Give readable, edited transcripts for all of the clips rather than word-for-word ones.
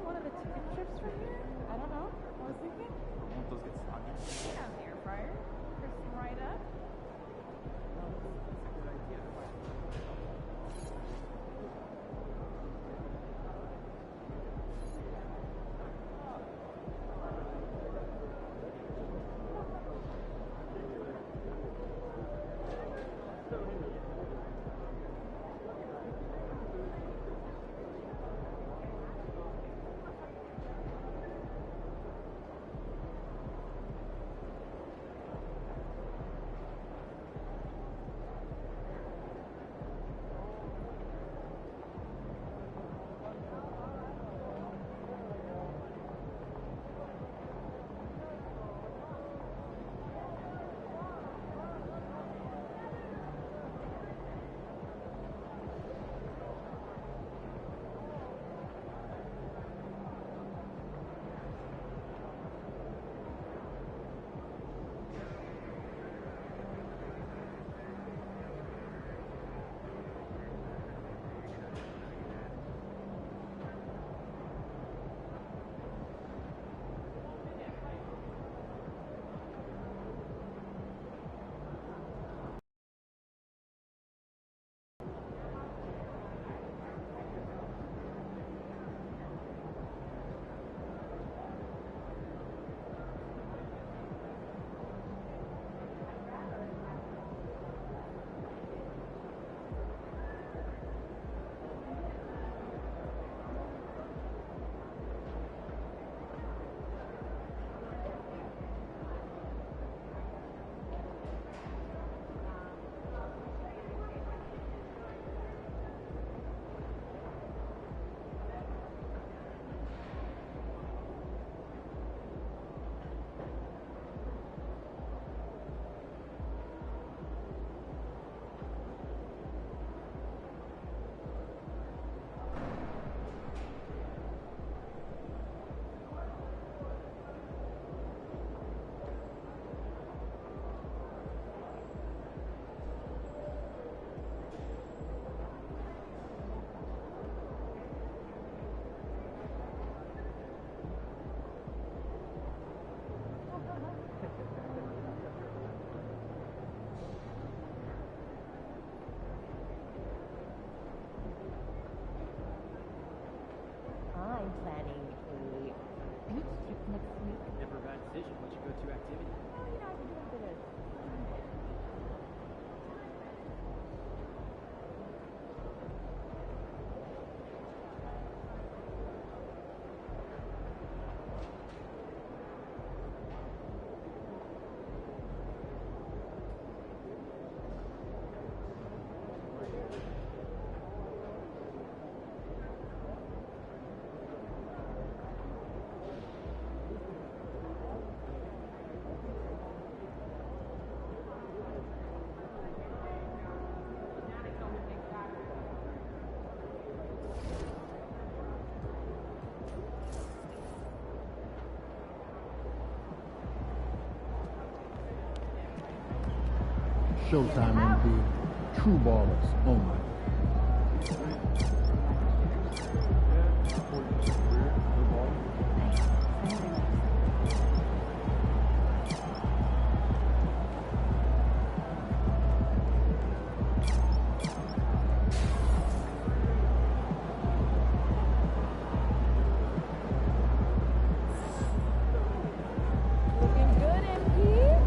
one of the chicken strips from here? I don't know. I was thinking. Won't those get soggy? Get out the air fryer. Crisp them right up. No, that's a good idea. I'm planning a beach trip next week. Never a bad decision. What's your go-to activity? Oh, you know, I can do a bit of swimming. Showtime MP. True ballers only. Looking good, MP?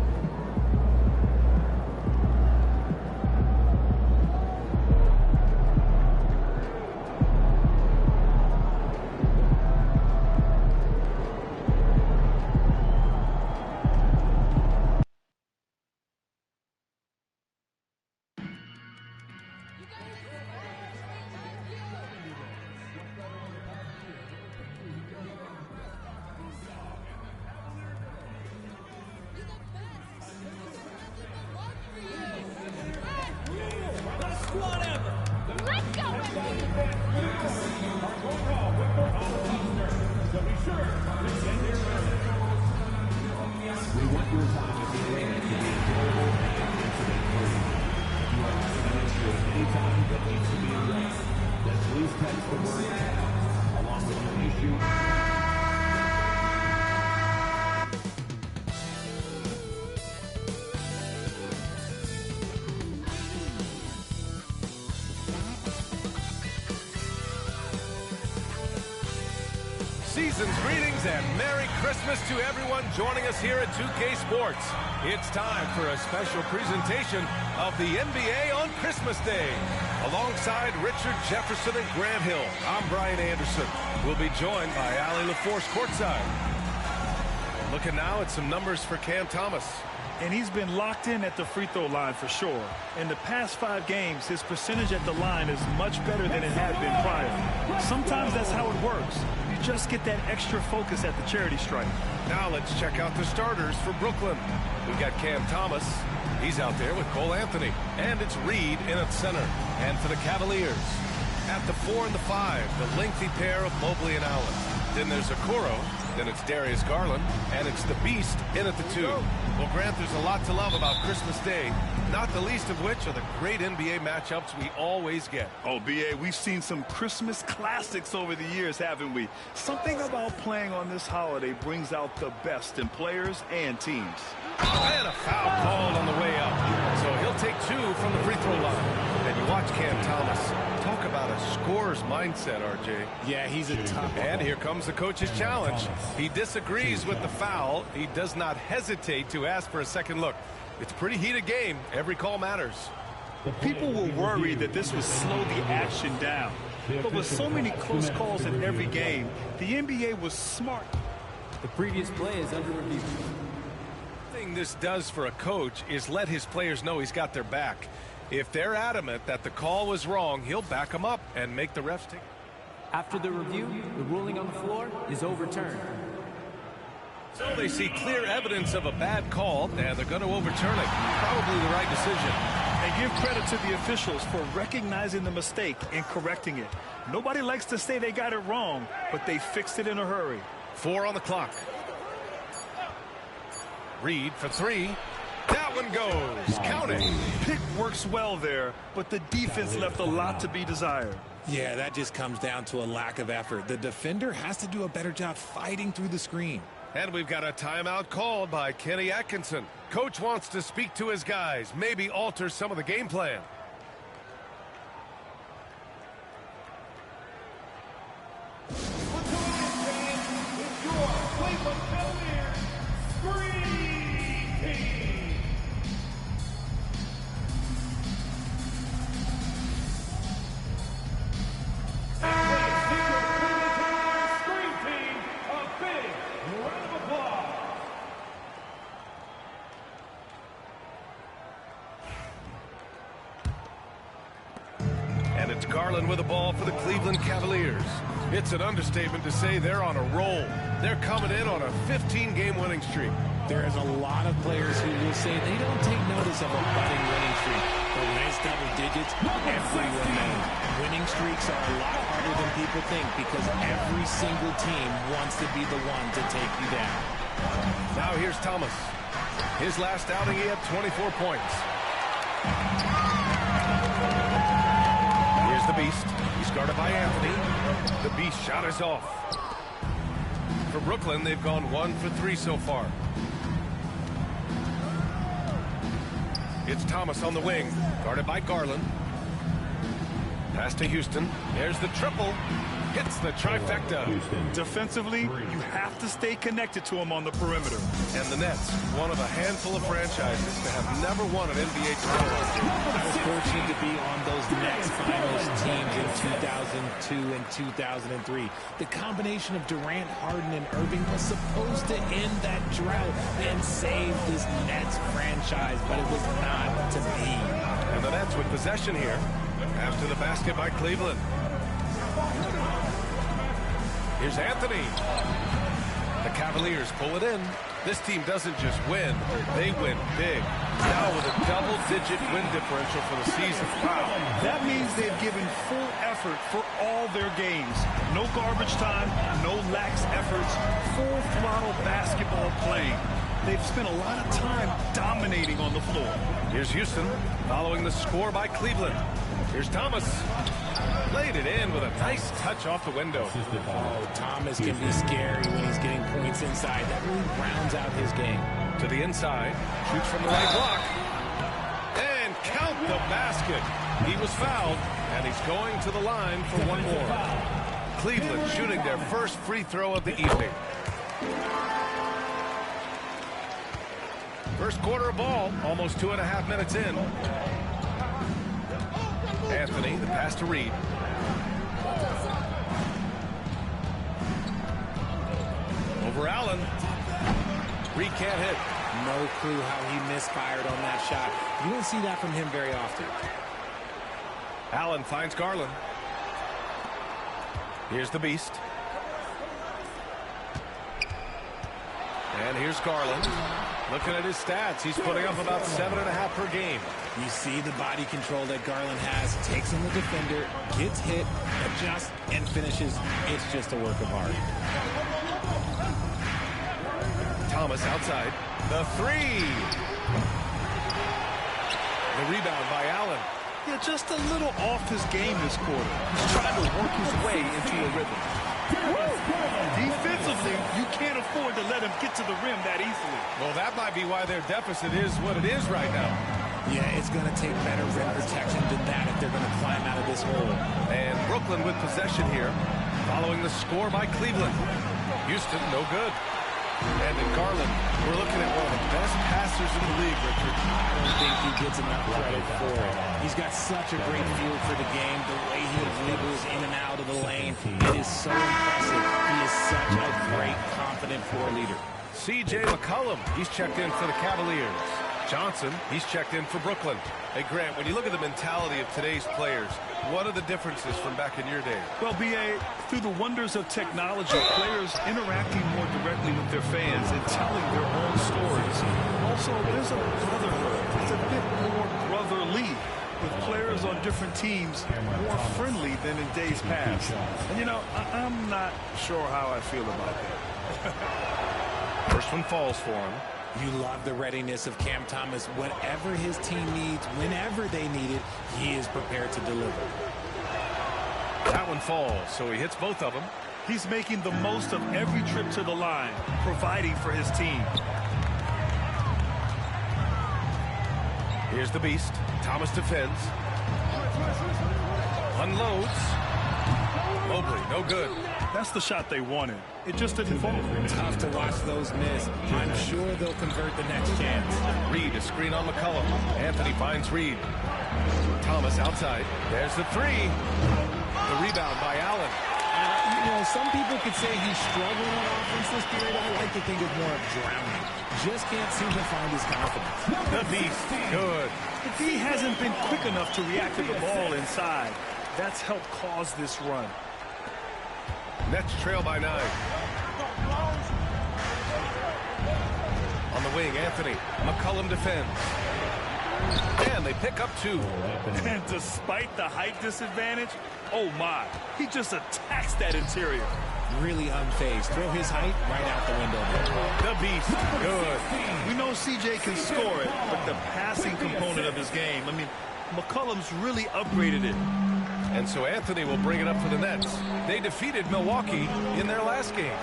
We want your time at the arena to be enjoyable and incident-free. If you are experiencing any time that needs to be addressed, then please text the word "town" along with your issue Season's greetings and Merry Christmas to everyone joining us here at 2K Sports. It's time for a special presentation of the NBA on Christmas Day. Alongside Richard Jefferson and Grant Hill, I'm Brian Anderson. We'll be joined by Allie LaForce courtside. Looking now at some numbers for Cam Thomas. And he's been locked in at the free throw line for sure. In the past 5 games, his percentage at the line is much better than it had been prior. Sometimes that's how it works. You just get that extra focus at the charity stripe. Now let's check out the starters for Brooklyn. We've got Cam Thomas. He's out there with Cole Anthony. And it's Reed in at center. And for the Cavaliers, at the 4 and the 5, the lengthy pair of Mobley and Allen. Then there's Okoro. Then it's Darius Garland, and it's the Beast in at the 2. Well, Grant, there's a lot to love about Christmas Day, not the least of which are the great NBA matchups we always get. Oh, B.A., we've seen some Christmas classics over the years, haven't we? Something about playing on this holiday brings out the best in players and teams. And a foul called on the way up. So he'll take 2 from the free throw line. And you watch Cam Thomas. Talk about a scorer's mindset, RJ. Yeah, he's a tough. And here comes the coach's challenge. He disagrees with the foul. He does not hesitate to ask for a second look. It's a pretty heated game. Every call matters. People were worried that this would slow the action down. But with so many close calls in every game, the NBA was smart. The previous play is under review. The thing this does for a coach is let his players know he's got their back. If they're adamant that the call was wrong, he'll back them up and make the refs take. After the review, the ruling on the floor is overturned. So they see clear evidence of a bad call, and they're going to overturn it. Probably the right decision. And give credit to the officials for recognizing the mistake and correcting it. Nobody likes to say they got it wrong, but they fixed it in a hurry. 4 on the clock. Reed for 3. That one goes. Count it. Pick works well there, but the defense left a lot to be desired. Yeah, that just comes down to a lack of effort. The defender has to do a better job fighting through the screen. And we've got a timeout called by Kenny Atkinson. Coach wants to speak to his guys, maybe alter some of the game plan. And it's Garland with the ball for the Cleveland Cavaliers. It's an understatement to say they're on a roll. They're coming in on a 15-game winning streak. There's a lot of players who will say they don't take notice of a budding winning streak. But when it's double digits, everyone knows. Winning streaks are a lot harder than people think because every single team wants to be the one to take you down. Now here's Thomas. His last outing, he had 24 points. Here's the Beast. He's guarded by Anthony. The Beast shot is off. For Brooklyn, they've gone 1 for 3 so far. It's Thomas on the wing, guarded by Garland. Pass to Houston. There's the triple. Hits the trifecta. Defensively, you have to stay connected to him on the perimeter. And the Nets, one of a handful of franchises to have never won an NBA title. I was fortunate to be on those Nets finals teams in 2002 and 2003. The combination of Durant, Harden, and Irving was supposed to end that drought and save this Nets franchise, but it was not to be. And the Nets with possession here after the basket by Cleveland. Here's Anthony. The Cavaliers pull it in. This team doesn't just win, they win big. Now with a double-digit win differential for the season. Wow. That means they've given full effort for all their games. No garbage time, no lax efforts, full throttle basketball playing. They've spent a lot of time dominating on the floor. Here's Houston following the score by Cleveland. Here's Thomas. Laid it in with a nice touch off the window. Oh, Thomas can be scary when he's getting points inside. That really rounds out his game. To the inside. Shoots from the right block. And count the basket. He was fouled, and he's going to the line for one more. Cleveland shooting their first free throw of the evening. First quarter of ball, almost 2.5 minutes in. Anthony, the pass to Reed. Over Allen. Reed can't hit. No clue how he misfired on that shot. You don't see that from him very often. Allen finds Garland. Here's the beast. And here's Garland. Looking at his stats, he's putting up about 7.5 per game. You see the body control that Garland has. Takes on the defender, gets hit, adjusts, and finishes. It's just a work of art. Thomas outside. The three. The rebound by Allen. Yeah, just a little off his game this quarter. He's trying to work his way into a rhythm. Defensively, you can't afford to let him get to the rim that easily. Well, that might be why their deficit is what it is right now. Yeah, it's going to take better rim protection than that if they're going to climb out of this hole. And Brooklyn with possession here, following the score by Cleveland. Houston, no good. And in Garland, we're looking at one of the best passers in the league, Richard. I don't think he gets enough credit for it. He's got such a great feel for the game, the way he dribbles in and out of the lane. It is so impressive. He is such a great, confident floor leader. C.J. McCollum, he's checked in for the Cavaliers. Johnson, he's checked in for Brooklyn. Hey, Grant, when you look at the mentality of today's players, what are the differences from back in your day? Well, B.A., through the wonders of technology, players interacting more directly with their fans and telling their own stories. Also, there's a brotherhood. It's a bit more brotherly, with players on different teams more friendly than in days past. And, you know, I'm not sure how I feel about that. First one falls for him. You love the readiness of Cam Thomas. Whatever his team needs, whenever they need it, he is prepared to deliver. That one falls, so he hits both of them. He's making the most of every trip to the line, providing for his team. Here's the beast. Thomas defends. Unloads. Mobley, no good. That's the shot they wanted. It just didn't fall. Tough to watch those miss. I'm sure they'll convert the next chance. Reed, a screen on McCollum. Anthony finds Reed. Thomas outside. There's the three. The rebound by Allen. You know, some people could say he's struggling on offense this period. I like to think it's more of drowning. Just can't seem to find his confidence. The beast, good. If he hasn't been quick enough to react to the ball inside, that's helped cause this run. Nets trail by 9. On the wing, Anthony. McCollum defends. And they pick up 2. And despite the height disadvantage, oh my, he just attacks that interior. Really unfazed. Throw his height right out the window there. The beast, good. We know CJ can score it, but the passing component of his game, I mean, McCollum's really upgraded it. And so Anthony will bring it up for the Nets. They defeated Milwaukee in their last game.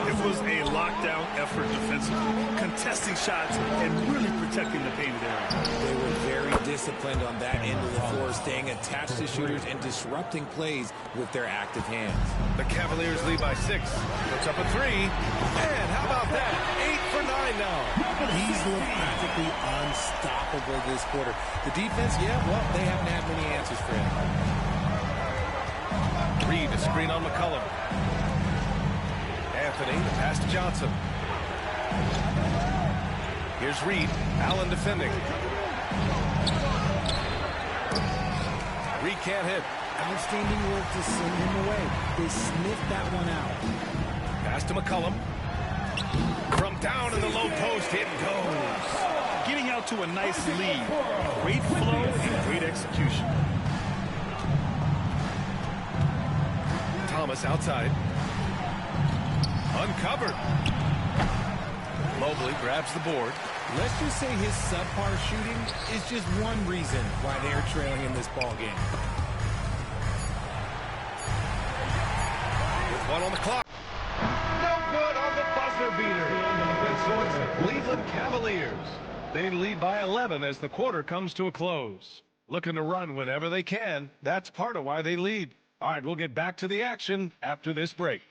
It was a lockdown effort defensively, contesting shots and really protecting the painted area. They were very disciplined on that end of the floor, staying attached to shooters and disrupting plays with their active hands. The Cavaliers lead by 6. Puts up a 3. And how about that? 8 for 9 now. He's looked practically unstoppable this quarter. The defense, yeah, well, they haven't had many answers for him. Reed, a screen on McCollum. Anthony, the pass to Johnson. Here's Reed. Allen defending. Reed can't hit. Outstanding work to send him away. They sniffed that one out. Pass to McCollum. From down in the low post, it goes. Getting out to a nice lead. Great flow and great execution. Thomas outside. Uncovered. Mobley grabs the board. Let's just say his subpar shooting is just one reason why they're trailing in this ball game. With 1 on the clock. No good on the buzzer beater. And so it's the Cleveland Cavaliers. They lead by 11 as the quarter comes to a close. Looking to run whenever they can. That's part of why they lead. All right, we'll get back to the action after this break.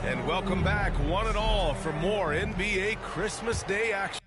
And welcome back, one and all, for more NBA Christmas Day action.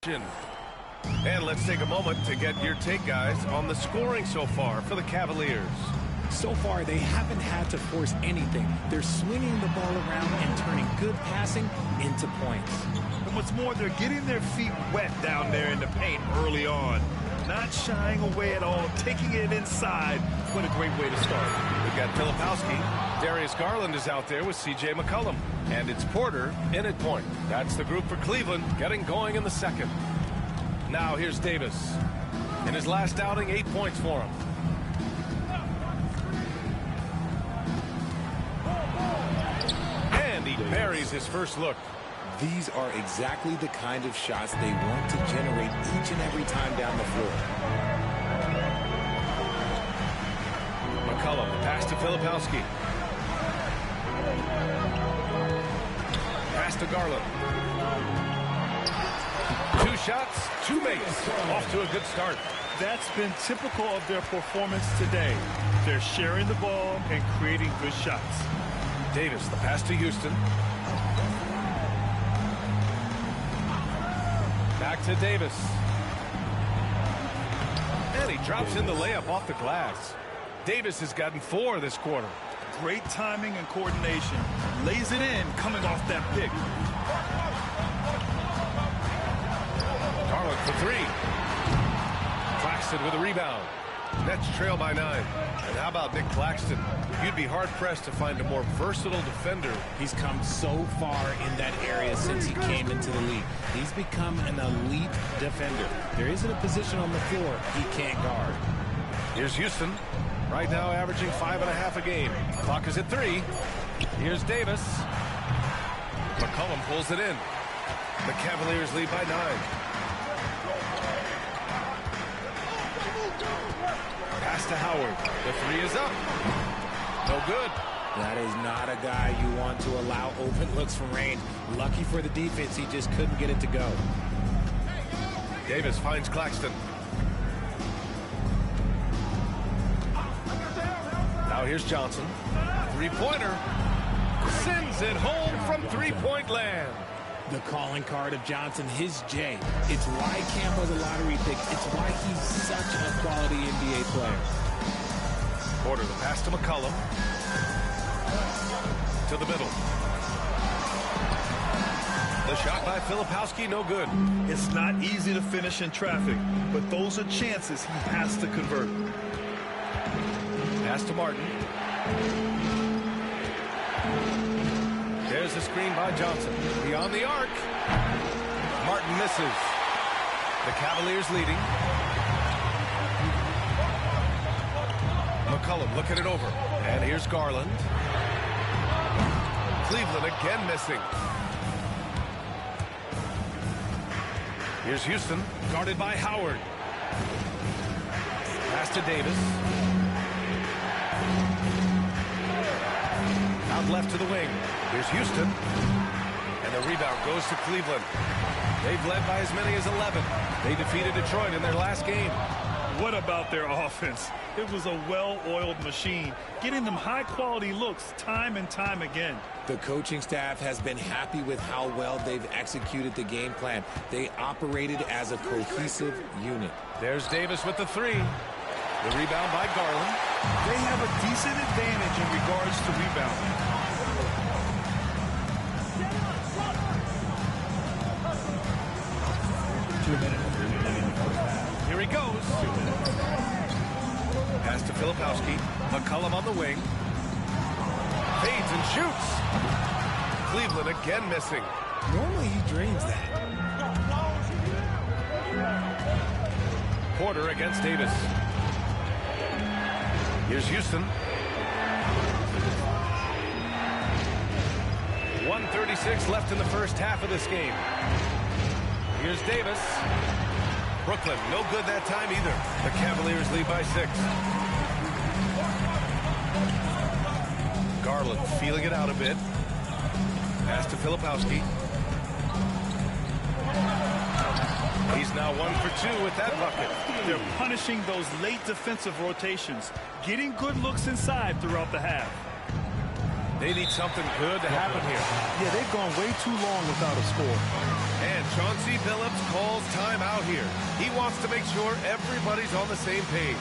And let's take a moment to get your take, guys, on the scoring so far for the Cavaliers. So far, they haven't had to force anything. They're swinging the ball around and turning good passing into points. And what's more, they're getting their feet wet down there in the paint early on. Not shying away at all, taking it inside. What a great way to start. We've got Filipowski. Darius Garland is out there with C.J. McCollum. And it's Porter in at point. That's the group for Cleveland getting going in the second. Now here's Davis. In his last outing, 8 points for him. And he buries his first look. These are exactly the kind of shots they want to generate each and every time down the floor. McCollum, pass to Filipowski. Pass to Garland. 2 shots, 2 makes. Off to a good start. That's been typical of their performance today. They're sharing the ball and creating good shots. Davis, the pass to Houston. Back to Davis. And he drops in the layup off the glass. Davis has gotten 4 this quarter. Great timing and coordination. Lays it in coming off that pick. Garland for 3. Claxton with a rebound. Nets trail by 9. And how about Nick Claxton? You'd be hard-pressed to find a more versatile defender. He's come so far in that area since he came into the league. He's become an elite defender. There isn't a position on the floor he can't guard. Here's Houston. Right now averaging 5.5 a game. Clock is at 3. Here's Davis. McCollum pulls it in. The Cavaliers lead by 9. Pass to Howard. The 3 is up. No good. That is not a guy you want to allow open looks from range. Lucky for the defense, he just couldn't get it to go. Davis finds Claxton. Now here's Johnson. 3-pointer. Sends it home from 3-point land. The calling card of Johnson, his J. It's why Cam was a lottery pick. It's why he's such a quality NBA player. Porter, the pass to McCollum. To the middle. The shot by Filipowski, no good. It's not easy to finish in traffic, but those are chances he has to convert. Pass to Martin. There's the screen by Johnson. Beyond the arc. Martin misses. The Cavaliers leading. McCollum looking it over. And here's Garland. Cleveland again missing. Here's Houston, guarded by Howard. Pass to Davis. Out left to the wing. Here's Houston. And the rebound goes to Cleveland. They've led by as many as 11. They defeated Detroit in their last game. What about their offense? It was a well-oiled machine, getting them high-quality looks time and time again. The coaching staff has been happy with how well they've executed the game plan. They operated as a cohesive unit. There's Davis with the 3. The rebound by Garland. They have a decent advantage in regards to rebounding. Here he goes. Pass to Filipowski. McCollum on the wing. Fades and shoots. Cleveland again missing. Normally he drains that. Porter against Davis. Here's Houston. 1:36 left in the first half of this game. Here's Davis. Brooklyn, no good that time either. The Cavaliers lead by 6. Garland feeling it out a bit. Pass to Filipowski. He's now 1 for 2 with that bucket. They're punishing those late defensive rotations, getting good looks inside throughout the half. They need something good to happen here. Yeah, they've gone way too long without a score. And Chauncey Billups calls timeout here. He wants to make sure everybody's on the same page.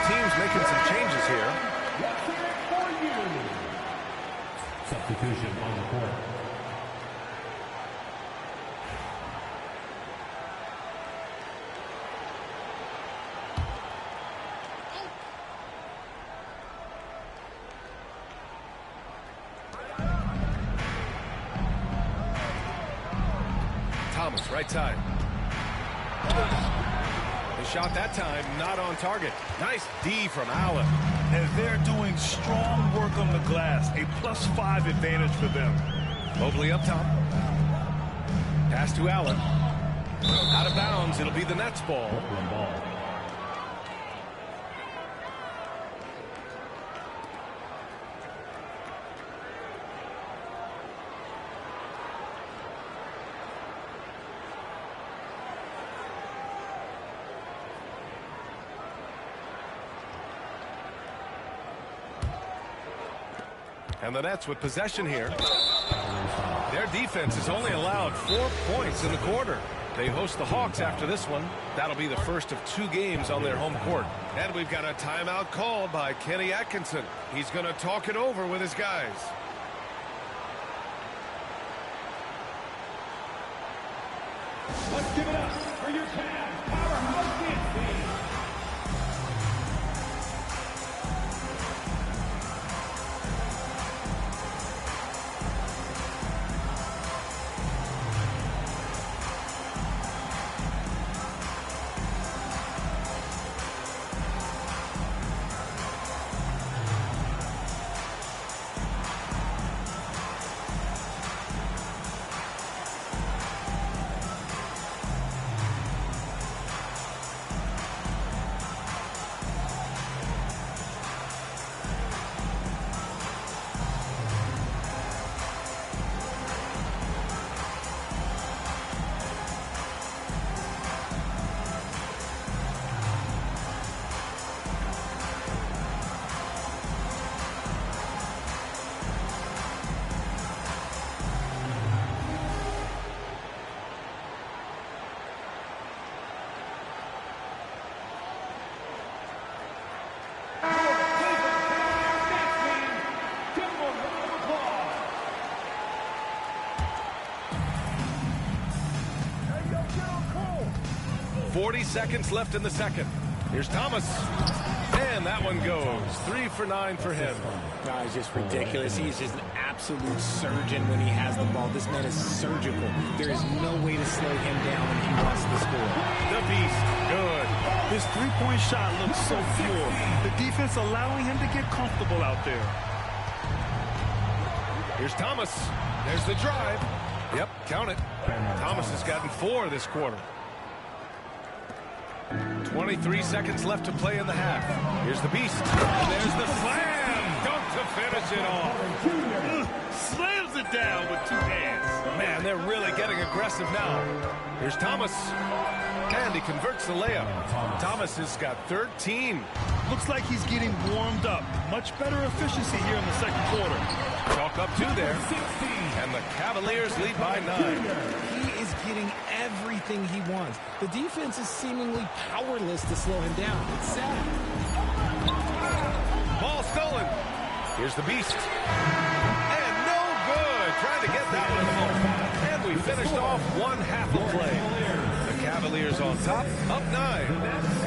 Teams making some changes here. Substitution on the court. Thomas, right side. Shot that time, not on target. Nice D from Allen. And they're doing strong work on the glass. A +5 advantage for them. Mobley up top. Pass to Allen. Out of bounds. It'll be the Nets ball. And the Nets with possession here. Their defense has only allowed 4 points in the quarter. They host the Hawks after this one. That'll be the first of 2 games on their home court. And we've got a timeout called by Kenny Atkinson. He's going to talk it over with his guys. Let's give it up for your Cavs powerhouse dance team. Seconds left in the second. Here's Thomas. And that one goes. 3 for 9 for him. It's just ridiculous. He's just an absolute surgeon when he has the ball. This man is surgical. There is no way to slow him down when he wants to score. The Beast. Good. His three-point shot looks so pure. The defense allowing him to get comfortable out there. Here's Thomas. There's the drive. Yep, count it. Thomas has gotten 4 this quarter. 23 seconds left to play in the half. Here's the Beast. And there's the slam. Dunk to finish it off. Slams it down with 2 hands. Man, they're they're really getting aggressive now. Here's Thomas. And he converts the layup. Thomas has got 13. Looks like he's getting warmed up. Much better efficiency here in the second quarter. Chalk up 2 there. And the Cavaliers lead by 9. He is getting everything he wants. The defense is seemingly powerless to slow him down. It's sad. Ball stolen. Here's the Beast. And no good. Trying to get that one home. And we finished off one half of play. The Cavaliers on top, up 9.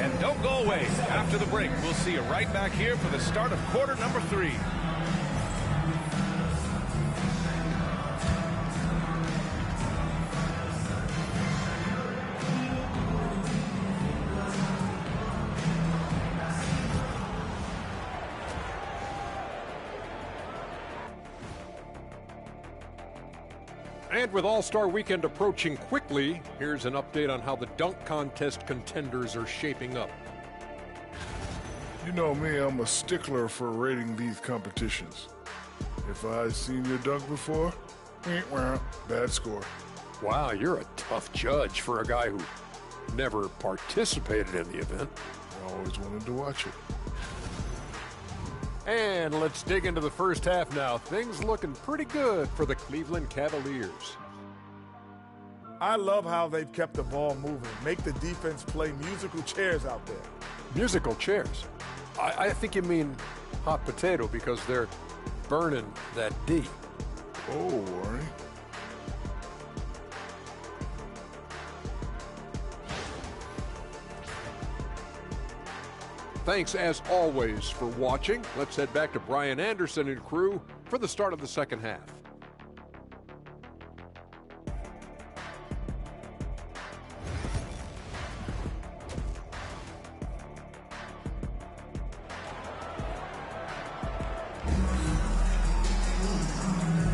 And don't go away. After the break, we'll see you right back here for the start of quarter number 3. And with All-Star Weekend approaching quickly, here's an update on how the dunk contest contenders are shaping up. You know me, I'm a stickler for rating these competitions. If I've seen your dunk before, bad score. Wow, you're a tough judge for a guy who never participated in the event. I always wanted to watch it. And let's dig into the first half now. Things looking pretty good for the Cleveland Cavaliers. I love how they've kept the ball moving. Make the defense play musical chairs out there. Musical chairs? I think you mean hot potato because they're burning that D. Oh, Arnie. Thanks, as always, for watching. Let's head back to Brian Anderson and crew for the start of the second half.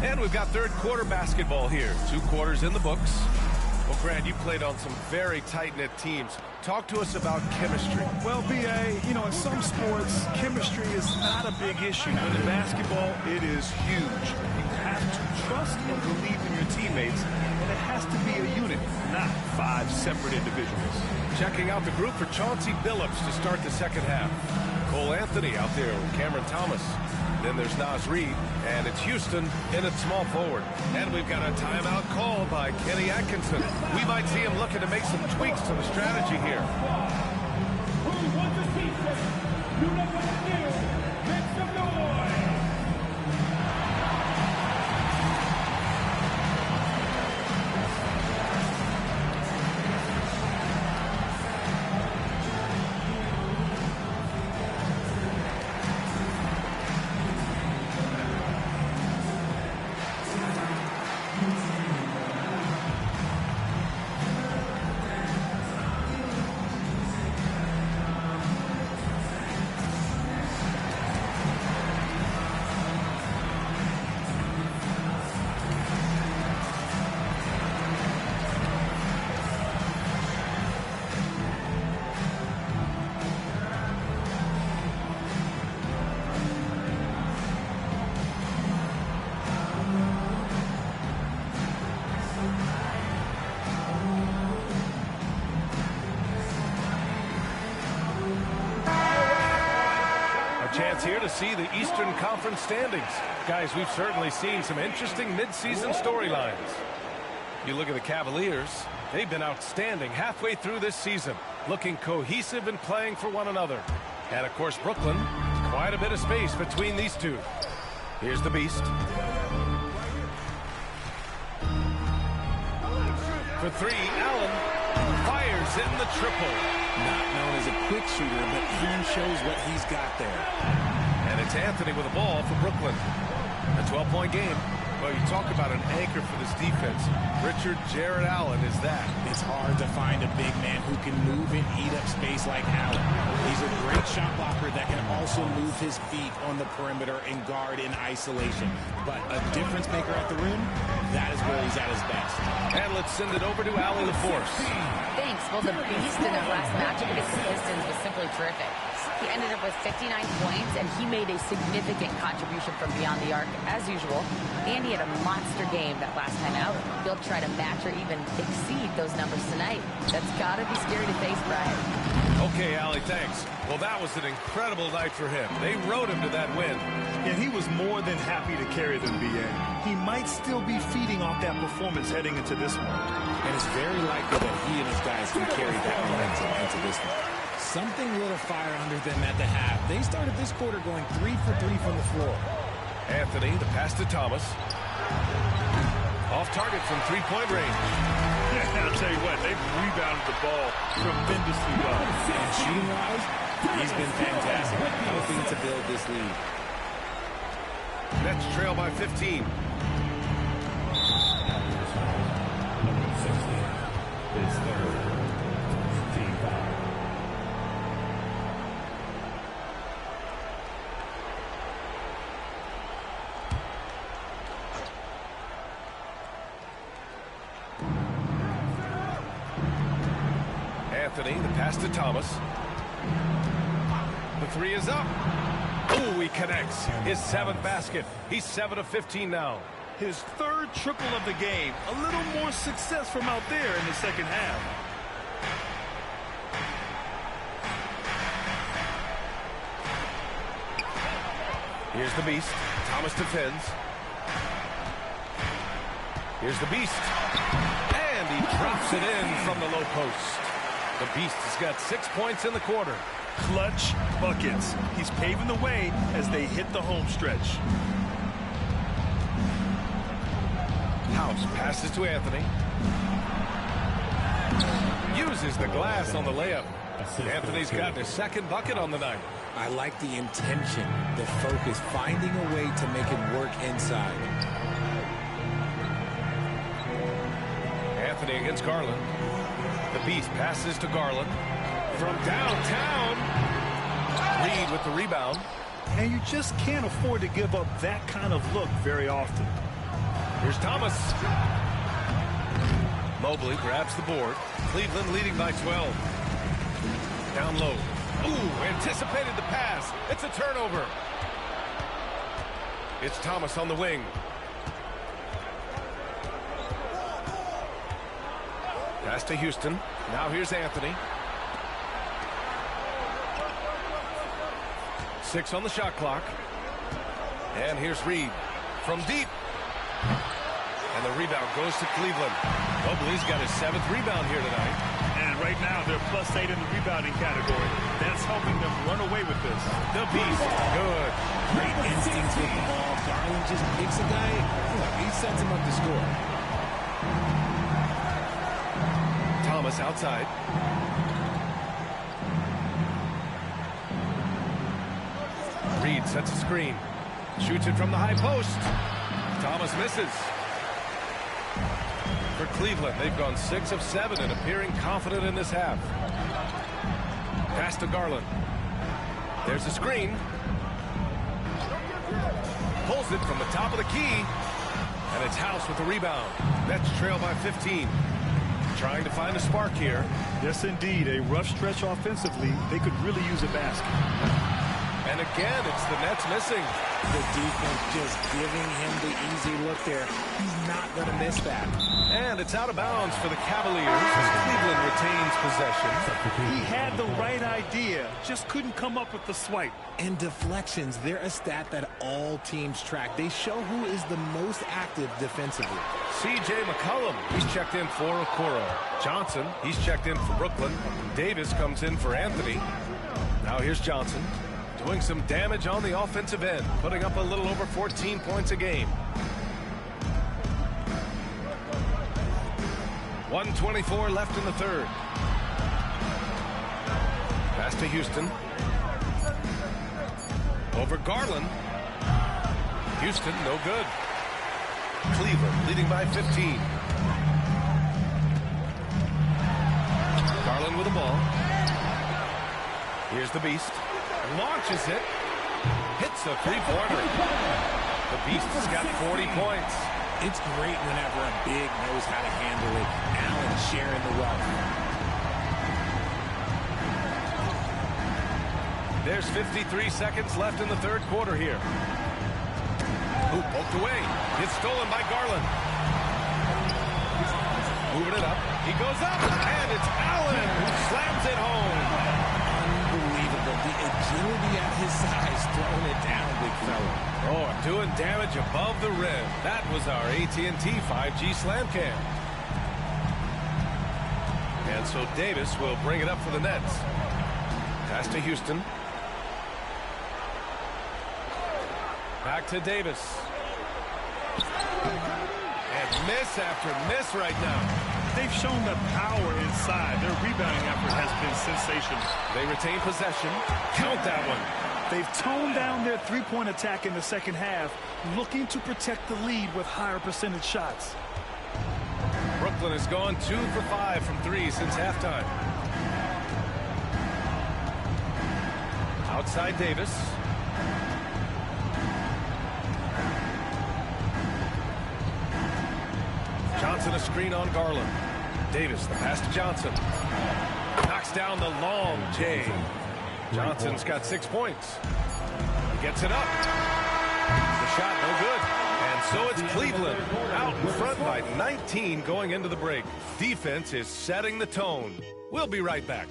And we've got third quarter basketball here. 2 quarters in the books. Well, Grant, you played on some very tight-knit teams. Talk to us about chemistry. Well, B.A., you know, in some sports, chemistry is not a big issue. But in basketball, it is huge. You have to trust and believe in your teammates, and it has to be a unit, not 5 separate individuals. Checking out the group for Chauncey Billups to start the second half. Cole Anthony out there with Cameron Thomas. Then there's Naz Reid, and it's Houston in at small forward. And we've got a timeout call by Kenny Atkinson. We might see him looking to make some tweaks to the strategy here. Who wants to see this? You know what to do. Make some noise. Chance here to see the Eastern Conference standings. Guys, we've certainly seen some interesting midseason storylines. You look at the Cavaliers, they've been outstanding halfway through this season, looking cohesive and playing for one another. And of course, Brooklyn, quite a bit of space between these two. Here's the Beast. For 3, Allen fires in the triple. Not known as a quick shooter, but he shows what he's got there. And it's Anthony with the ball for Brooklyn. A 12-point game. Well, you talk about an anchor for this defense. Richard Jared Allen is that. It's hard to find a big man who can move and eat up space like Allen. He's a great shot blocker that can also move his feet on the perimeter and guard in isolation. But a difference maker at the rim, that is where he's at his best. And let's send it over to Allie LaForce. Thanks. Well, the Beast in their last matchup against the Pistons was simply terrific. He ended up with 59 points, and he made a significant contribution from beyond the arc, as usual. And he had a monster game that last time out. He'll try to match or even exceed those numbers tonight. That's got to be scary to face, Brian. Okay, Allie, thanks. Well, that was an incredible night for him. They rode him to that win. And he was more than happy to carry them, B.A. He might still be feeding off that performance heading into this one. And it's very likely that he and his guys can carry that momentum into this one. Something lit a fire under them at the half. They started this quarter going 3 for 3 from the floor. Anthony, the pass to Thomas. Off target from three-point range. Yeah, I'll tell you what, they've rebounded the ball tremendously well. And shooting-wise, he's been fantastic, helping to build this lead. Nets trail by 15. Anthony, the pass to Thomas. The three is up. Oh, he connects. His 7th basket. He's 7 of 15 now. His 3rd triple of the game. A little more success from out there in the second half. Here's the beast. Thomas defends. Here's the beast. And he drops it in from the low post. The beast has got 6 points in the quarter. Clutch buckets. He's paving the way as they hit the home stretch. House passes to Anthony. Uses the glass on the layup. Anthony's got his 2nd bucket on the night. I like the intention, the focus, finding a way to make it work inside. Anthony against Garland. The beast passes to Garland. From downtown. Reed with the rebound. And you just can't afford to give up that kind of look very often. Here's Thomas. Mobley grabs the board. Cleveland leading by 12. Down low. Ooh, anticipated the pass. It's a turnover. It's Thomas on the wing. Pass to Houston. Now here's Anthony. 6 on the shot clock. And here's Reed from deep. And the rebound goes to Cleveland. Mobley's got his 7th rebound here tonight. And right now they're +8 in the rebounding category. That's helping them run away with this. The beast. Good. Great instincts with the ball. Garland just picks a guy. He sets him up to score. Thomas outside. Reed sets a screen. Shoots it from the high post. Thomas misses. For Cleveland, they've gone 6 of 7 and appearing confident in this half. Pass to Garland. There's a screen. Pulls it from the top of the key. And it's House with the rebound. Nets trail by 15. Trying to find a spark here. Yes, indeed. A rough stretch offensively. They could really use a basket. And again, it's the Nets missing. The defense just giving him the easy look there. He's not going to miss that. And it's out of bounds for the Cavaliers as Cleveland retains possession. He had the right idea, just couldn't come up with the swipe. And deflections, they're a stat that all teams track. They show who is the most active defensively. C.J. McCollum, he's checked in for Okoro. Johnson, he's checked in for Brooklyn. Davis comes in for Anthony. Now here's Johnson. Doing some damage on the offensive end, putting up a little over 14 points a game. 1:24 left in the 3rd. Pass to Houston. Over Garland. Houston, no good. Cleveland leading by 15. Garland with the ball. Here's the beast. Launches it. Hits a three-pointer. The beast has got 40 points. It's great whenever a big knows how to handle it. Allen sharing the wealth. There's 53 seconds left in the third quarter here. Ooh, poked away. It's stolen by Garland. Moving it up. He goes up, and it's Allen who slams it home. Unbelievable. The agility at his size, throwing it down, big fella. Oh, doing damage above the rim. That was our AT&T 5G Slam Cam. And so Davis will bring it up for the Nets. Pass to Houston. Back to Davis. And miss after miss right now. They've shown the power inside. Their rebounding effort has been sensational. They retain possession. Count that one. They've toned down their three-point attack in the second half, looking to protect the lead with higher percentage shots. Brooklyn has gone 2 for 5 from 3 since halftime. Outside Davis. Johnson a screen on Garland. Davis the pass to Johnson. Knocks down the long J. Johnson's got 6 points. He gets it up. The shot no good. And so it's Cleveland out in front by 19 going into the break. Defense is setting the tone. We'll be right back.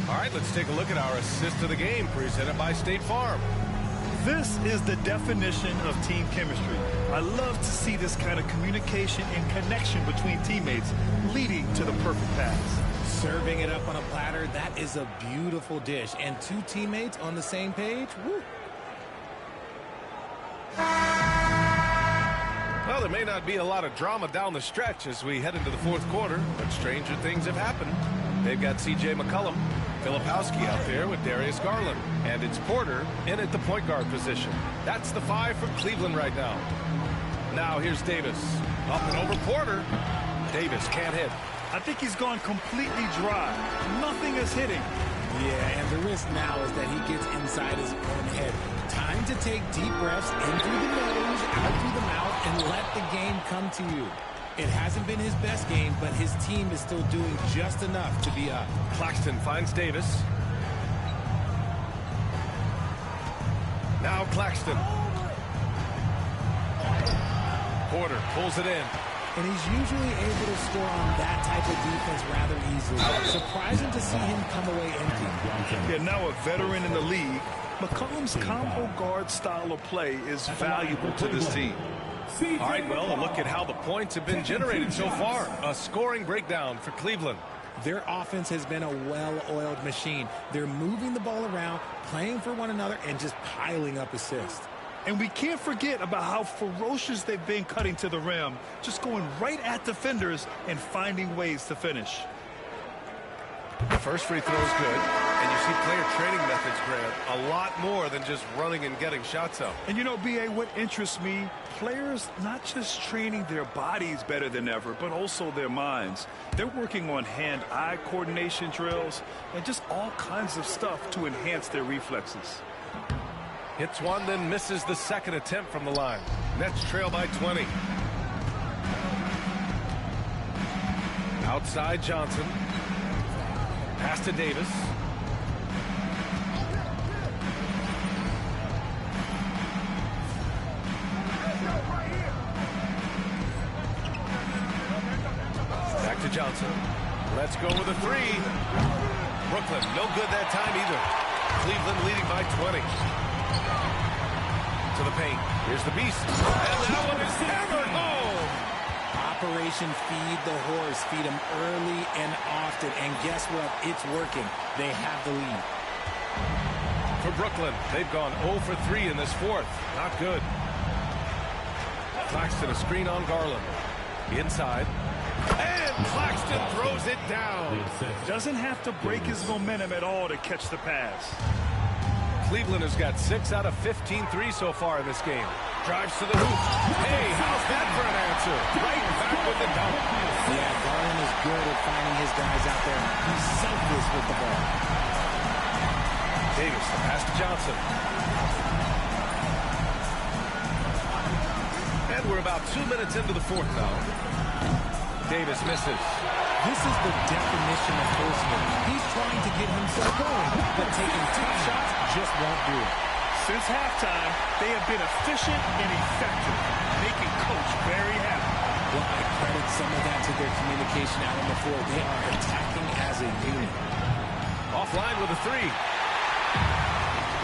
All right, let's take a look at our assist of the game presented by State Farm. This is the definition of team chemistry. I love to see this kind of communication and connection between teammates leading to the perfect pass. Serving it up on a platter, that is a beautiful dish. And 2 teammates on the same page, woo. Well, there may not be a lot of drama down the stretch as we head into the fourth quarter, but stranger things have happened. They've got C.J. McCollum, Filipowski out there with Darius Garland, and it's Porter in at the point guard position. That's the 5 for Cleveland right now. Now here's Davis. Up and over Porter. Davis can't hit. I think he's gone completely dry. Nothing is hitting. Yeah, and the risk now is that he gets inside his own head. Time to take deep breaths in through the nose, out through the mouth, and let the game come to you. It hasn't been his best game, but his team is still doing just enough to be up. Claxton finds Davis. Now Claxton. Porter pulls it in. And he's usually able to score on that type of defense rather easily. Surprising to see him come away empty. Yeah, now a veteran in the league, McCollum's combo guard style of play is valuable to this team. All right, well, a look at how the points have been generated so far. A scoring breakdown for Cleveland. Their offense has been a well-oiled machine. They're moving the ball around, playing for one another, and just piling up assists. And we can't forget about how ferocious they've been cutting to the rim, just going right at defenders and finding ways to finish. The first free throw is good, and you see player training methods, Grant, a lot more than just running and getting shots up. And you know, B.A., what interests me, players not just training their bodies better than ever, but also their minds. They're working on hand-eye coordination drills and just all kinds of stuff to enhance their reflexes. Hits one, then misses the second attempt from the line. Nets trail by 20. Outside Johnson. Pass to Davis. Back to Johnson. Let's go with a 3. Brooklyn, no good that time either. Cleveland leading by 20. To the paint. Here's the beast. And that one is hammered home. Operation Feed the Horse. Feed them early and often. And guess what? It's working. They have the lead. For Brooklyn, they've gone 0 for 3 in this fourth. Not good. Claxton a screen on Garland. Inside. And Claxton throws it down. Doesn't have to break his momentum at all to catch the pass. Cleveland has got 6 out of 15 threes so far in this game. Drives to the hoop. Hey, how's that for an answer? Right back with the dunk. Yeah, Garland is good at finding his guys out there. He's selfless with the ball. Davis, the pass to Johnson. And we're about 2 minutes into the fourth now. Davis misses. This is the definition of forcing. He's trying to get himself going, but taking tough shots just won't do it. Since halftime, they have been efficient and effective, making Coach very happy. Well, I credit some of that to their communication out on the floor. They are attacking as a unit. Offline with a three.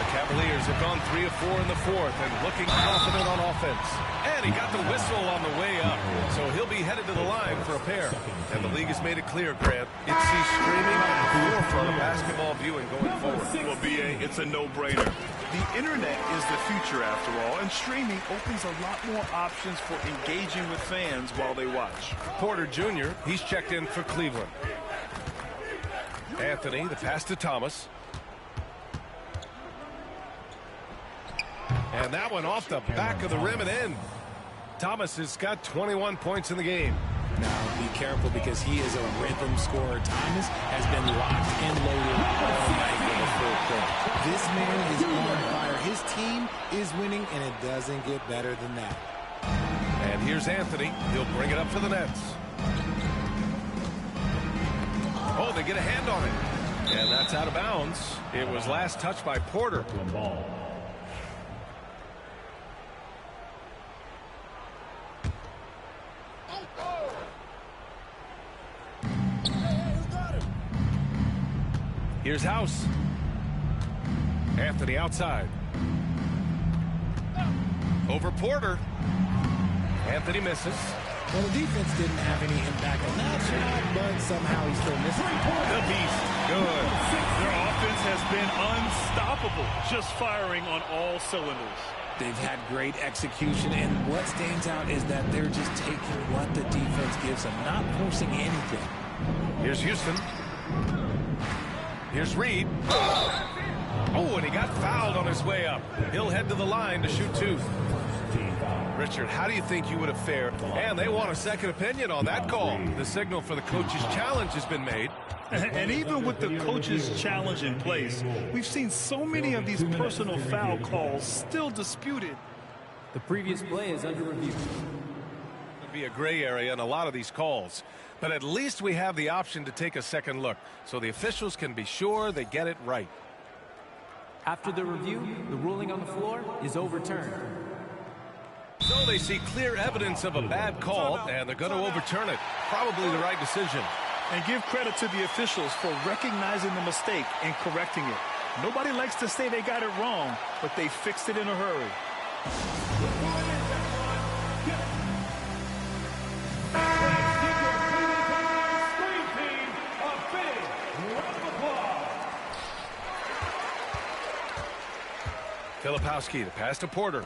The Cavaliers have gone 3 of 4 in the fourth and looking confident on offense. And he got the whistle on the way up, so he'll be headed to the line for a pair. And the league has made it clear, Grant, it sees streaming at the forefront of basketball viewing going forward. Well, B.A., it's a no-brainer. The internet is the future, after all, and streaming opens a lot more options for engaging with fans while they watch. Porter Jr., he's checked in for Cleveland. Anthony, the pass to Thomas. And that one off the back of the rim and in. Thomas has got 21 points in the game. Now, be careful because he is a rhythm scorer. Thomas has been locked and loaded all night with a full court. This man is on fire. His team is winning, and it doesn't get better than that. And here's Anthony. He'll bring it up for the Nets. Oh, they get a hand on it. And that's out of bounds. It was last touched by Porter. Here's House. Anthony outside. Over Porter. Anthony misses. Well, the defense didn't have any impact on that shot, but somehow he still missed it. The Beast. Good. Their offense has been unstoppable, just firing on all cylinders. They've had great execution, and what stands out is that they're just taking what the defense gives them, not forcing anything. Here's Houston. Here's Reed. Oh, and he got fouled on his way up. He'll head to the line to shoot 2. Richard, how do you think you would have fared? And they want a second opinion on that call. The signal for the coach's challenge has been made. And even with the coach's challenge in place, we've seen so many of these personal foul calls still disputed. The previous play is under review. There'll be a gray area in a lot of these calls. But at least we have the option to take a second look, so the officials can be sure they get it right. After the review, the ruling on the floor is overturned. So they see clear evidence of a bad call, and they're going to overturn it. Probably the right decision. And give credit to the officials for recognizing the mistake and correcting it. Nobody likes to say they got it wrong, but they fixed it in a hurry. Filipowski, the pass to Porter.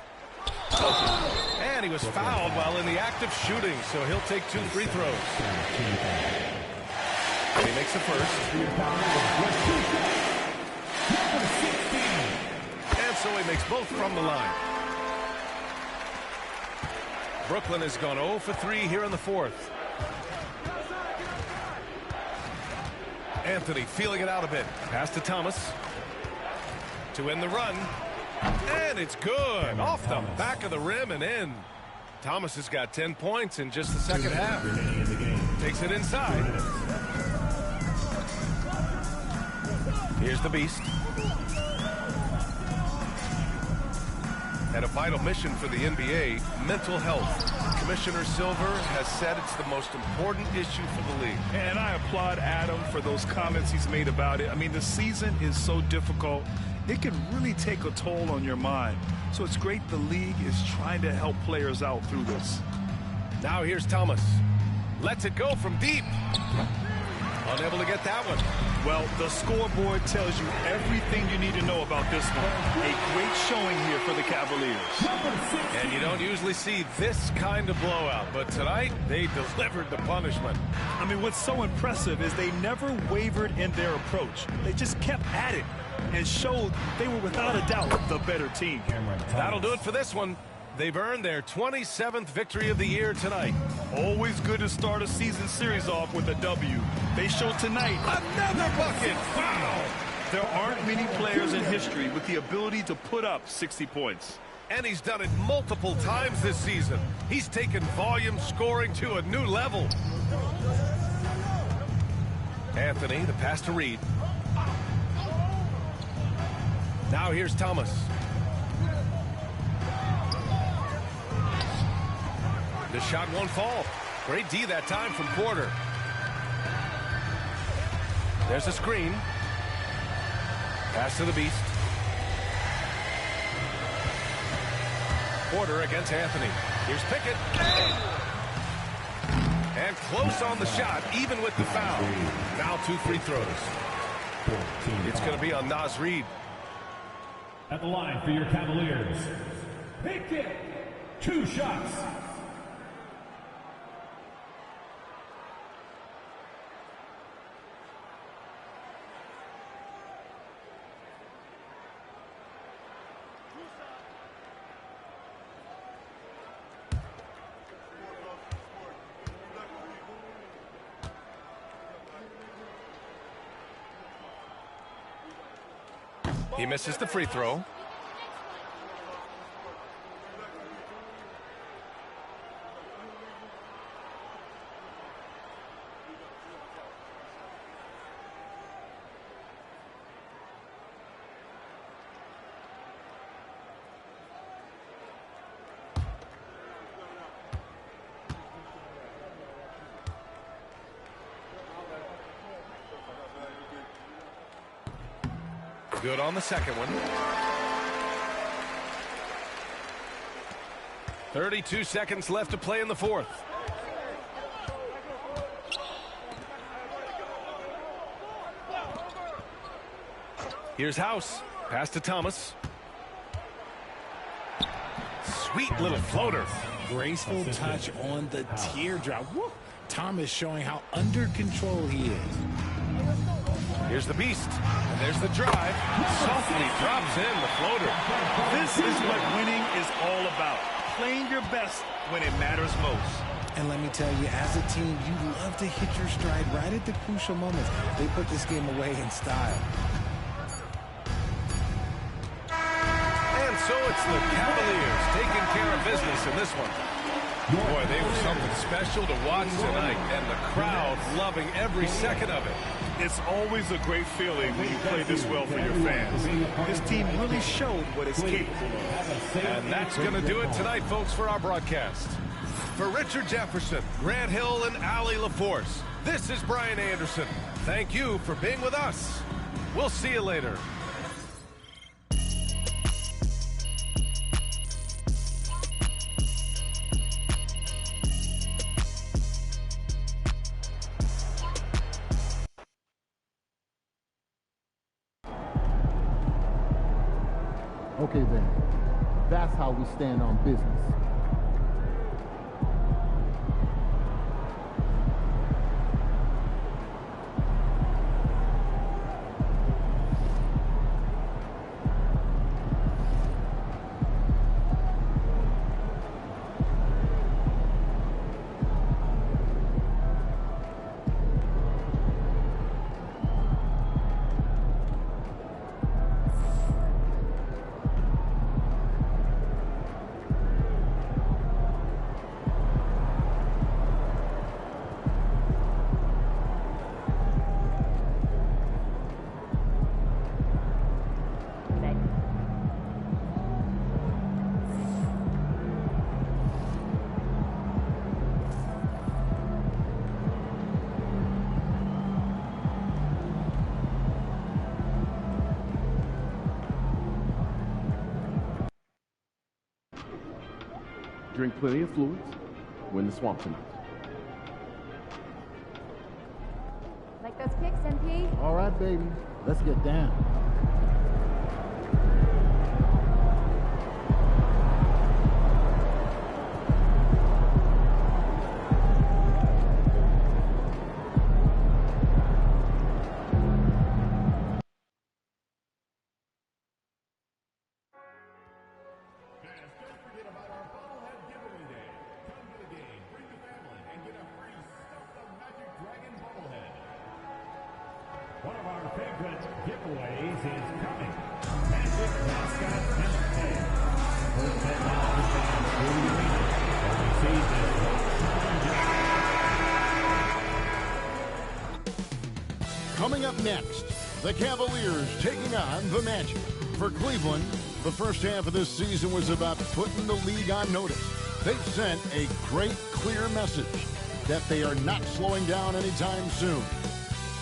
And he was fouled while in the act of shooting, so he'll take 2 free throws. And he makes the first. And so he makes both from the line. Brooklyn has gone 0 for 3 here in the fourth. Anthony feeling it out a bit. Pass to Thomas. To end the run. And it's good. Off the back of the rim and in. Thomas has got 10 points in just the second half. Takes it inside. Here's the Beast. And a vital mission for the NBA, mental health. Commissioner Silver has said it's the most important issue for the league. And I applaud Adam for those comments he's made about it. I mean, the season is so difficult. It can really take a toll on your mind. So it's great the league is trying to help players out through this. Now here's Thomas. Lets it go from deep. Unable to get that one. Well, the scoreboard tells you everything you need to know about this one. A great showing here for the Cavaliers. And you don't usually see this kind of blowout, but tonight they delivered the punishment. I mean, what's so impressive is they never wavered in their approach. They just kept at it. and showed they were without a doubt the better team. That'll do it for this one. They've earned their 27th victory of the year tonight. Always good to start a season series off with a W. They showed tonight. Another bucket! Wow! There aren't many players in history with the ability to put up 60 points. And he's done it multiple times this season. He's taken volume scoring to a new level. Anthony, the pass to Reed. Now here's Thomas. The shot won't fall. Great D that time from Porter. There's a screen. Pass to the Beast. Porter against Anthony. Here's Pickett. And close on the shot, even with the foul. Now 2 free throws. It's going to be on Naz Reid. At the line for your Cavaliers, Pickett, 2 shots. He misses the free throw. Good on the second one. 32 seconds left to play in the fourth. Here's House. Pass to Thomas. Sweet little floater. Graceful touch on the teardrop. Woo. Thomas showing how under control he is. Here's the Beast. And there's the drive. Softly drops in the floater. This is what winning is all about. Playing your best when it matters most. And let me tell you, as a team, you love to hit your stride right at the crucial moments. They put this game away in style. And so it's the Cavaliers taking care of business in this one. Boy, they were something special to watch tonight, and the crowd loving every second of it. It's always a great feeling when you play this well for your fans. This team really showed what it's capable of. And that's going to do it tonight, folks, for our broadcast. For Richard Jefferson, Grant Hill, and Allie LaForce, this is Brian Anderson. Thank you for being with us. We'll see you later. Okay then, that's how we stand on business. Drink plenty of fluids. Win the swamp tonight. Like those kicks, MP? All right, baby. Let's get down. Coming up next, the Cavaliers taking on the Magic. For Cleveland, the first half of this season was about putting the league on notice. They've sent a great, clear message that they are not slowing down anytime soon.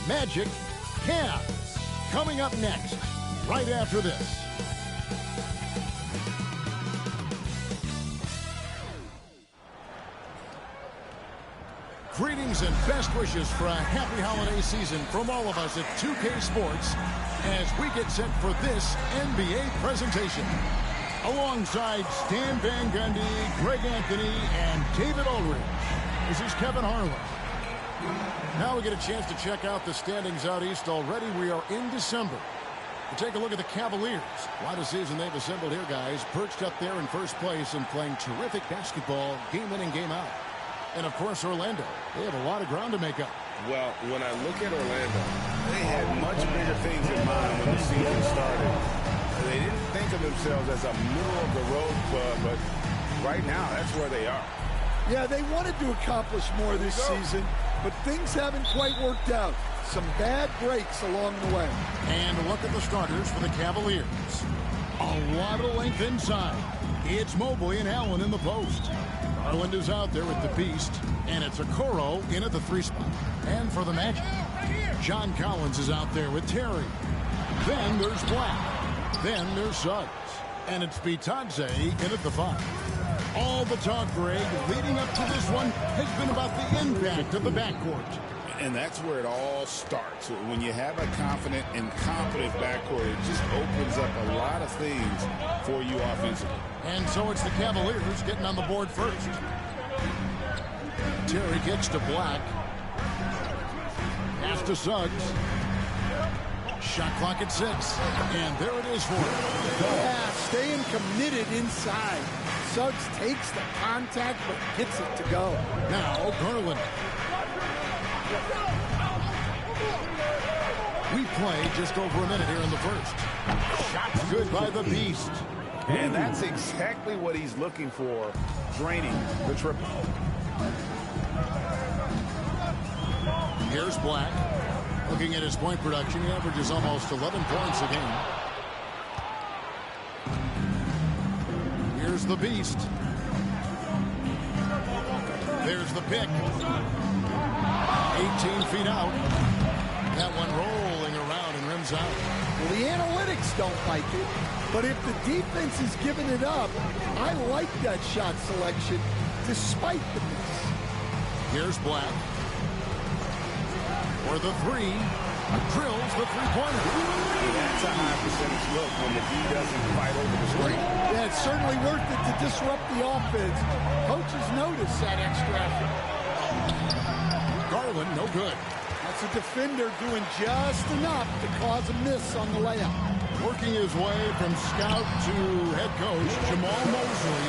Magic Cavs coming up next, right after this. Greetings and best wishes for a happy holiday season from all of us at 2K Sports as we get set for this NBA presentation. Alongside Stan Van Gundy, Greg Anthony, and David Ulrich, this is Kevin Harlan. Now we get a chance to check out the standings out east already. We are in December. We'll take a look at the Cavaliers. What a season they've assembled here, guys. Perched up there in first place and playing terrific basketball game in and game out. And, of course, Orlando. They have a lot of ground to make up. Well, when I look at Orlando, they had much bigger things in mind when the season started. They didn't think of themselves as a middle-of-the-road club, but right now, that's where they are. Yeah, they wanted to accomplish more this season, but things haven't quite worked out. Some bad breaks along the way. And look at the starters for the Cavaliers. A lot of length inside. It's Mobley and Allen in the post. Garland is out there with the Beast, and it's Okoro in at the 3 spot. And for the Magic, John Collins is out there with Terry. Then there's Black. Then there's Suggs. And it's Bitadze in at the 5. All the talk, Greg, leading up to this one has been about the impact of the backcourt. And that's where it all starts. When you have a confident and competent backcourt, it just opens up a lot of things for you offensively. And so it's the Cavaliers getting on the board first. Terry kicks to Black. Pass to Suggs. Shot clock at 6. And there it is for him. Yeah, staying committed inside. Suggs takes the contact but gets it to go. Now Garland. We play just over a minute here in the first. Shot's good by the Beast. And that's exactly what he's looking for, draining the triple. Here's Black. Looking at his point production, he averages almost 11 points a game. Here's the Beast. There's the pick. 18 feet out. That one rolling around and rims out. Well, the analytics don't like it, but if the defense is giving it up, I like that shot selection despite the miss. Here's Black. For the 3. Drills the 3-pointer. That's a high percentage look when the D doesn't fight over the screen. Yeah, it's certainly worth it to disrupt the offense. Coaches notice that extra effort. Garland, no good. That's a defender doing just enough to cause a miss on the layup. Working his way from scout to head coach, Jamal Mosley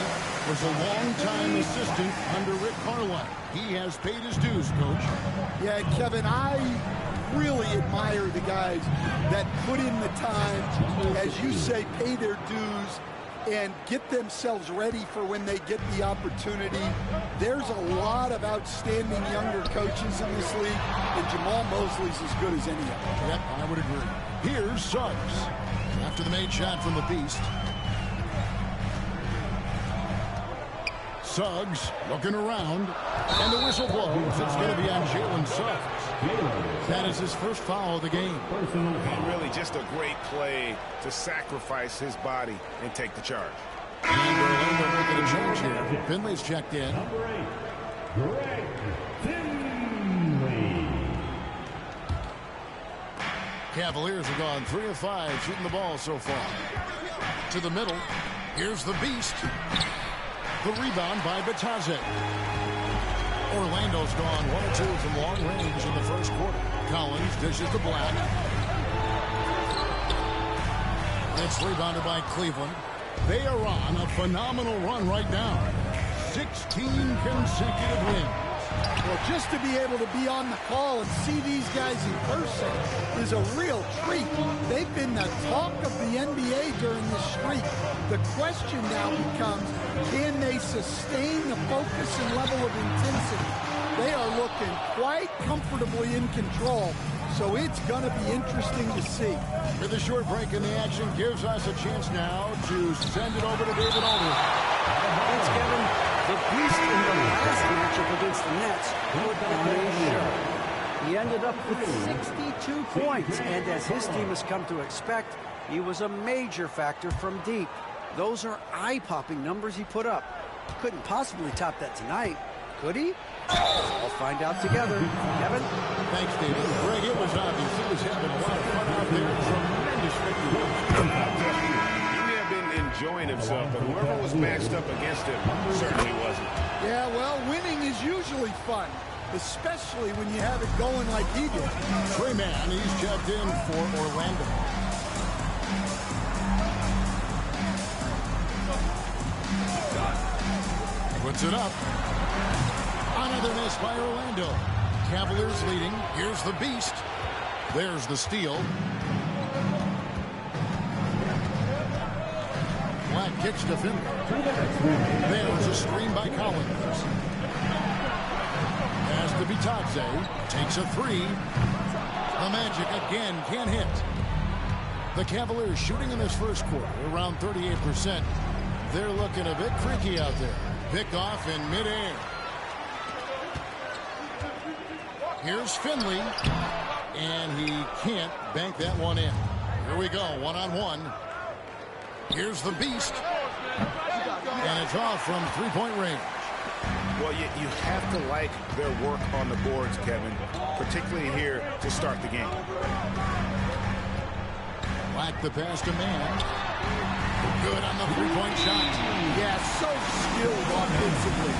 was a long-time assistant under Rick Carlisle. He has paid his dues, Coach. Yeah, Kevin, I really admire the guys that put in the time, as you say, pay their dues, and get themselves ready for when they get the opportunity. There's a lot of outstanding younger coaches in this league, and Jamal Mosley's as good as any of them. Yep, I would agree. Here's Suggs. After the made shot from the Beast. Suggs looking around, and the whistle blows. It's going to be on Jalen Suggs. That is his first foul of the game. And really just a great play to sacrifice his body and take the charge. And Orlando making a change here. Finley's checked in. Greg Finley. Cavaliers have gone 3 of 5 shooting the ball so far. To the middle. Here's the Beast. The rebound by Bitadze. Orlando's gone 1 of 2 from long range in the first quarter. Collins dishes to Black. It's rebounded by Cleveland. They are on a phenomenal run right now. 16 consecutive wins. Well, just to be able to be on the call and see these guys in person is a real treat. They've been the talk of the NBA during this streak. The question now becomes, can they sustain the focus and level of intensity? They are looking quite comfortably in control, so it's going to be interesting to see. With a short break in the action, gives us a chance now to send it over to David Aldridge. Thanks, Kevin. The beast in the last matchup against the Nets put on a show. He ended up with 62 points, and as his team has come to expect, he was a major factor from deep. Those are eye-popping numbers he put up. Couldn't possibly top that tonight, could he? I'll find out together. Kevin? Thanks, David. Greg, it was obvious he was having a lot of fun out there. Tremendous victory. He may have been enjoying himself, but whoever was matched up against him certainly wasn't. Yeah, well, winning is usually fun, especially when you have it going like he did. Trey Mann, he's checked in for Orlando. Puts it up. Another miss by Orlando. Cavaliers leading. Here's the beast. There's the steal. Black kicks to Finley. There's a screen by Collins. Pass to Bitadze. Takes a three. The Magic again can't hit. The Cavaliers shooting in this first quarter around 38%. They're looking a bit creaky out there. Pick off in midair. Here's Finley. And he can't bank that one in. Here we go, one-on-one. Here's the beast. And it's off from three-point range. Well, you have to like their work on the boards, Kevin, particularly here to start the game. Black the pass to Mann. Good on the three-point shot. Yeah, so skilled offensively.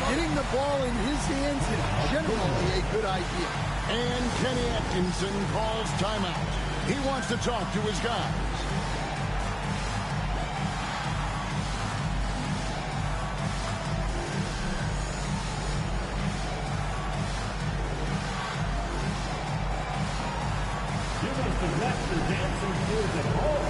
Getting the ball in his hands is generally a good idea. And Kenny Atkinson calls timeout. He wants to talk to his guys. Give us the Raptor dancing skills at home.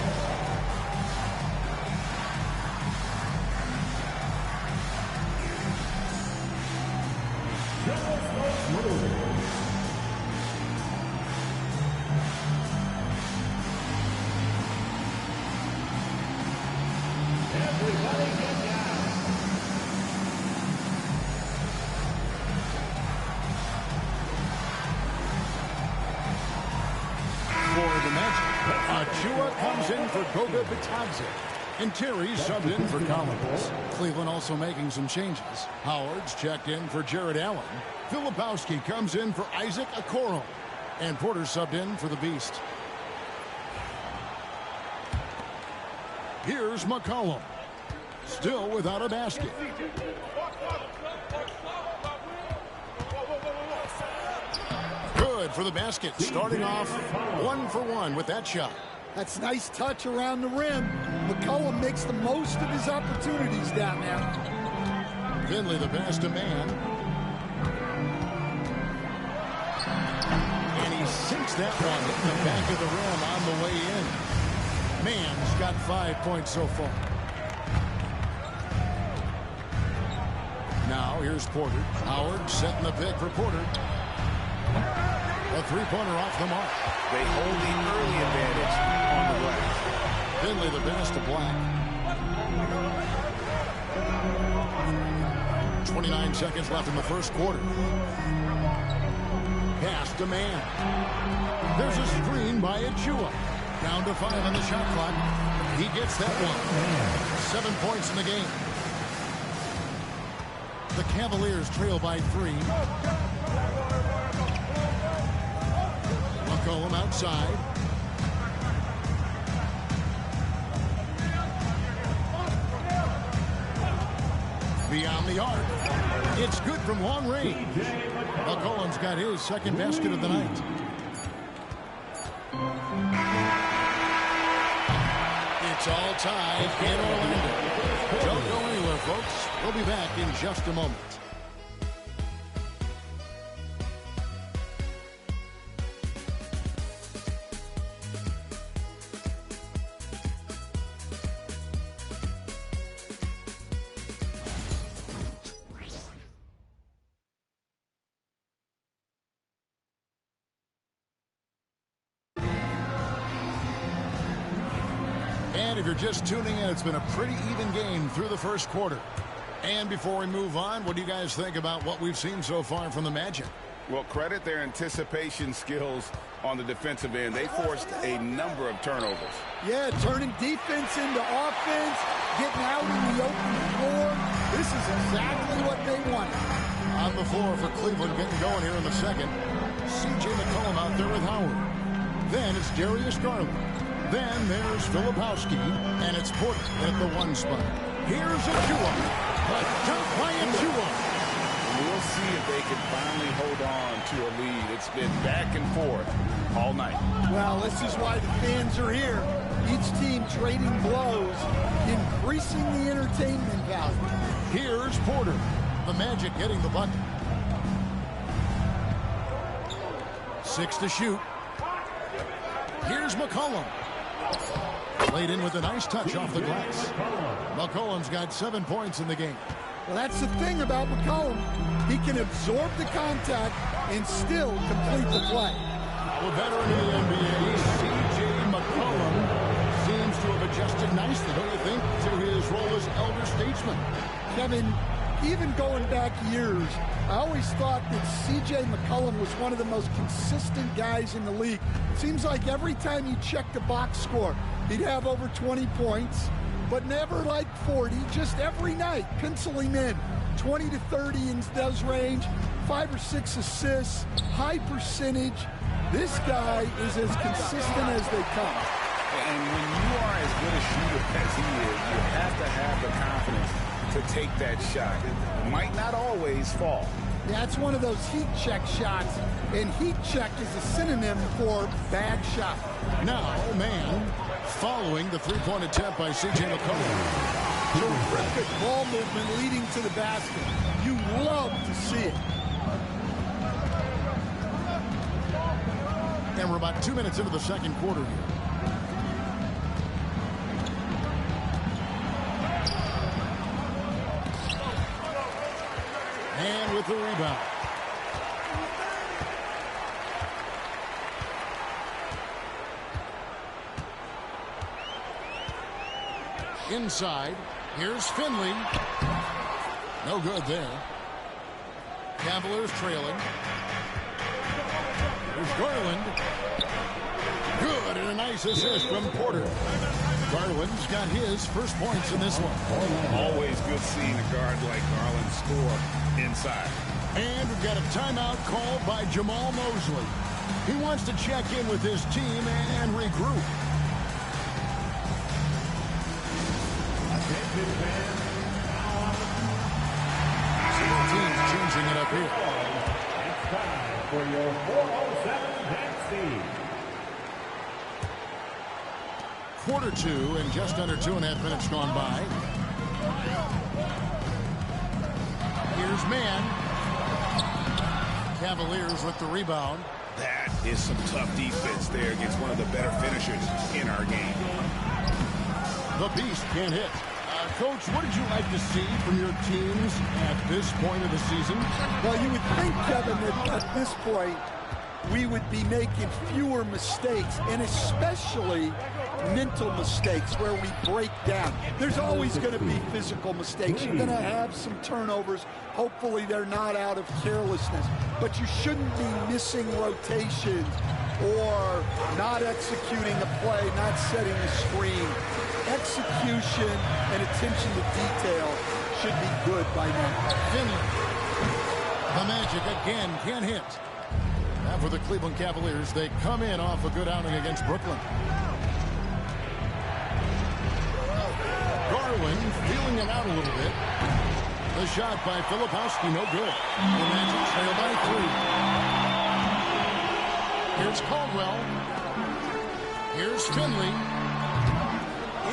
Everybody get down. For the Magic, Achua comes in for Goga Bitadze. And Terry subbed in for Collins. Cleveland also making some changes. Howard's checked in for Jared Allen. Filipowski comes in for Isaac Okoro. And Porter subbed in for the Beast. Here's McCollum. Still without a basket. Good for the basket. Starting off 1-for-1 with that shot. That's nice touch around the rim. McCollum makes the most of his opportunities down there. Finley the pass to Mann. And he sinks that one in the back of the rim on the way in. Mann's got 5 points so far. Now here's Porter. Howard setting the pick for Porter. A three-pointer off the mark. They hold the early advantage on the glass. Finley the pass to Black. 29 seconds left in the first quarter. Pass to Mann. There's a screen by Achua. Down to 5 on the shot clock. He gets that one. 7 points in the game. The Cavaliers trail by 3. McCollum outside. Beyond the arc. It's good from long range. McCollum's got his second basket of the night. It's all tied in Orlando. Don't go anywhere, folks. We'll be back in just a moment. And if you're just tuning in, it's been a pretty even game through the first quarter. And before we move on, what do you guys think about what we've seen so far from the Magic? Well, credit their anticipation skills on the defensive end. They forced a number of turnovers. Yeah, turning defense into offense, getting out in the open floor. This is exactly what they wanted. On the floor for Cleveland, getting going here in the second. C.J. McCollum out there with Howard. Then it's Darius Garland. Then there's Filipowski, and it's Porter at the 1 spot. Here's Achua. A dunk by Achua. We'll see if they can finally hold on to a lead. It's been back and forth all night. Well, this is why the fans are here. Each team trading blows, increasing the entertainment value. Here's Porter. The Magic getting the bucket. 6 to shoot. Here's McCollum. Laid in with a nice touch off the glass. McCollum's got 7 points in the game. Well, that's the thing about McCollum. He can absorb the contact and still complete the play. A veteran of the NBA, C.J. McCollum, seems to have adjusted nicely, don't you think, to his role as elder statesman. Kevin, even going back years, I always thought that C.J. McCollum was one of the most consistent guys in the league. Seems like every time you check the box score, he'd have over 20 points, but never like 40, just every night, pencil him in. 20 to 30 in those range, 5 or 6 assists, high percentage. This guy is as consistent as they come. And when you are as good a shooter as he is, you have to have the confidence to take that shot. It might not always fall. Yeah, it's one of those heat check shots, and heat check is a synonym for bad shot. Now, man, following the three-point attempt by C.J. McCollum. Terrific ball movement leading to the basket. You love to see it. And we're about 2 minutes into the second quarter here. And with the rebound. Inside, here's Finley. No good there. Cavaliers trailing. Here's Garland. Good, and a nice assist from Porter. Garland's got his first points in this one. Always good seeing a guard like Garland score inside. And we've got a timeout called by Jamal Mosley. He wants to check in with his team and regroup. Team's changing it up here. It's time for your 407 Quarter 2 and just under 2.5 minutes gone by. Here's Mann. Cavaliers with the rebound. That is some tough defense there against one of the better finishers in our game. The Beast can't hit. Coach, what did you like to see from your teams at this point of the season? Well, you would think, Kevin, that at this point, we would be making fewer mistakes, and especially mental mistakes where we break down. There's always going to be physical mistakes. You're going to have some turnovers. Hopefully they're not out of carelessness. But you shouldn't be missing rotations or not executing a play, not setting a screen. Execution and attention to detail should be good by now. Finley. The Magic again can't hit. Now for the Cleveland Cavaliers, they come in off a good outing against Brooklyn. Garland feeling it out a little bit. The shot by Filipowski, no good. The Magic trail by 3. Here's Caldwell. Here's Finley.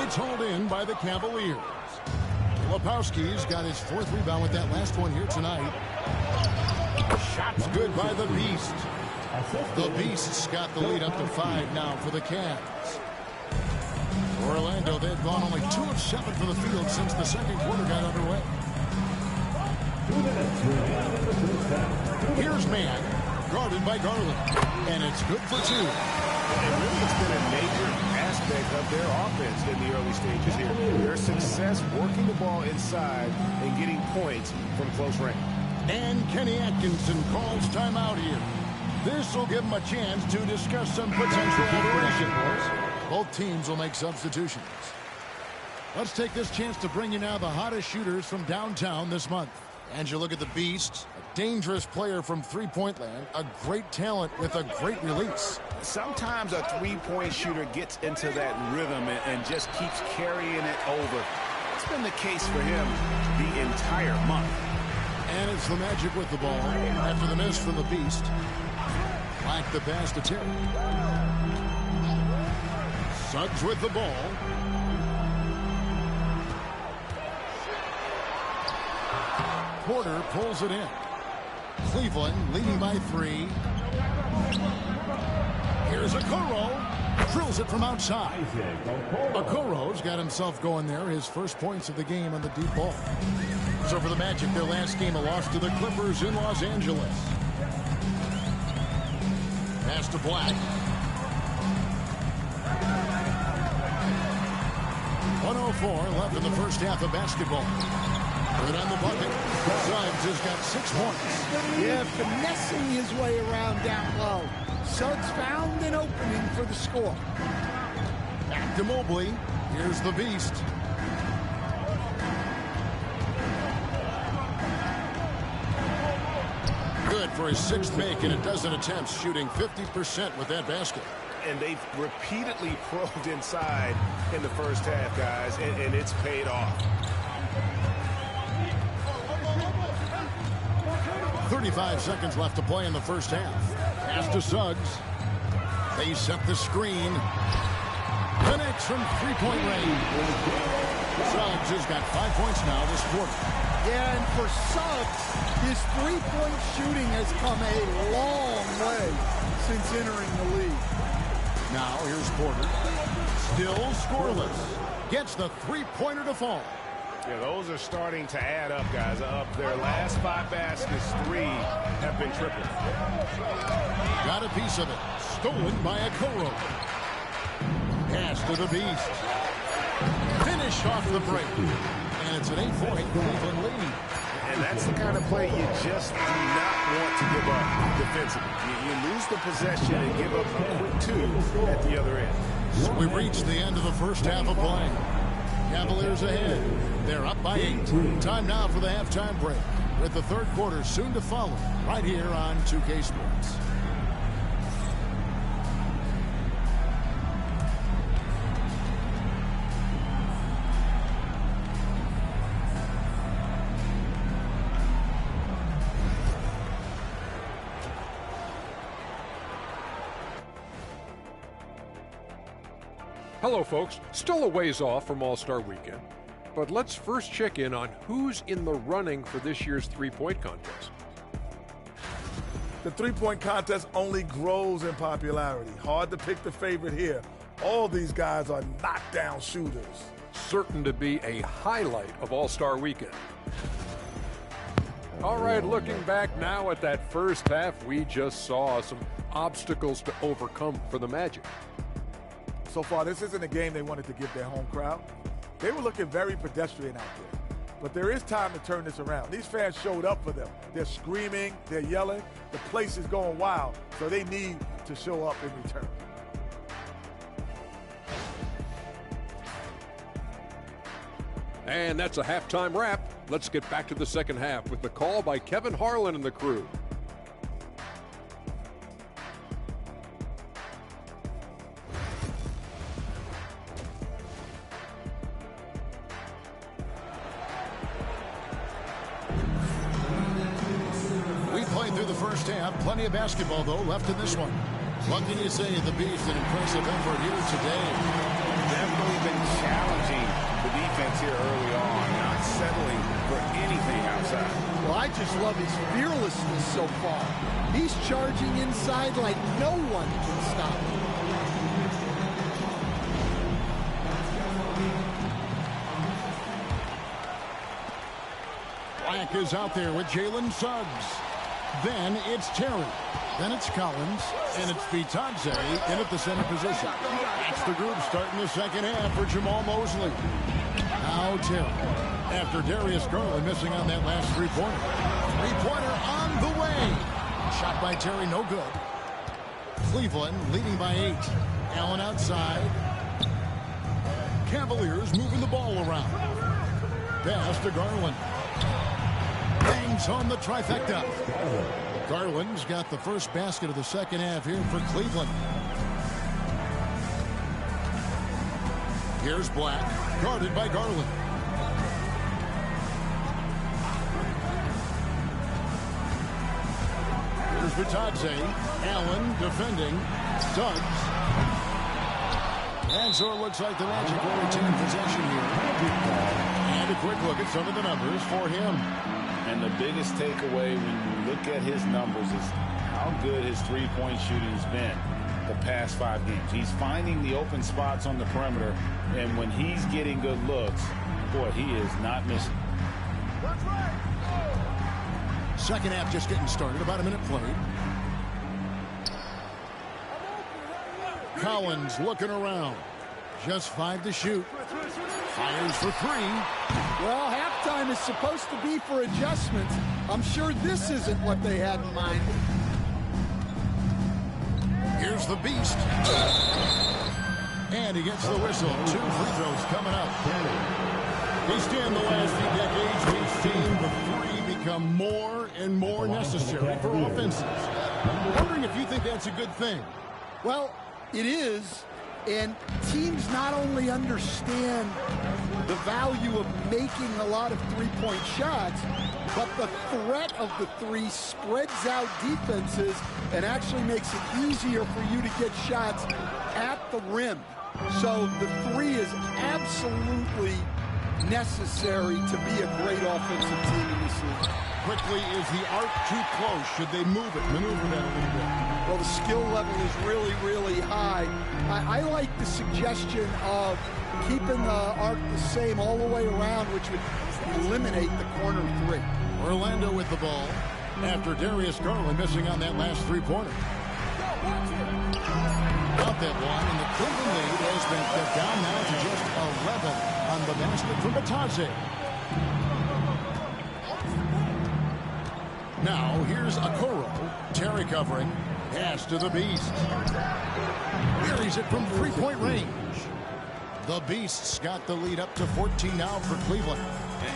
It's hauled in by the Cavaliers. Filipowski's got his 4th rebound with that last one here tonight. Shot's good by the Beast. The Beast's got the lead up to 5 now for the Cavs. Orlando, they've gone only 2 of 7 from the field since the second quarter got underway. Here's Mann. guarded by Garland. And it's good for 2. And really, it's been a major aspect of their offense in the early stages here. Their success working the ball inside and getting points from close range. And Kenny Atkinson calls timeout here. This will give them a chance to discuss some potential alterations. Both teams will make substitutions. Let's take this chance to bring you now the hottest shooters from downtown this month. And you look at the Beast, a dangerous player from three-point land, a great talent with a great release. Sometimes a three-point shooter gets into that rhythm and just keeps carrying it over. It's been the case for him the entire month. And it's the Magic with the ball after the miss from the Beast. Black the pass to Terry. Suggs with the ball. Porter pulls it in. Cleveland leading by 3. Here's Okoro. Drills it from outside. Okoro's got himself going there. His first points of the game on the deep ball. So for the Magic, their last game, a loss to the Clippers in Los Angeles. Pass to Black. 1:04 left in the first half of basketball. Good on the bucket. Suggs has got 6 points. Yeah, finessing his way around down low. Suggs found an opening for the score. Back to Mobley. Here's the Beast. Good for his 6th make in a dozen attempts, shooting 50% with that basket. And they've repeatedly probed inside in the first half, guys, and it's paid off. 35 seconds left to play in the first half. Pass to Suggs. They set the screen. Connects from three-point range. Suggs has got 5 points now this quarter. Yeah, and for Suggs, his three-point shooting has come a long way since entering the league. Now here's Porter. Still scoreless. Gets the three-pointer to fall. Yeah, those are starting to add up, guys. Up their last 5 baskets, 3 have been tripled. Got a piece of it. Stolen by Okoro. Pass to the Beast. Finish off the break. And it's an 8-point Cleveland lead. And that's the kind of play you just do not want to give up defensively. You lose the possession and give up a quick 2 at the other end. So we reached the end of the first half of play. Cavaliers ahead. They're up by 8. Time now for the halftime break, with the third quarter soon to follow right here on 2K Sports. Hello, folks. Still a ways off from All-Star Weekend, but let's first check in on who's in the running for this year's three-point contest. The three-point contest only grows in popularity. Hard to pick the favorite here. All these guys are knockdown shooters. Certain to be a highlight of All-Star Weekend. All right, looking back now at that first half, we just saw some obstacles to overcome for the Magic. So far, this isn't a game they wanted to give their home crowd. They were looking very pedestrian out there. But there is time to turn this around. These fans showed up for them. They're screaming, they're yelling. The place is going wild, so they need to show up in return. And that's a halftime wrap. Let's get back to the second half with the call by Kevin Harlan and the crew. First half, plenty of basketball though left in this one. What can you say of the Beast? An impressive effort here today. Definitely been challenging the defense here early on, not settling for anything outside. Well, I just love his fearlessness so far. He's charging inside like no one can stop him. Black is out there with Jalen Suggs. Then it's Terry. Then it's Collins. And it's Vitadze in at the center position. That's the group starting the second half for Jamal Mosley. Now Terry. After Darius Garland missing on that last three-pointer. Three-pointer on the way. Shot by Terry, no good. Cleveland leading by 8. Allen outside. Cavaliers moving the ball around. Pass to Garland. Bangs on the trifecta. Garland's got the first basket of the second half here for Cleveland. Here's Black, guarded by Garland. Here's Vitadze. Allen defending. Suggs. And so it looks like the Magic will retain possession here. And a quick look at some of the numbers for him. And the biggest takeaway when you look at his numbers is how good his three-point shooting has been the past 5 games. He's finding the open spots on the perimeter, and when he's getting good looks, boy, he is not missing. Second half just getting started. About a minute played. Collins looking around. Just 5 to shoot. Fires for 3. Well, halftime is supposed to be for adjustments. I'm sure this isn't what they had in mind. Here's the Beast. And he gets the whistle. 2 free throws coming up. He's in the last few decades. We've seen the 3 become more and more necessary for offenses. I'm wondering if you think that's a good thing. Well, it is. And teams not only understand the value of making a lot of three-point shots, but the threat of the 3 spreads out defenses and actually makes it easier for you to get shots at the rim. So the 3 is absolutely necessary to be a great offensive team in this league. Quickly, is the arc too close? Should they move it, maneuver that a little bit? Well, the skill level is really, really high. I like the suggestion of keeping the arc the same all the way around, which would eliminate the corner 3. Orlando with the ball after Darius Garland missing on that last three-pointer. Got that one, and the Cleveland lead has been cut down now to just 11 on the basket from Vitadze. Now, here's Okoro. Terry covering. Pass to the Beast. Buries it from three-point range. The Beasts got the lead up to 14 now for Cleveland.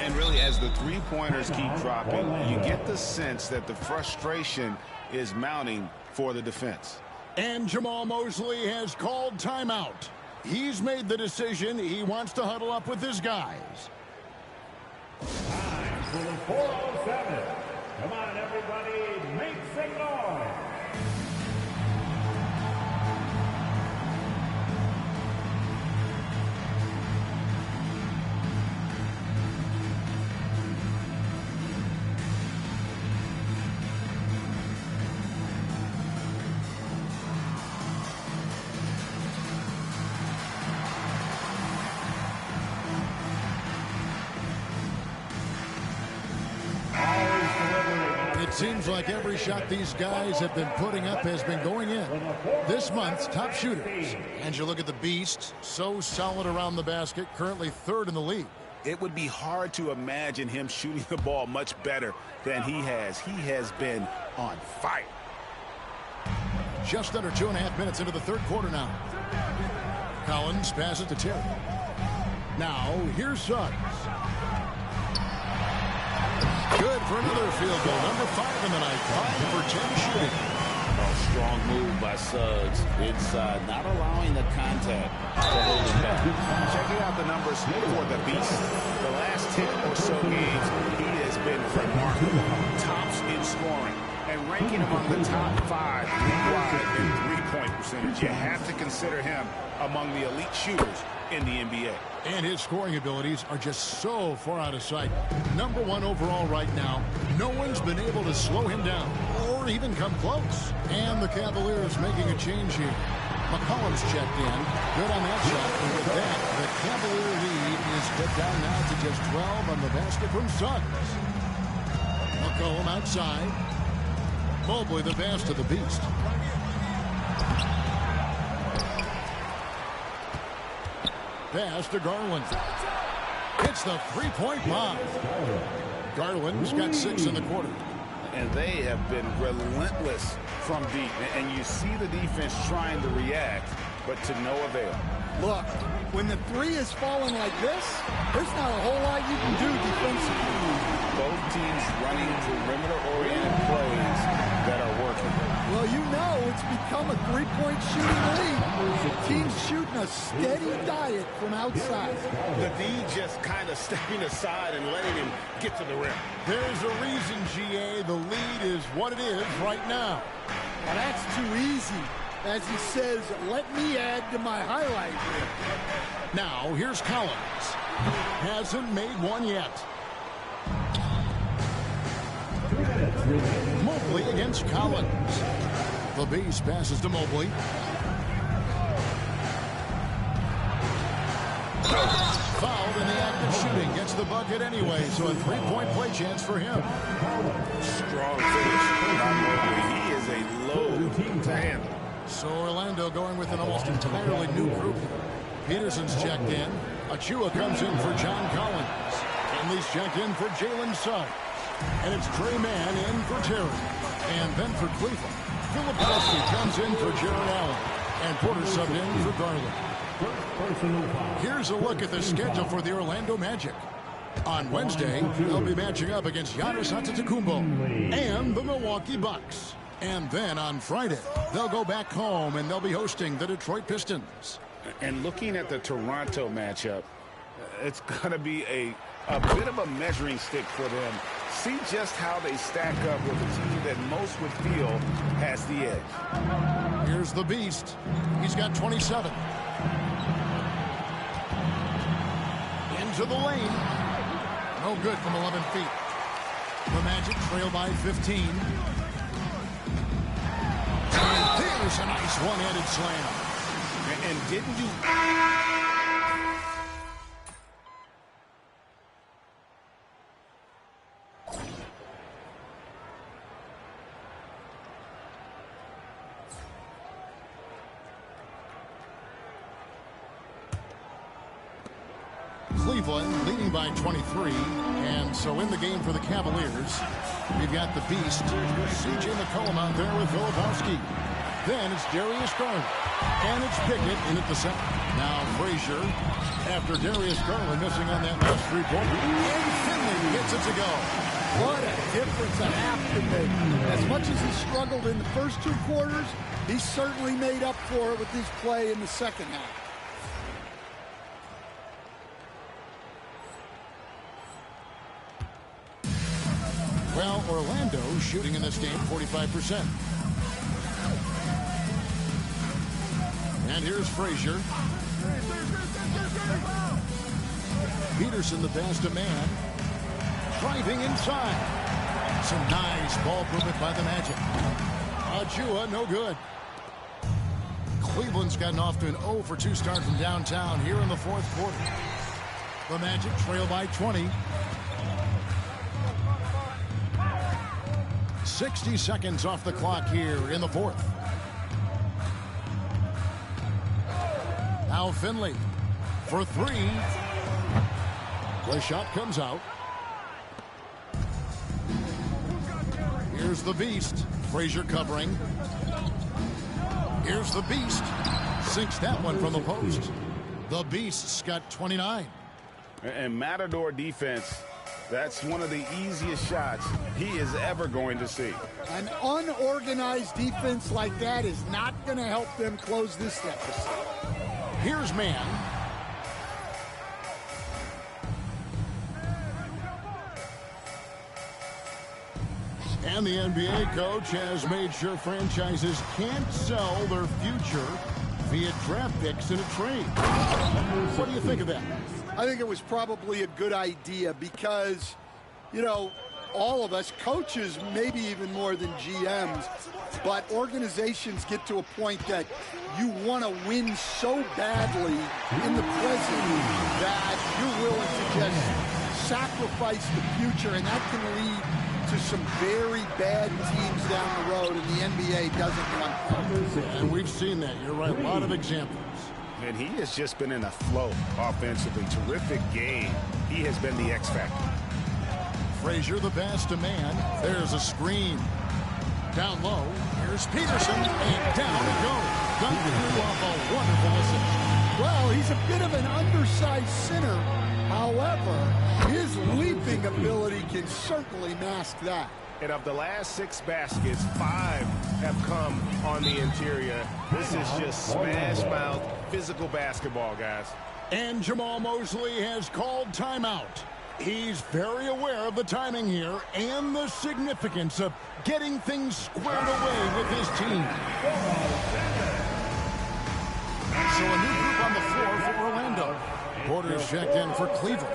And really, as the three-pointers keep dropping, you get the sense that the frustration is mounting for the defense. And Jamal Mosley has called timeout. He's made the decision. He wants to huddle up with his guys. Time for the 407. Come on, everybody, make some noise. It seems like every shot these guys have been putting up has been going in. This month's top shooters. And you look at the Beast, so solid around the basket, currently 3rd in the league. It would be hard to imagine him shooting the ball much better than he has. He has been on fire. Just under 2.5 minutes into the third quarter now. Collins passes to Terry. Now, here's Suggs. Good for another field goal. Number 5 in the night. 5 for 10 shooting. A strong move by Suggs. Inside, not allowing the contact to hold him back. Checking out the numbers for the Beast. The last 10 or so games, he has been remarkable. Tops in scoring and ranking among the top 5 league-wide in three-point percentage. You have to consider him among the elite shooters in the NBA. And his scoring abilities are just so far out of sight. Number 1 overall right now. No one's been able to slow him down or even come close. And the Cavaliers making a change here. McCollum's checked in. Good on that shot. And with that, the Cavalier lead is cut down now to just 12 on the basket from Suggs. McCollum outside. Mobley the pass to the Beast. Pass to Garland. It's the three-point bomb. Garland's got 6 in the quarter. And they have been relentless from deep. And you see the defense trying to react, but to no avail. Look, when the three is falling like this, there's not a whole lot you can do defensively. Both teams running perimeter-oriented plays that are working. Well, you know it's become a three-point shooting league. The team's shooting a steady diet from outside. The D just kind of stepping aside and letting him get to the rim. There's a reason, GA, the lead is what it is right now. Well, that's too easy. As he says, let me add to my highlight reel. Now, here's Collins. Hasn't made one yet. Mobley against Collins. The Beast passes to Mobley. Fouled in the act of shooting. Gets the bucket anyway, so a three-point play chance for him. Strong finish by Mobley. He is a load to handle. So Orlando going with an almost entirely new group. Peterson's checked in. Achua comes in for John Collins. Henley's checked in for Jalen Suggs. And it's Trey Mann in for Terry. And then for Cleveland, Filipowski comes in for Jared Allen. And Porter subbed in for Garland. Here's a look at the schedule for the Orlando Magic. On Wednesday, they'll be matching up against Giannis Antetokounmpo and the Milwaukee Bucks. And then on Friday, they'll go back home and they'll be hosting the Detroit Pistons. And looking at the Toronto matchup, it's going to be a bit of a measuring stick for them. See just how they stack up with a team that most would feel has the edge. Here's the Beast. He's got 27. Into the lane. No good from 11 feet. The Magic trail by 15. And there's a nice one-handed slam. And didn't you... Cleveland leading by 23, and so in the game for the Cavaliers, we've got the Beast, C.J. McCollum out there with Filipowski. Then it's Darius Garland, and it's Pickett in at the center. Now Frazier, after Darius Garland missing on that last three-pointer, and Finley gets it to go. What a difference a half can make. As much as he struggled in the first 2 quarters, he certainly made up for it with his play in the second half. Well, Orlando shooting in this game 45%. And here's Frazier. Peterson the pass to Mann. Driving inside. Some nice ball movement by the Magic. Achua, no good. Cleveland's gotten off to an 0-for-2 start from downtown here in the fourth quarter. The Magic trail by 20. 60 seconds off the clock here in the fourth. Now Finley for 3. The shot comes out. Here's the Beast. Frazier covering. Here's the Beast. Sinks that one from the post. The Beast's got 29. And Matador defense, that's one of the easiest shots he is ever going to see. An unorganized defense like that is not going to help them close this deficit. Here's Mann. And the NBA coach has made sure franchises can't sell their future via draft picks in a trade. What do you think of that? I think it was probably a good idea because, you know, all of us, coaches, maybe even more than GMs, but organizations get to a point that you want to win so badly in the present that you're willing to just sacrifice the future, and that can lead to some very bad teams down the road, and the NBA doesn't want that. And we've seen that. You're right. A lot of examples. And he has just been in a flow offensively. Terrific game. He has been the X factor. Frazier, the pass to man. There's a screen. Down low. Here's Peterson, and down it goes. Dunked through off a wonderful assist. Well, he's a bit of an undersized center. However, his leaping ability can certainly mask that. And of the last 6 baskets, 5 have come on the interior. This is just smash-mouth, physical basketball, guys. And Jamal Mosley has called timeout. He's very aware of the timing here and the significance of getting things squared away with his team. So a new group on the floor for Orlando. Porter's checked in for Cleveland.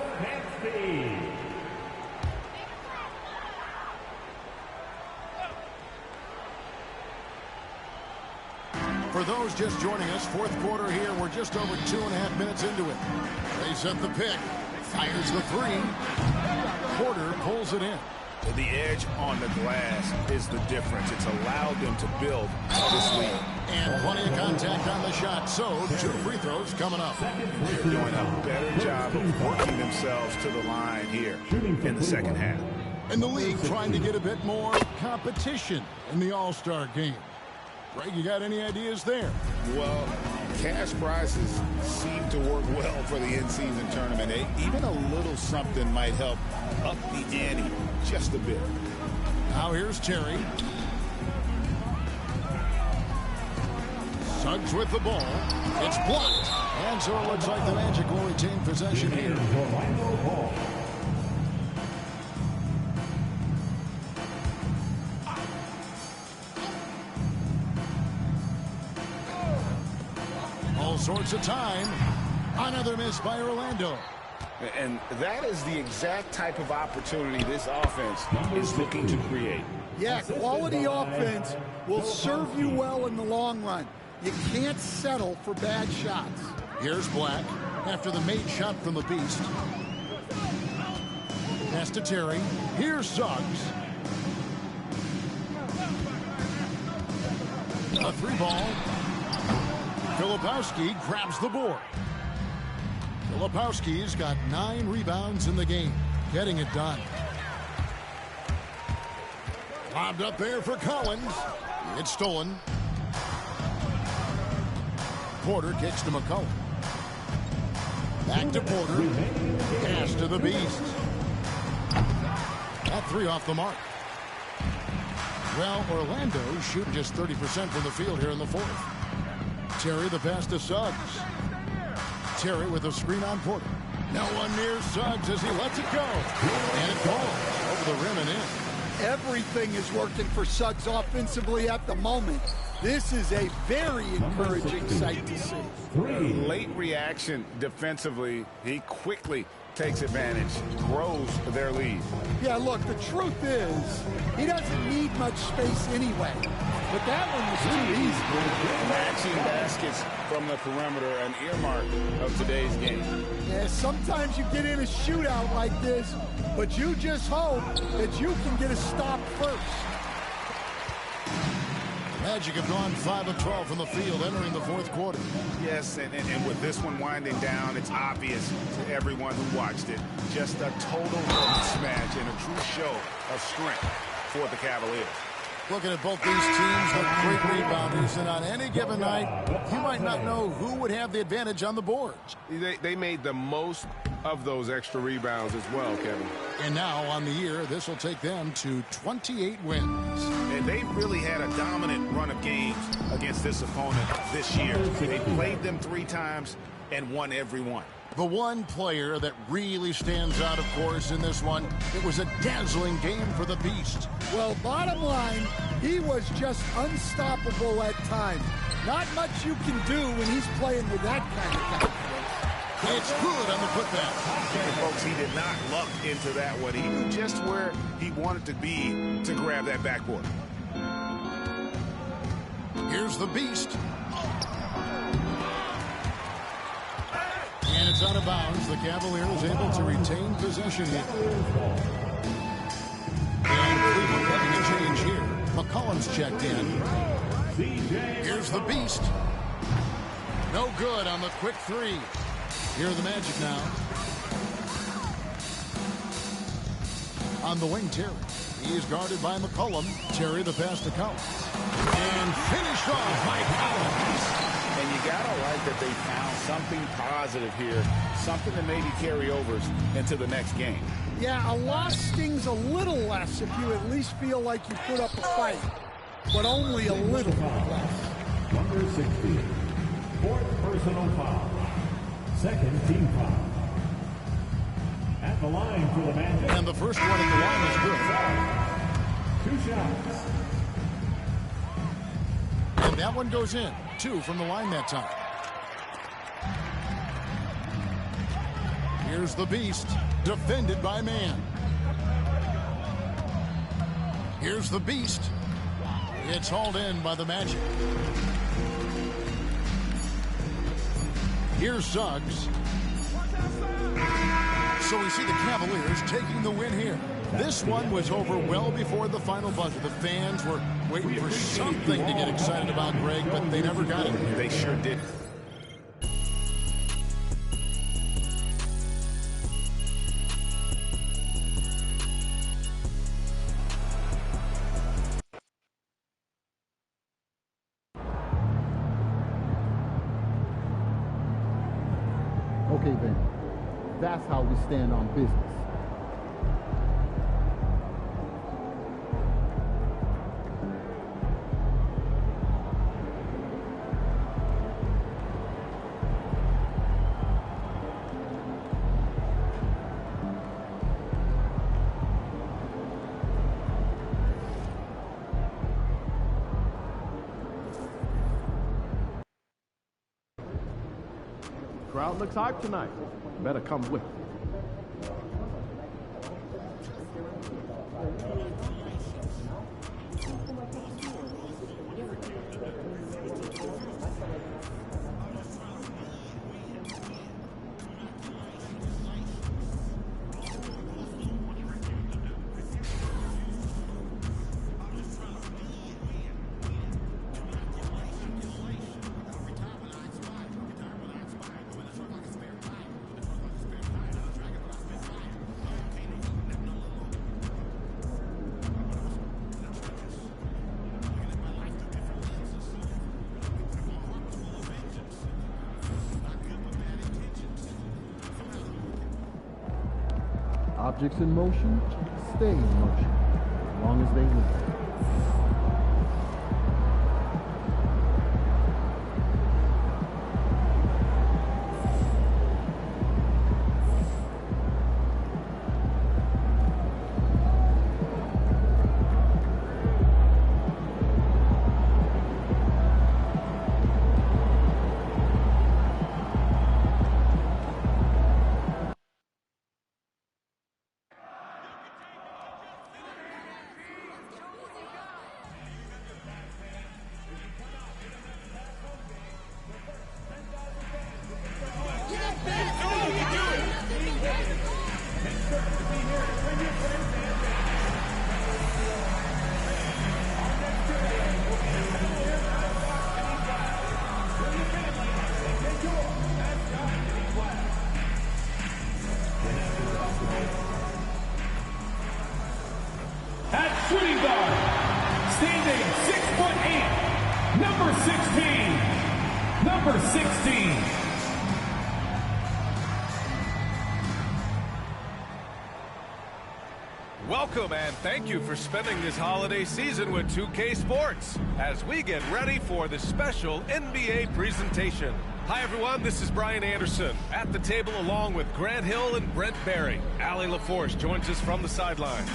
For those just joining us, fourth quarter here. We're just over 2.5 minutes into it. They set the pick. Fires the 3. Porter pulls it in. The edge on the glass is the difference. It's allowed them to build this lead. And plenty of contact on the shot. So 2 free throws coming up. They're doing a better job of working themselves to the line here in the second half. And the league trying to get a bit more competition in the All-Star game. Greg, you got any ideas there? Well, cash prizes seem to work well for the in-season tournament. Even a little something might help up the ante just a bit. Now here's Terry. Suggs with the ball. It's blocked. And so it looks like the Magic will retain possession here. All sorts of time. Another miss by Orlando. And that is the exact type of opportunity this offense is looking to create. Yeah, quality offense will serve you well in the long run. You can't settle for bad shots. Here's Black after the made shot from the Beast. Pass to Terry. Here's Suggs. A 3-ball. Filipowski grabs the board. Filipowski's got 9 rebounds in the game. Getting it done. Lobbed up there for Collins. It's stolen. Porter kicks to McCollum. Back to Porter. Pass to the Beast. That 3 off the mark. Well, Orlando shooting just 30% from the field here in the fourth. Terry the pass to Suggs. Terry with a screen on Porter. No one near Suggs as he lets it go. And it goes over the rim and in. Everything is working for Suggs offensively at the moment. This is a very encouraging sight to see. Late reaction defensively. He quickly takes advantage, grows their lead. Yeah, look, the truth is, he doesn't need much space anyway. But that one was too easy. Matching baskets from the perimeter, an earmark of today's game. Yeah, sometimes you get in a shootout like this, but you just hope that you can get a stop first. Magic have gone 5 of 12 from the field entering the fourth quarter. Yes, and with this one winding down, it's obvious to everyone who watched it. Just a total mismatch and a true show of strength for the Cavaliers. Looking at both these teams, they're great rebounders, and on any given night, you might not know who would have the advantage on the boards. They made the most of those extra rebounds as well, Kevin. And now on the year, this will take them to 28 wins. And they really had a dominant run of games against this opponent this year. They played them 3 times and won every one. The one player that really stands out, of course, in this one, it was a dazzling game for the Beast. Well, bottom line, he was just unstoppable at times. Not much you can do when he's playing with that kind of confidence. It's good on the putback. And folks, he did not luck into that one. He knew just where he wanted to be to grab that backboard. Here's the Beast. And it's out of bounds. The Cavaliers able to retain possession here. And Cleveland having a change here. McCollum's checked in. Here's the Beast. No good on the quick three. Here are the Magic now. On the wing, Terry. He's guarded by McCollum. Terry the pass to Collins. And finished off by Collins. And you got to like that they found something positive here. Something to maybe carry over into the next game. Yeah, a loss stings a little less if you at least feel like you put up a fight. But only a little less. Number 16. Fourth personal foul. Second team foul. At the line for the Magic. And the first one at the line is good. 2 shots. And that one goes in. 2 from the line that time. Here's the Beast. Defended by man. Here's the Beast. It's hauled in by the Magic. Here's Suggs. So we see the Cavaliers taking the win here. This one was over well before the final buzzer. The fans were waiting for something to get excited about, Greg, but they never got it. They sure did. Okay, then. That's how we stand on business. Crowd looks hyped tonight. Better come with it. Objects in motion stay in motion as long as they move. At shooting guard, standing 6'8", number 16. Welcome and thank you for spending this holiday season with 2K Sports as we get ready for the special NBA presentation. Hi everyone, this is Brian Anderson at the table along with Grant Hill and Brent Barry. Allie LaForce joins us from the sidelines.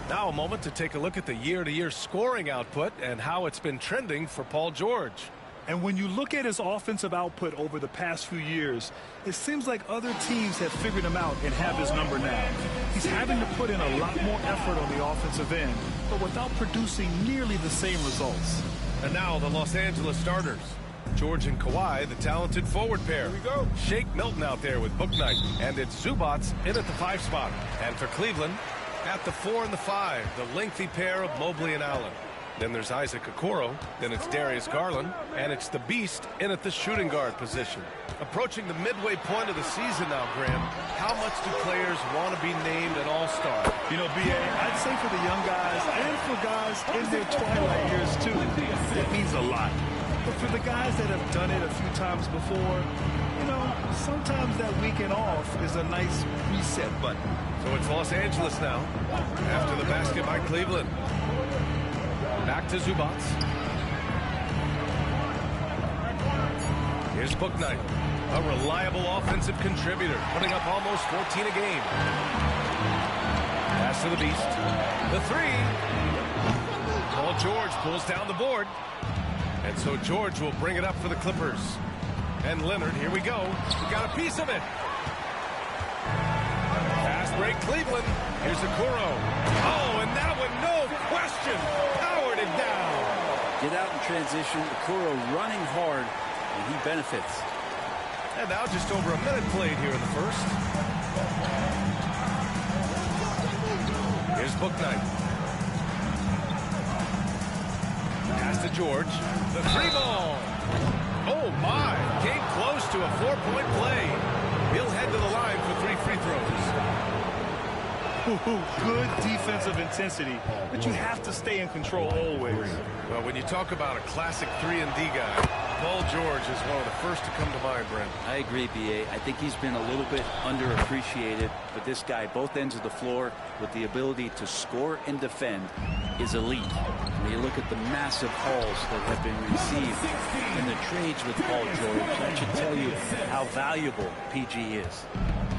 Now a moment to take a look at the year-to-year scoring output and how it's been trending for Paul George. And when you look at his offensive output over the past few years, it seems like other teams have figured him out and have his number now. He's having to put in a lot more effort on the offensive end, but without producing nearly the same results. And now the Los Angeles starters. George and Kawhi, the talented forward pair. Here we go. Shake Milton out there with Bouknight. And it's Zubats in at the 5 spot. And for Cleveland, at the 4 and the 5, the lengthy pair of Mobley and Allen. Then there's Isaac Okoro. Then it's Darius Garland. And it's the Beast in at the shooting guard position. Approaching the midway point of the season now, Graham, how much do players want to be named an all-star? You know, B.A., I'd say for the young guys and for guys in their twilight years, too, it means a lot. But for the guys that have done it a few times before, you know, sometimes that weekend off is a nice reset button. So it's Los Angeles now, after the basket by Cleveland. Back to Zubats. Here's Bouknight, a reliable offensive contributor, putting up almost 14 a game. Pass to the Beast. The 3. Paul George pulls down the board. And so George will bring it up for the Clippers. And Leonard, here we go. We got a piece of it. Fast break, Cleveland. Here's Okoro. Oh, and that one, no question, powered it down. Get out in transition. Okoro running hard, and he benefits. And now just over a minute played here in the first. Here's Bouknight. Pass to George. The 3 ball. Oh, my. Came close to a 4-point play. He'll head to the line for 3 free throws. Good defensive intensity, but you have to stay in control always. Well, when you talk about a classic 3-and-D guy, Paul George is one of the first to come to mind, Brent. I agree, B.A. I think he's been a little bit underappreciated, but this guy, both ends of the floor, with the ability to score and defend, is elite. When you look at the massive hauls that have been received in the trades with Paul George, that should tell you how valuable PG is.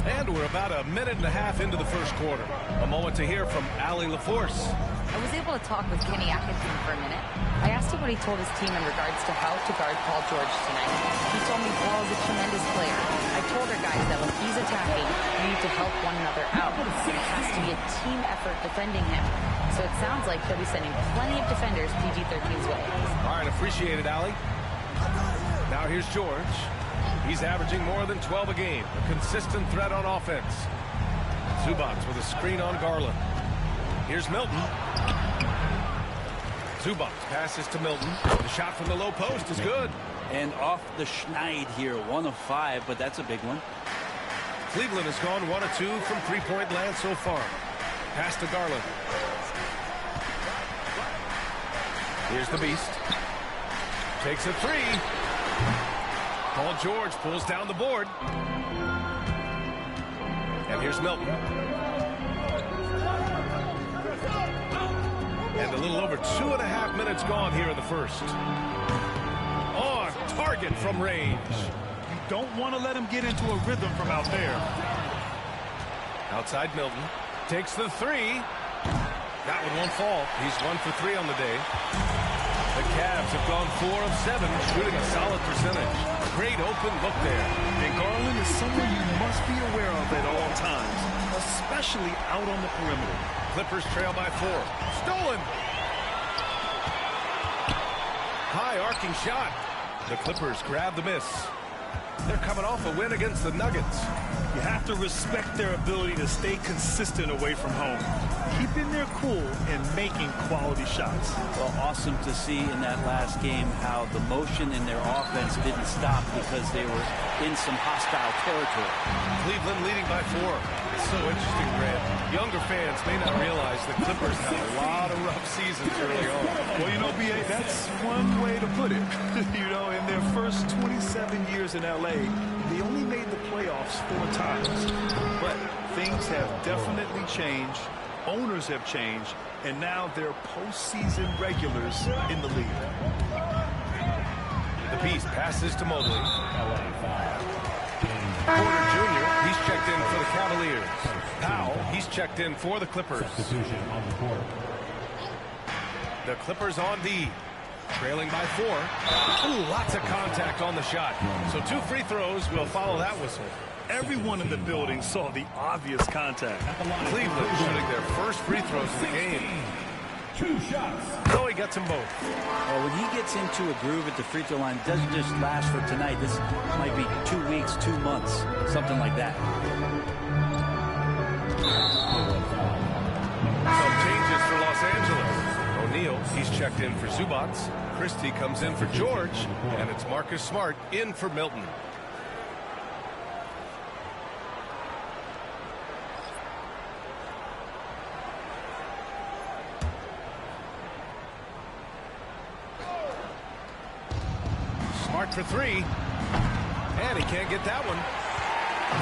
And we're about a minute and a half into the first quarter. A moment to hear from Allie LaForce. I was able to talk with Kenny Atkinson for a minute. I asked him what he told his team in regards to how to guard Paul George tonight. He told me Paul is a tremendous player. I told our guys that when he's attacking, we need to help one another out. It has to be a team effort defending him. So it sounds like he'll be sending plenty of defenders PG-13's way. All right, appreciate it, Allie. Now here's George. He's averaging more than 12 a game. A consistent threat on offense. Zubats with a screen on Garland. Here's Milton. Zubats passes to Milton. The shot from the low post is good. And off the schneid here, 1 of 5, but that's a big one. Cleveland has gone 1 of 2 from 3-point land so far. Pass to Garland. Here's the Beast. Takes a 3. Paul George pulls down the board. And here's Milton. And a little over 2.5 minutes gone here in the first. On target from range. You don't want to let him get into a rhythm from out there. Outside Milton. Takes the 3. That one won't fall. He's 1 for 3 on the day. The Cavs have gone 4 of 7, shooting a solid percentage. Great open look there. And Garland is someone you must be aware of at all times, especially out on the perimeter. Clippers trail by 4. Stolen! High arcing shot. The Clippers grab the miss. They're coming off a win against the Nuggets. You have to respect their ability to stay consistent away from home, keeping their cool and making quality shots. Well, awesome to see in that last game how the motion in their offense didn't stop because they were in some hostile territory. Cleveland leading by 4. It's so interesting, Grant. Younger fans may not realize the Clippers had a lot of rough seasons early on. Well, you know, B.A., that's one way to put it. You know, in their first 27 years in L.A., they only made the playoffs 4 times. But things have definitely changed. Owners have changed. And now they're postseason regulars in the league. The Beast passes to Mobley. Porter Jr., he's checked in for the Cavaliers. Powell, he's checked in for the Clippers. The Clippers on D. Trailing by 4. Ooh, lots of contact on the shot. So 2 free throws will follow that whistle. Everyone in the building saw the obvious contact. Cleveland shooting their first free throws of the game. 2 shots. So he gets them both. Well, when he gets into a groove at the free throw line, it doesn't just last for tonight. This might be 2 weeks, 2 months, something like that. Some changes for Los Angeles. O'Neal, he's checked in for Zubats. Christie comes in for George. And it's Marcus Smart in for Milton. Smart for 3. And he can't get that one.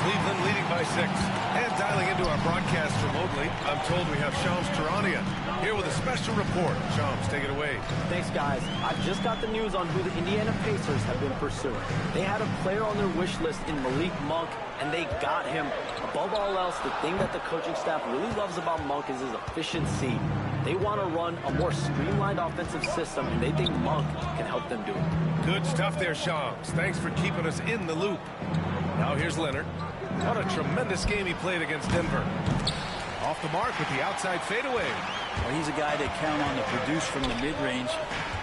Cleveland leading by 6. And dialing into our broadcast remotely, I'm told we have Shams Charania here with a special report. Shams, take it away. Thanks, guys. I've just got the news on who the Indiana Pacers have been pursuing. They had a player on their wish list in Malik Monk, and they got him. Above all else, the thing that the coaching staff really loves about Monk is his efficiency. They want to run a more streamlined offensive system, and they think Monk can help them do it. Good stuff there, Shams. Thanks for keeping us in the loop. Now here's Leonard. What a tremendous game he played against Denver. Off the mark with the outside fadeaway. Well, he's a guy they count on to produce from the mid-range.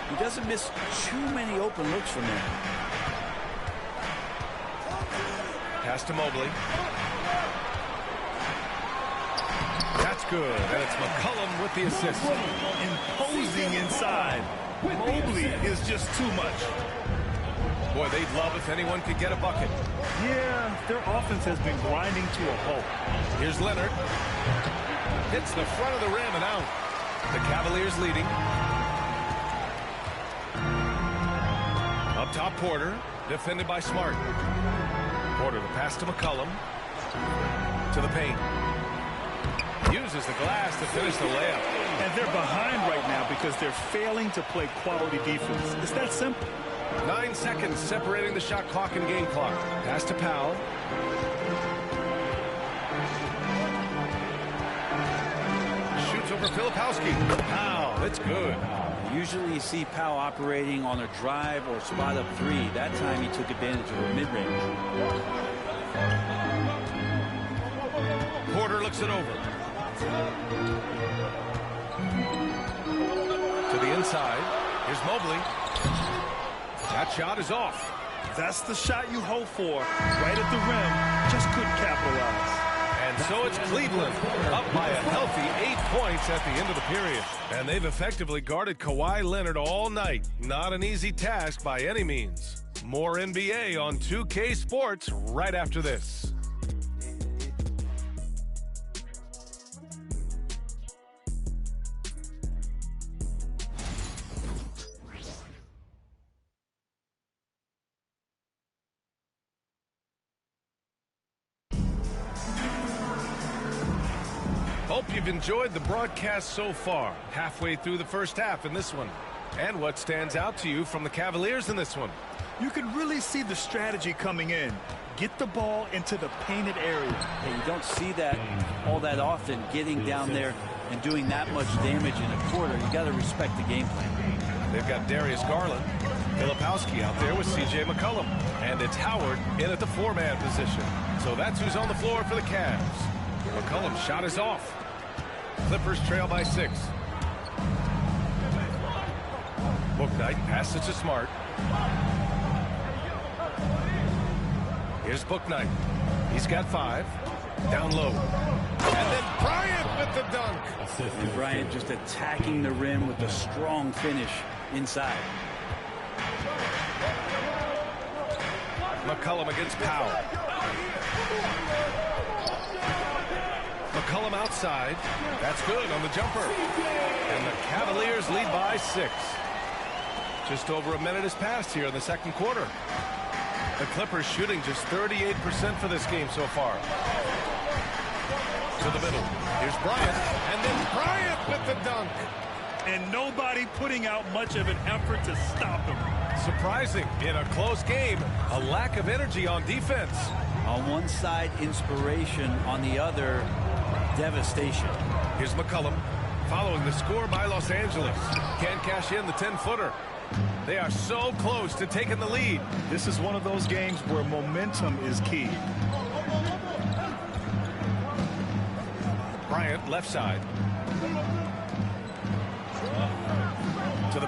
He doesn't miss too many open looks from there. Pass to Mobley. That's good. And it's McCollum with the assist. Imposing inside. Mobley is just too much. Boy, they'd love if anyone could get a bucket. Yeah, their offense has been grinding to a halt. Here's Leonard. Hits the front of the rim and out. The Cavaliers leading. Up top, Porter. Defended by Smart. Porter, the pass to McCollum. To the paint. Uses the glass to finish the layup. And they're behind right now because they're failing to play quality defense. It's that simple. 9 seconds separating the shot clock and game clock. Pass to Powell. Shoots over Filipowski. Powell, that's good. Usually you see Powell operating on a drive or spot up 3. That time he took advantage of a mid-range. Porter looks it over. To the inside. Here's Mobley. That shot is off. That's the shot you hope for. Right at the rim. Just couldn't capitalize. And so it's Cleveland up by a healthy 8 points at the end of the period. And they've effectively guarded Kawhi Leonard all night. Not an easy task by any means. More NBA on 2K Sports right after this. Hope you've enjoyed the broadcast so far. Halfway through the first half in this one. And what stands out to you from the Cavaliers in this one? You can really see the strategy coming in. Get the ball into the painted area. Yeah, you don't see that all that often, getting down there and doing that much damage in a quarter. You got to respect the game plan. They've got Darius Garland, Filipowski out there with C.J. McCollum. And it's Howard in at the 4-man position. So that's who's on the floor for the Cavs. McCollum's shot is off. Clippers trail by 6. Bouknight passes to Smart. Here's Bouknight. He's got 5. Down low. And then Bryant with the dunk. And Bryant just attacking the rim with a strong finish inside. McCollum against Powell. McCollum outside. That's good on the jumper. And the Cavaliers lead by 6. Just over a minute has passed here in the second quarter. The Clippers shooting just 38% for this game so far. To the middle. Here's Bryant. And then Bryant with the dunk. And nobody putting out much of an effort to stop him. Surprising in a close game. A lack of energy on defense. On one side, inspiration. On the other, devastation. Here's McCollum following the score by Los Angeles. Can't cash in the 10-footer. They are so close to taking the lead. This is one of those games where momentum is key. Bryant left side.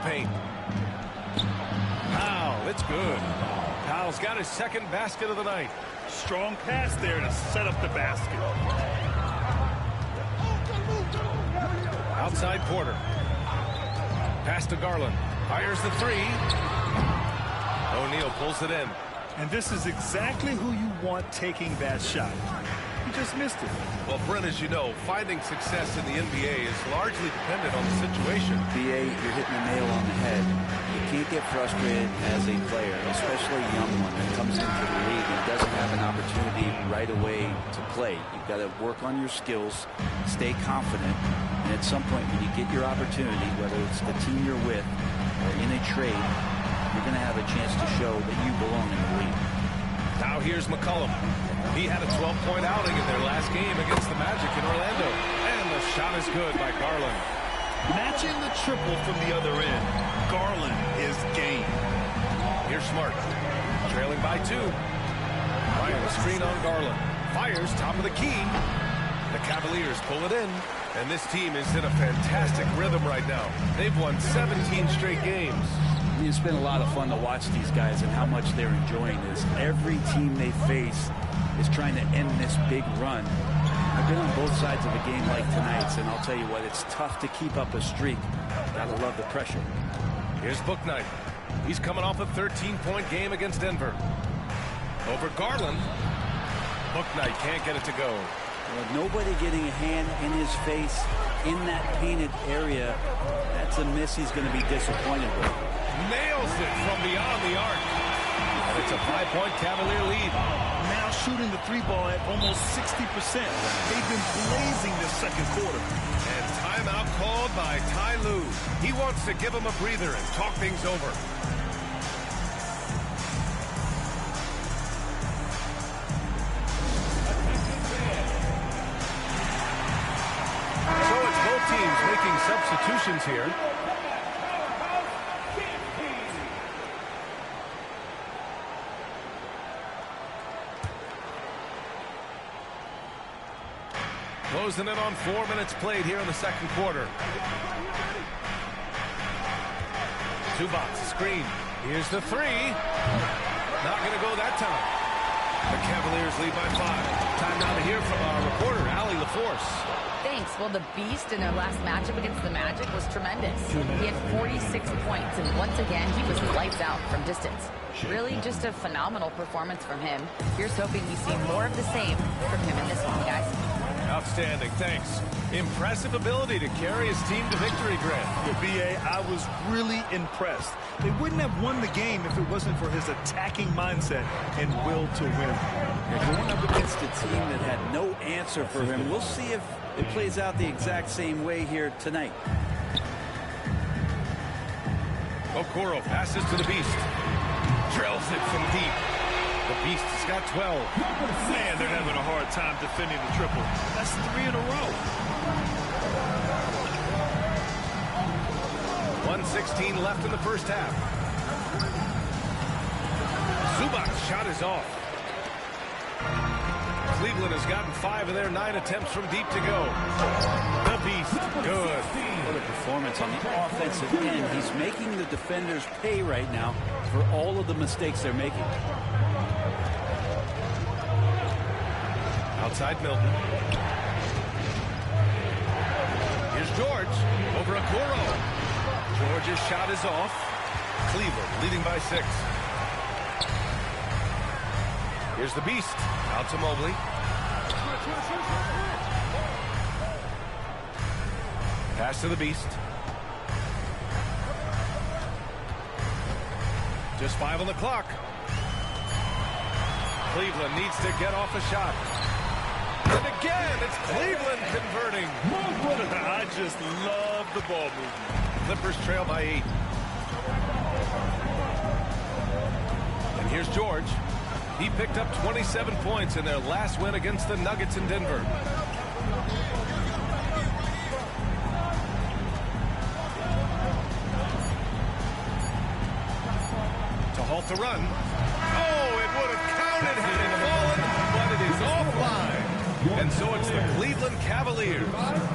paint. Powell, it's good. Powell's got his second basket of the night. Strong pass there to set up the basket. Outside Porter. Pass to Garland. Fires the three. O'Neal pulls it in. And this is exactly who you want taking that shot. He just missed it. Well, Brent, as you know, finding success in the NBA is largely dependent on the situation. BA, you're hitting the nail on the head. You can't get frustrated as a player, especially a young one that comes into the league and doesn't have an opportunity right away to play. You've got to work on your skills, stay confident, and at some point when you get your opportunity, whether it's the team you're with or in a trade, you're going to have a chance to show that you belong in the league. Now here's McCollum. He had a 12-point outing in their last game against the Magic in Orlando. And the shot is good by Garland. Matching the triple from the other end, Garland is game. Here's Smart. Trailing by 2. Right, the screen on Garland. Fires top of the key. The Cavaliers pull it in. And this team is in a fantastic rhythm right now. They've won 17 straight games. It's been a lot of fun to watch these guys and how much they're enjoying this. Every team they face is trying to end this big run. I've been on both sides of a game like tonight's, and I'll tell you what, it's tough to keep up a streak. Gotta love the pressure. Here's Bouknight. He's coming off a 13-point game against Denver. Over Garland. Bouknight can't get it to go. Well, nobody getting a hand in his face in that painted area. That's a miss he's going to be disappointed with. Nails it from beyond the arc. And it's a 5-point Cavalier lead. Now shooting the 3-ball at almost 60%. They've been blazing this second quarter. And timeout called by Ty Lue. He wants to give him a breather and talk things over. So it's both teams making substitutions here. Closing in on 4 minutes played here in the second quarter. Zubac, screen. Here's the three. Not going to go that time. The Cavaliers lead by 5. Time now to hear from our reporter, Allie LaForce. Thanks. Well, the Beast in their last matchup against the Magic was tremendous. He had 46 points, and once again, he was lights out from distance. Really just a phenomenal performance from him. Here's hoping we see more of the same from him in this one, guys. Outstanding, thanks. Impressive ability to carry his team to victory, Grant. Well, B.A., I was really impressed. They wouldn't have won the game if it wasn't for his attacking mindset and will to win. They're going up against a team that had no answer for him. We'll see if it plays out the exact same way here tonight. Okoro passes to the Beast. Drills it from deep. The Beast has got 12. Man, they're having a hard time defending the triple. That's 3 in a row. 1:16 left in the first half. Zubac's shot is off. Cleveland has gotten 5 of their 9 attempts from deep to go. The Beast, good. What a performance on the offensive end. He's making the defenders pay right now for all of the mistakes they're making. Outside Milton. Here's George over Okoro. George's shot is off. Cleveland leading by 6. Here's the Beast. Out to Mobley. Pass to the Beast. Just 5 on the clock. Cleveland needs to get off a shot. And again, it's Cleveland converting. I just love the ball movement. Clippers trail by 8. And here's George. He picked up 27 points in their last win against the Nuggets in Denver. To halt the run. Oh, it would have counted had it fallen, but it is offline. And so it's the Cleveland Cavaliers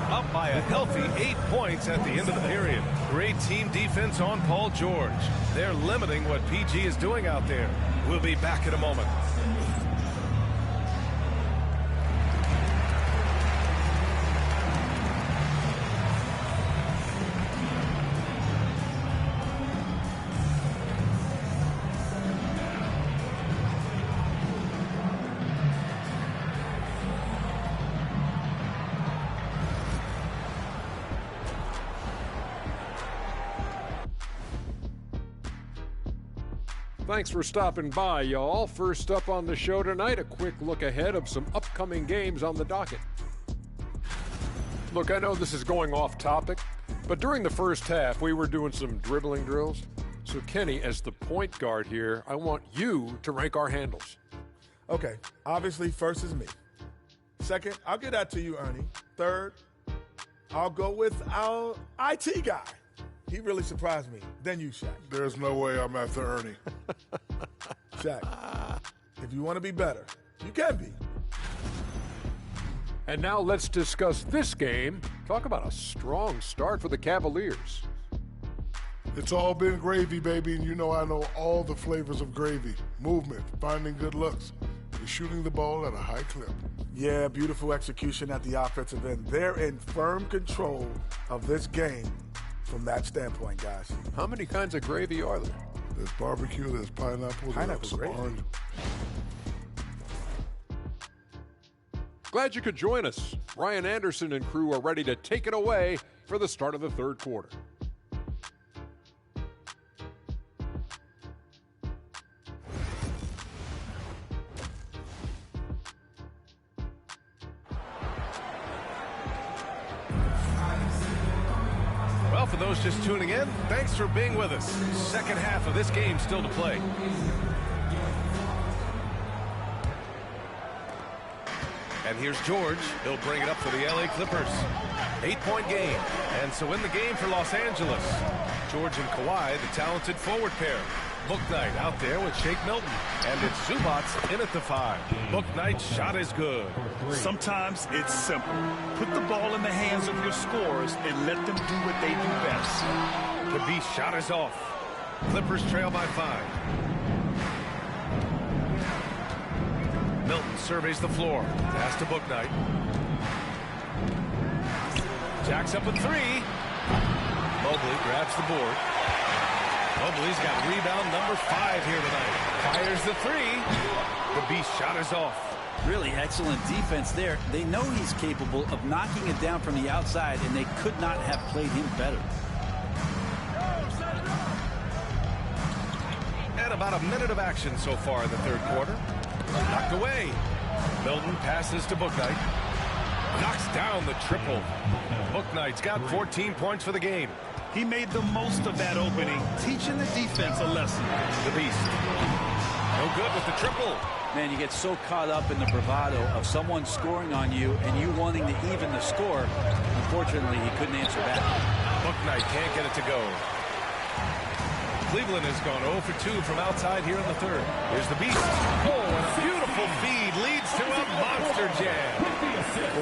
up by a healthy 8 points at the end of the period. Great team defense on Paul George. They're limiting what PG is doing out there. We'll be back in a moment. Thanks for stopping by, y'all. First up on the show tonight, a quick look ahead of some upcoming games on the docket. Look, I know this is going off topic, but during the first half, we were doing some dribbling drills. So, Kenny, as the point guard here, I want you to rank our handles. Okay, obviously, first is me. Second, I'll get that to you, Ernie. Third, I'll go with our IT guy. He really surprised me. Then you, Shaq. There's no way I'm after Ernie. Shaq, if you want to be better, you can be. And now let's discuss this game. Talk about a strong start for the Cavaliers. It's all been gravy, baby, and you know I know all the flavors of gravy. Movement, finding good looks, and shooting the ball at a high clip. Yeah, beautiful execution at the offensive end. They're in firm control of this game from that standpoint, guys. How many kinds of gravy are there? There's barbecue, there's pineapple, there's orange. Glad you could join us. Ryan Anderson and crew are ready to take it away for the start of the third quarter. Well, for those just tuning in, thanks for being with us. Second half of this game still to play. And here's George. He'll bring it up for the LA Clippers. 8-point game. And so in the game for Los Angeles, George and Kawhi, the talented forward pair. Bouknight out there with Shake Milton. And it's Zubats in at the 5. Bouknight's shot is good. Sometimes it's simple. Put the ball in the hands of your scorers and let them do what they do best. The beast shot is off. Clippers trail by 5. Milton surveys the floor. Pass to Bouknight. Jacks up a 3. Mobley grabs the board. Mobley's got rebound number 5 here tonight. Fires the 3. The beast shot is off. Really excellent defense there. They know he's capable of knocking it down from the outside, and they could not have played him better. And about a minute of action so far in the third quarter. Knocked away. Milton passes to Bouknight. Knocks down the triple. Bouknight's got 14 points for the game. He made the most of that opening, teaching the defense a lesson. The beast. No good with the triple. Man, you get so caught up in the bravado of someone scoring on you and you wanting to even the score. Unfortunately, he couldn't answer back. Bouknight can't get it to go. Cleveland has gone 0 for 2 from outside here in the third. Here's the beast. Oh, and a beautiful feed leads to a monster jam.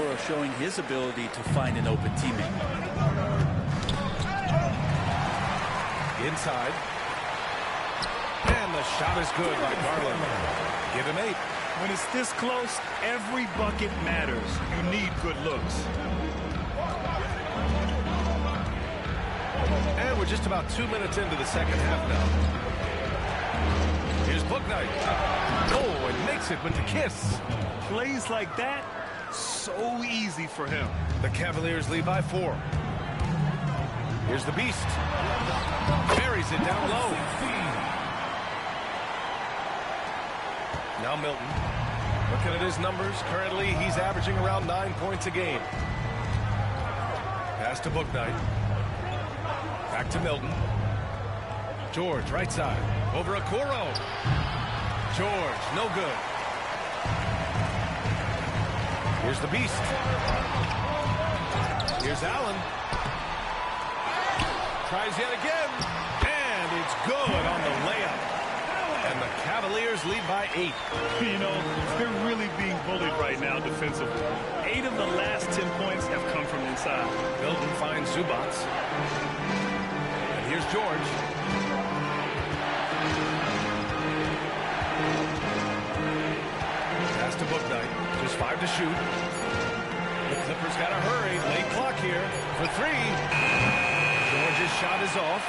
Oro showing his ability to find an open teammate. Inside. And the shot is good by Garland. Give him 8. When it's this close, every bucket matters. You need good looks. And we're just about 2 minutes into the second half now. Here's Bouknight. Oh, and makes it with the kiss. Plays like that, so easy for him. The Cavaliers lead by 4. Here's the beast. Buries it down low. Now Milton. Looking at his numbers, currently he's averaging around 9 points a game. Pass to Bouknight. Back to Milton. George, right side. Over Okoro. George, no good. Here's the beast. Here's Allen. Tries yet again. And it's good on the layup. And the Cavaliers lead by 8. You know, they're really being bullied right now defensively. 8 of the last 10 points have come from inside. Milton finds Zubats. And here's George. Pass to Booknight. Just 5 to shoot. The Clippers got to hurry. Late clock here for 3. George's shot is off.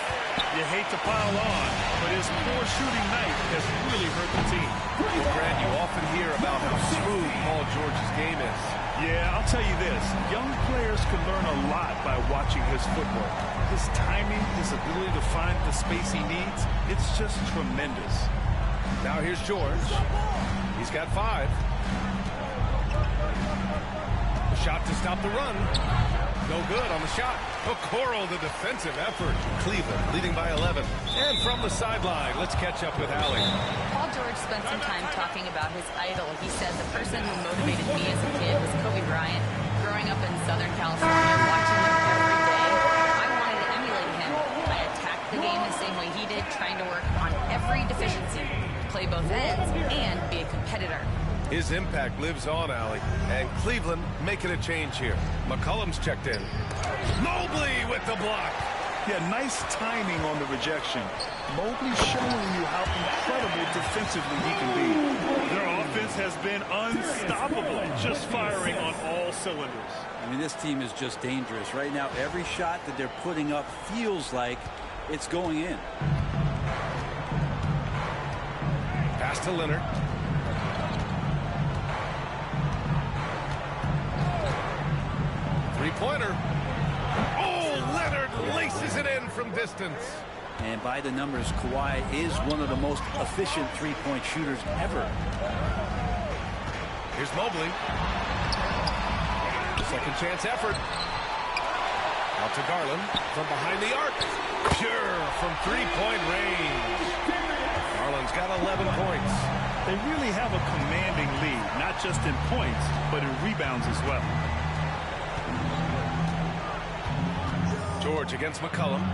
You hate to pile on, but his poor shooting night has really hurt the team. Well, Grant, you often hear about how smooth Paul George's game is. Yeah, I'll tell you this. Young players can learn a lot by watching his footwork. His timing, his ability to find the space he needs, it's just tremendous. Now here's George. He's got 5. The shot to stop the run. No good on the shot. Okoro, the defensive effort. Cleveland leading by 11. And from the sideline, let's catch up with Allie. Paul George spent some time talking about his idol. He said the person who motivated me as a kid was Kobe Bryant. Growing up in Southern California, watching him every day, I wanted to emulate him. I attacked the game the same way he did, trying to work on every deficiency, play both ends, and be a competitor. His impact lives on, Allie. And Cleveland making a change here. McCollum's checked in. Mobley with the block. Yeah, nice timing on the rejection. Mobley showing you how incredible defensively he can be. Their offense has been unstoppable, just firing on all cylinders. I mean, this team is just dangerous. Right now, every shot that they're putting up feels like it's going in. Pass to Leonard. Three-pointer. Oh, Leonard laces it in from distance. And by the numbers, Kawhi is one of the most efficient three-point shooters ever. Here's Mobley. Second chance effort. Out to Garland from behind the arc. Pure from three-point range. Garland's got 11 points. They really have a commanding lead, not just in points, but in rebounds as well. George against McCollum.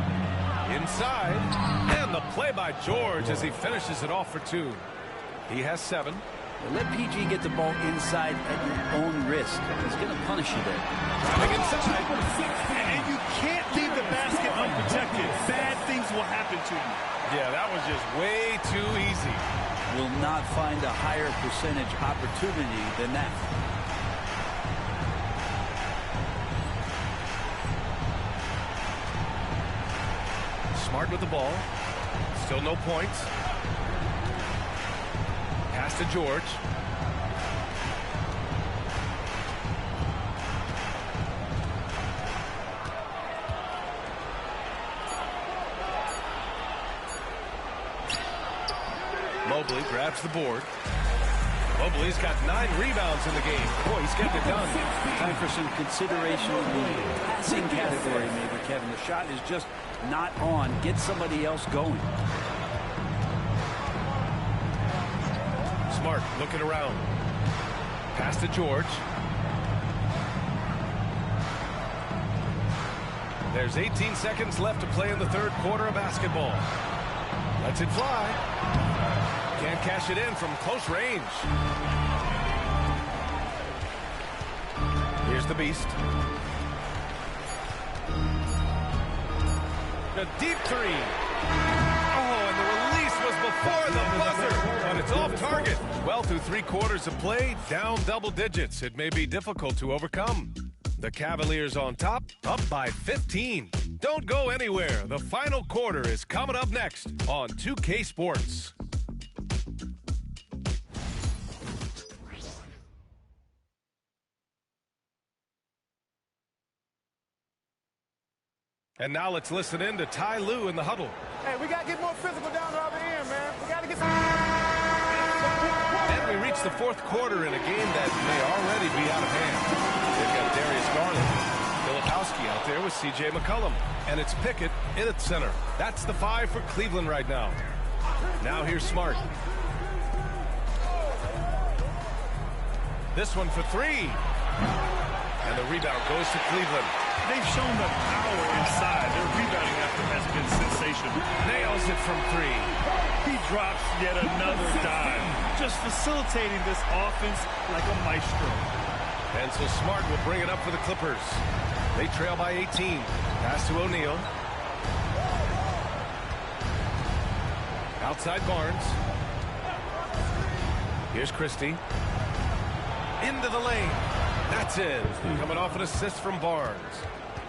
Inside. And the play by George as he finishes it off for 2. He has 7. Let PG get the ball inside at your own risk. He's going to punish you there. Driving inside. And you can't leave the basket unprotected. Bad things will happen to you. Yeah, that was just way too easy. Will not find a higher percentage opportunity than that. Smart with the ball. Still no points. Pass to George. Mobley grabs the board. Mobley's got 9 rebounds in the game. Boy, he's getting it done. Time for some consideration in the passing category, maybe, Kevin. The shot is just not on. Get somebody else going. Smart looking around. Pass to George. There's 18 seconds left to play in the third quarter of basketball. Lets it fly. Can't cash it in from close range. Here's the beast. A deep 3. Oh, and the release was before the buzzer, but it's off target. Well, through 3 quarters of play, down double digits. It may be difficult to overcome. The Cavaliers on top, up by 15. Don't go anywhere. The final quarter is coming up next on 2K Sports. And now let's listen in to Ty Lue in the huddle. Hey, we got to get more physical down the other end, man. We got to get some... And we reach the fourth quarter in a game that may already be out of hand. They've got Darius Garland, Filipowski out there with C.J. McCollum. And it's Pickett in at center. That's the 5 for Cleveland right now. Now here's Smart. This one for 3. And the rebound goes to Cleveland. They've shown the power inside. Their rebounding effort has been sensational. Nails it from three. He drops yet another dive, just facilitating this offense like a maestro. And so Smart will bring it up for the Clippers. They trail by 18. Pass to O'Neal. Outside Barnes. Here's Christie. Into the lane. That's in. Coming off an assist from Barnes.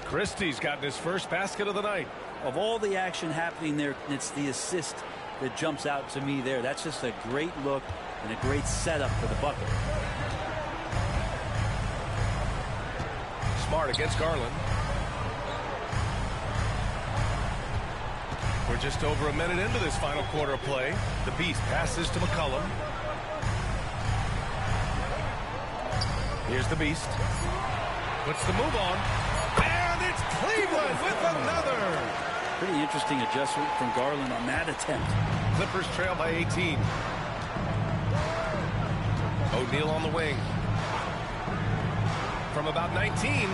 Christie's gotten his first basket of the night. Of all the action happening there, it's the assist that jumps out to me there. That's just a great look and a great setup for the bucket. Smart against Garland. We're just over a minute into this final quarter of play. The Beast passes to McCollum. Here's the Beast. Puts the move on. And it's Cleveland with another. Pretty interesting adjustment from Garland on that attempt. Clippers trail by 18. O'Neal on the wing. From about 19.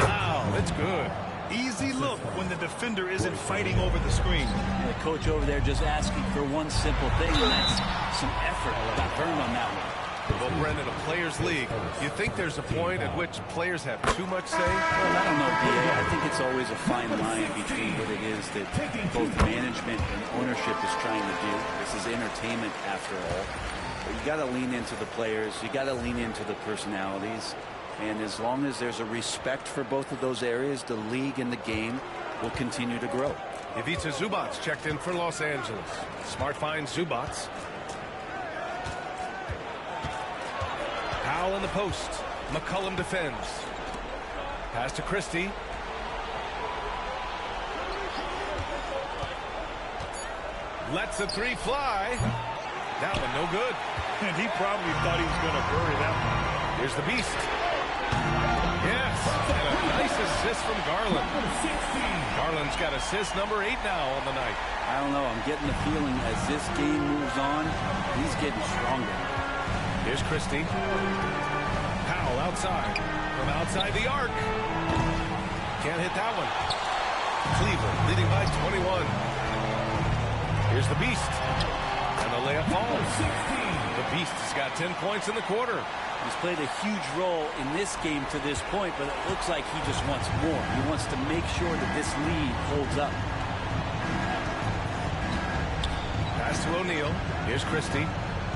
Wow, it's good. Easy look when the defender isn't fighting over the screen. The coach over there just asking for one simple thing, and that's some effort. Got burned on that one. Well, Brendan, a players' league. You think there's a point at which players have too much say? Well, I don't know, BA. I think it's always a fine line between what it is that both management and ownership is trying to do. This is entertainment, after all. But you got to lean into the players. You got to lean into the personalities. And as long as there's a respect for both of those areas, the league and the game will continue to grow. Ivica Zubac checked in for Los Angeles. Smart finds Zubac. Powell in the post. McCollum defends. Pass to Christie. Lets a three fly. That one no good. And he probably thought he was going to bury that one. Here's the Beast. Yes, and a nice assist from Garland. Garland's got assist number 8 now on the night. I don't know. I'm getting the feeling as this game moves on, he's getting stronger. Here's Christie. Powell outside. From outside the arc. Can't hit that one. Cleveland leading by 21. Here's the Beast. And the layup falls. The Beast has got 10 points in the quarter. He's played a huge role in this game to this point, but it looks like he just wants more. He wants to make sure that this lead holds up. Pass to O'Neal. Here's Christie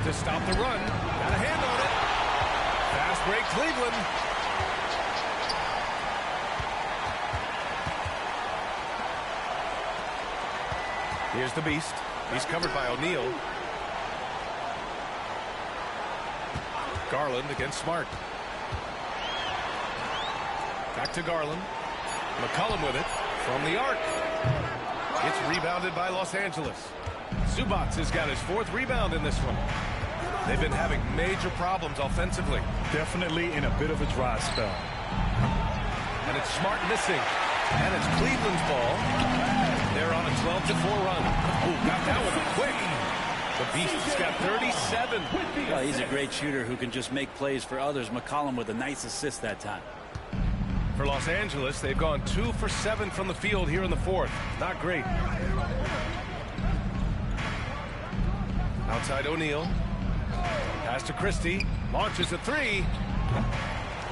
to stop the run. Got a hand on it. Fast break Cleveland. Here's the Beast. He's covered by O'Neal. Garland against Smart. Back to Garland. McCollum with it from the arc. It's rebounded by Los Angeles. Zubac has got his 4th rebound in this one. They've been having major problems offensively. Definitely in a bit of a dry spell. And it's Smart missing. And it's Cleveland's ball. They're on a 12-4 run. Oh, got that one quick. The Beast has got 37. Well, he's a great shooter who can just make plays for others. McCollum with a nice assist that time. For Los Angeles, they've gone 2 for 7 from the field here in the 4th. Not great. Outside O'Neal. Pass to Christie. Launches a 3.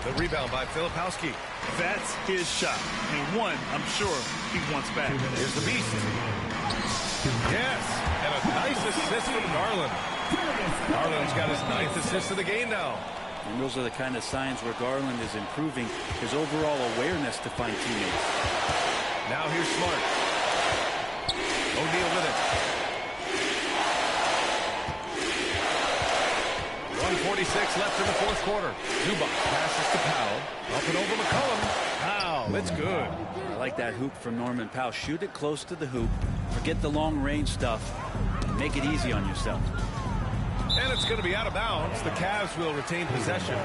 The rebound by Filipowski. That's his shot. And one, I'm sure he wants back. Here's the Beast. Yes. And a nice assist from Garland. Garland's got his 9th assist of the game now. And those are the kind of signs where Garland is improving his overall awareness to find teammates. Now here's Smart. O'Neal with it. 1:46 left in the 4th quarter. Zubac passes to Powell. Up and over McCollum. Powell, it's good. I like that hoop from Norman Powell. Shoot it close to the hoop. Forget the long range stuff. And make it easy on yourself. And it's going to be out of bounds. The Cavs will retain possession.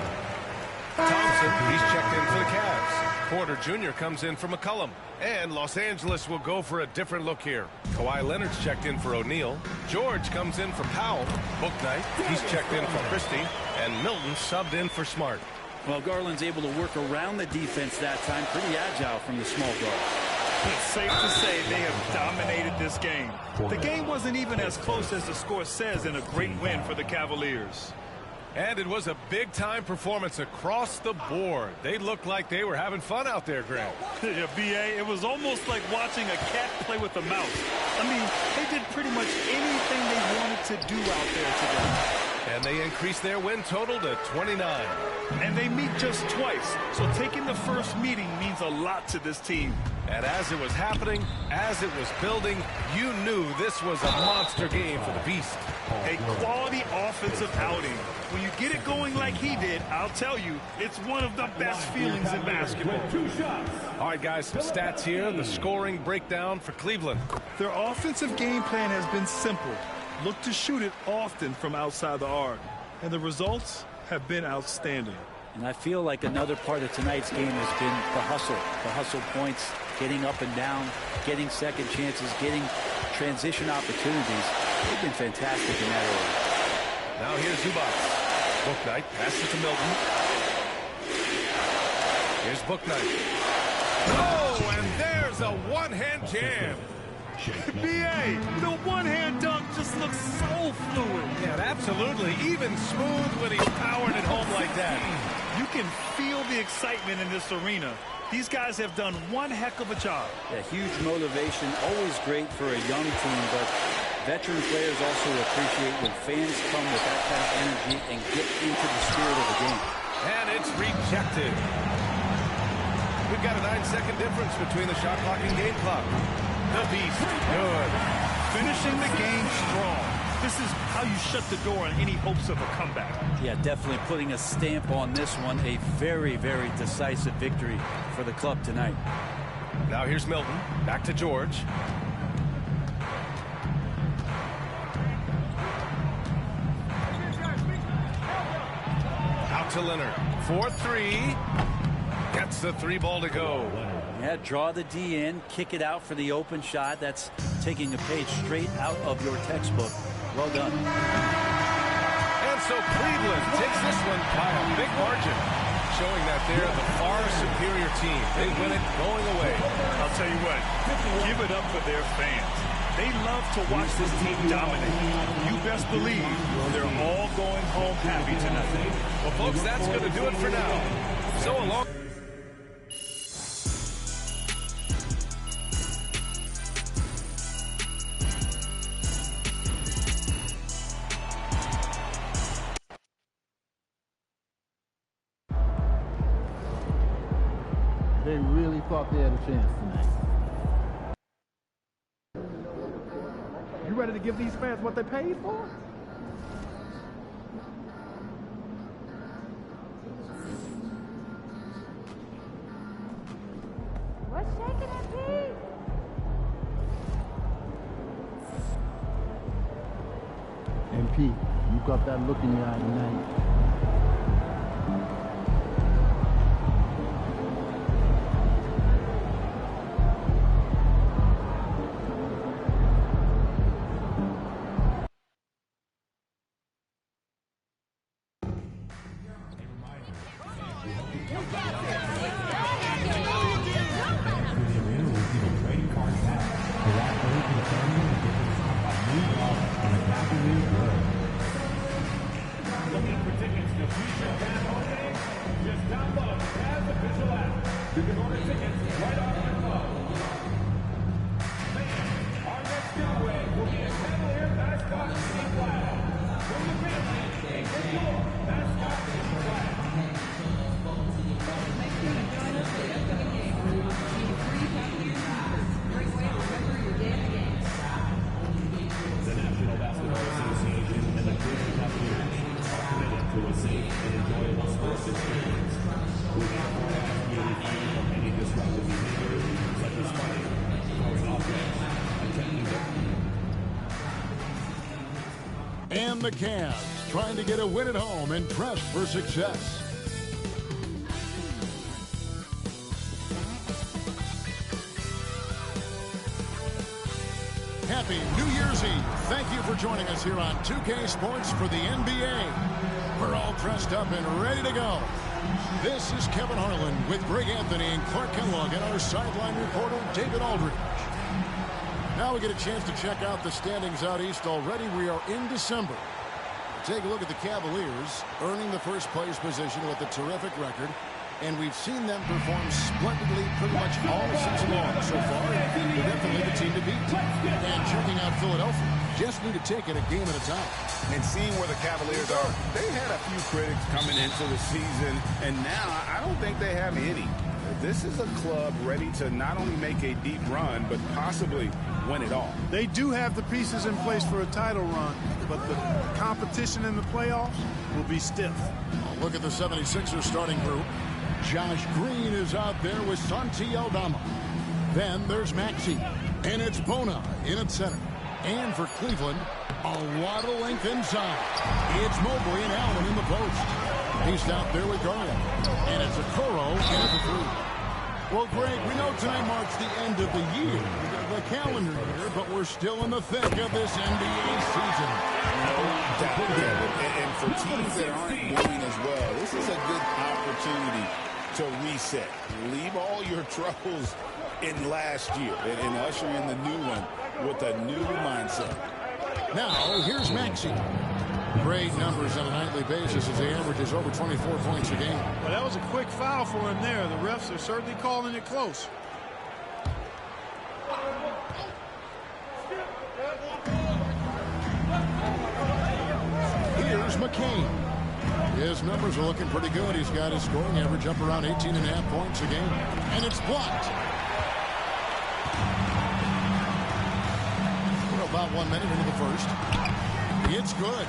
Thompson, he's checked in for the Cavs. Porter Jr. comes in for McCollum. And Los Angeles will go for a different look here. Kawhi Leonard's checked in for O'Neal. George comes in for Powell. Bouknight, he's checked in for Christie. And Milton subbed in for Smart. Well, Garland's able to work around the defense that time. Pretty agile from the small guard. It's safe to say they have dominated this game. The game wasn't even as close as the score says in a great win for the Cavaliers. And it was a big-time performance across the board. They looked like they were having fun out there, Grant. Yeah, B.A., it was almost like watching a cat play with a mouse. I mean, they did pretty much anything they wanted to do out there today. And they increased their win total to 29. And they meet just twice, so taking the first meeting means a lot to this team. And as it was happening, as it was building, you knew this was a monster game for the Beast. A quality offensive outing. When you get it going like he did, I'll tell you, it's one of the best feelings in basketball. All right, guys, some stats here. The scoring breakdown for Cleveland. Their offensive game plan has been simple. Look to shoot it often from outside the arc. And the results have been outstanding. And I feel like another part of tonight's game has been the hustle points, getting up and down, getting second chances, getting transition opportunities. They've been fantastic in that area. Now here's Zubac. Bouknight passes to Milton. Here's Bouknight. Oh, and there's a one-hand jam. B.A., the one-hand dunk just looks so fluid. Yeah, absolutely. Even smooth when he's powering it home like that. You can feel the excitement in this arena. These guys have done one heck of a job. Yeah, huge motivation, always great for a young team, but veteran players also appreciate when fans come with that kind of energy and get into the spirit of the game. And it's rejected. We've got a 9-second difference between the shot clock and game clock. The Beast, good. Finishing the game strong. This is how you shut the door on any hopes of a comeback. Yeah, definitely putting a stamp on this one. A very, very decisive victory for the club tonight. Now here's Milton. Back to George. Out to Leonard. 4-3. Gets the 3-ball to go. Yeah, draw the D in, kick it out for the open shot. That's taking a page straight out of your textbook. Well done. And so Cleveland takes this one by a big margin, showing that they're the far superior team. They win it going away. I'll tell you what, give it up for their fans. They love to watch this team dominate. You best believe they're all going home happy tonight. Well, folks, that's going to do it for now. So along. They really thought they had a chance tonight. You ready to give these fans what they paid for? What's shaking it, Pete? And Pete, you got that look in your eye tonight. And the Cavs trying to get a win at home and press for success. Happy New Year's Eve. Thank you for joining us here on 2K Sports for the NBA. We're all dressed up and ready to go. This is Kevin Harlan with Greg Anthony and Clark Kellogg and our sideline reporter, David Aldridge. Now we get a chance to check out the standings out east already. We are in December. Take a look at the Cavaliers, earning the first place position with a terrific record. And we've seen them perform splendidly pretty much all season long so far. They're definitely the team to beat. And checking out Philadelphia, just need to take it a game at a time. And seeing where the Cavaliers are, they had a few critics coming into the season, and now I don't think they have any. This is a club ready to not only make a deep run, but possibly win it all. They do have the pieces in place for a title run, but the competition in the playoffs will be stiff. Look at the 76ers starting group. Josh Green is out there with Santi Aldama. Then there's Maxey, and it's Bona in at center. And for Cleveland, a lot of length inside. It's Mobley and Allen in the post. He's out there with Garland. And it's Okoro in at the three. Well, Greg, we know tonight marks the end of the year, the calendar year, but we're still in the thick of this NBA season. No doubt, David. And for teams that aren't winning as well, this is a good opportunity to reset. Leave all your troubles in last year and usher in the new one with a new mindset. Now, here's Maxey. Great numbers on a nightly basis as he averages over 24 points a game. Well, that was a quick foul for him there. The refs are certainly calling it close. Here's McCain. His numbers are looking pretty good. He's got his scoring average up around 18.5 points a game. And it's blocked. We're about 1 minute into the first. It's good.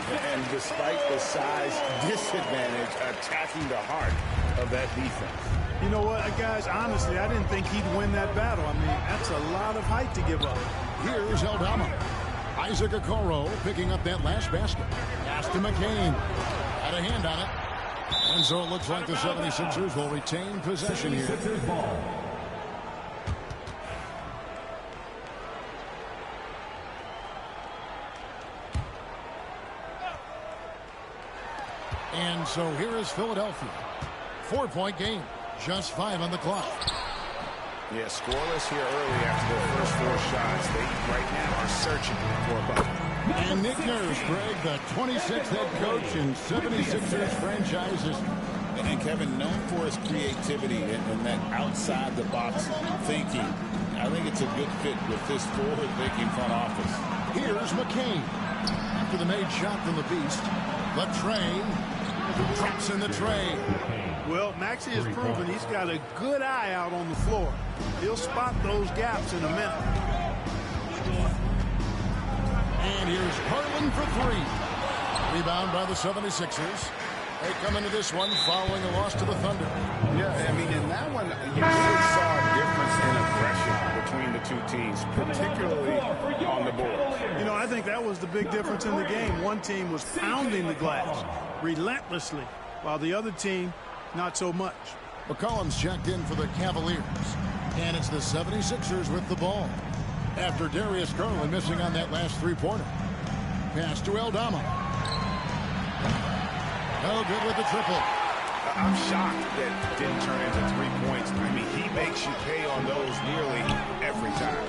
And despite the size disadvantage, attacking the heart of that defense. You know what, guys, honestly, I didn't think he'd win that battle. I mean, that's a lot of height to give up. Here's Aldama. Isaac Okoro picking up that last basket. Pass to McCain. Had a hand on it. And so it looks like the 76ers will retain possession here. And so here is Philadelphia. 4-point game. Just 5 on the clock. Yeah, scoreless here early after the first 4 shots. They right now are searching for a bucket. And Nick Nurse, Greg, the 26th head coach in 76ers franchises. And Kevin, known for his creativity and that outside-the-box thinking. I think it's a good fit with this forward-thinking front office. Here's McCain. After the made shot from the Beast, the train drops in the tray. Well, Maxey has proven he's got a good eye out on the floor. He'll spot those gaps in a minute. And here's Garland for 3. Rebound by the 76ers. They come into this one following a loss to the Thunder. Yeah, I mean, in that one, you really saw a difference in aggression between the two teams, particularly on the boards. You know, I think that was the big difference in the game. One team was pounding the glass relentlessly, while the other team, not so much. McCollum's checked in for the Cavaliers. And it's the 76ers with the ball. After Darius Garland missing on that last three-pointer. Pass to Aldama. No good with the triple. I'm shocked that didn't turn into 3 points. I mean, he makes you pay on those nearly every time.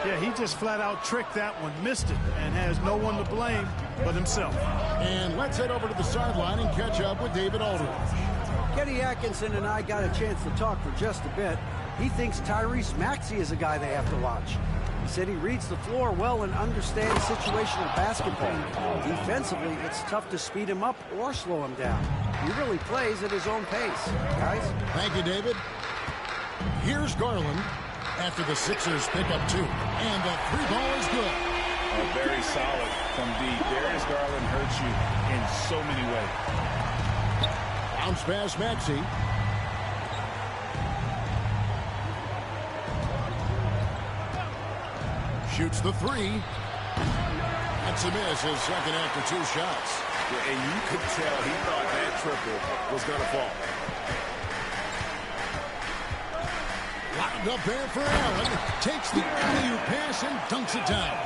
Yeah, he just flat out tricked that one, missed it, and has no one to blame but himself. And let's head over to the sideline and catch up with David Aldridge. Kenny Atkinson and I got a chance to talk for just a bit. He thinks Tyrese Maxey is a guy they have to watch. He said he reads the floor well and understands situational basketball. Defensively, it's tough to speed him up or slow him down. He really plays at his own pace. Guys? Thank you, David. Here's Garland after the Sixers pick up 2. And the 3-ball is good. Very solid from deep. Darius Garland hurts you in so many ways. Bounce pass, Maxey. Shoots the 3. That's a miss, his second after 2 shots. Yeah, and you could tell he thought that triple was going to fall. Locked up there for Allen. Takes the alley-oop pass and dunks it down.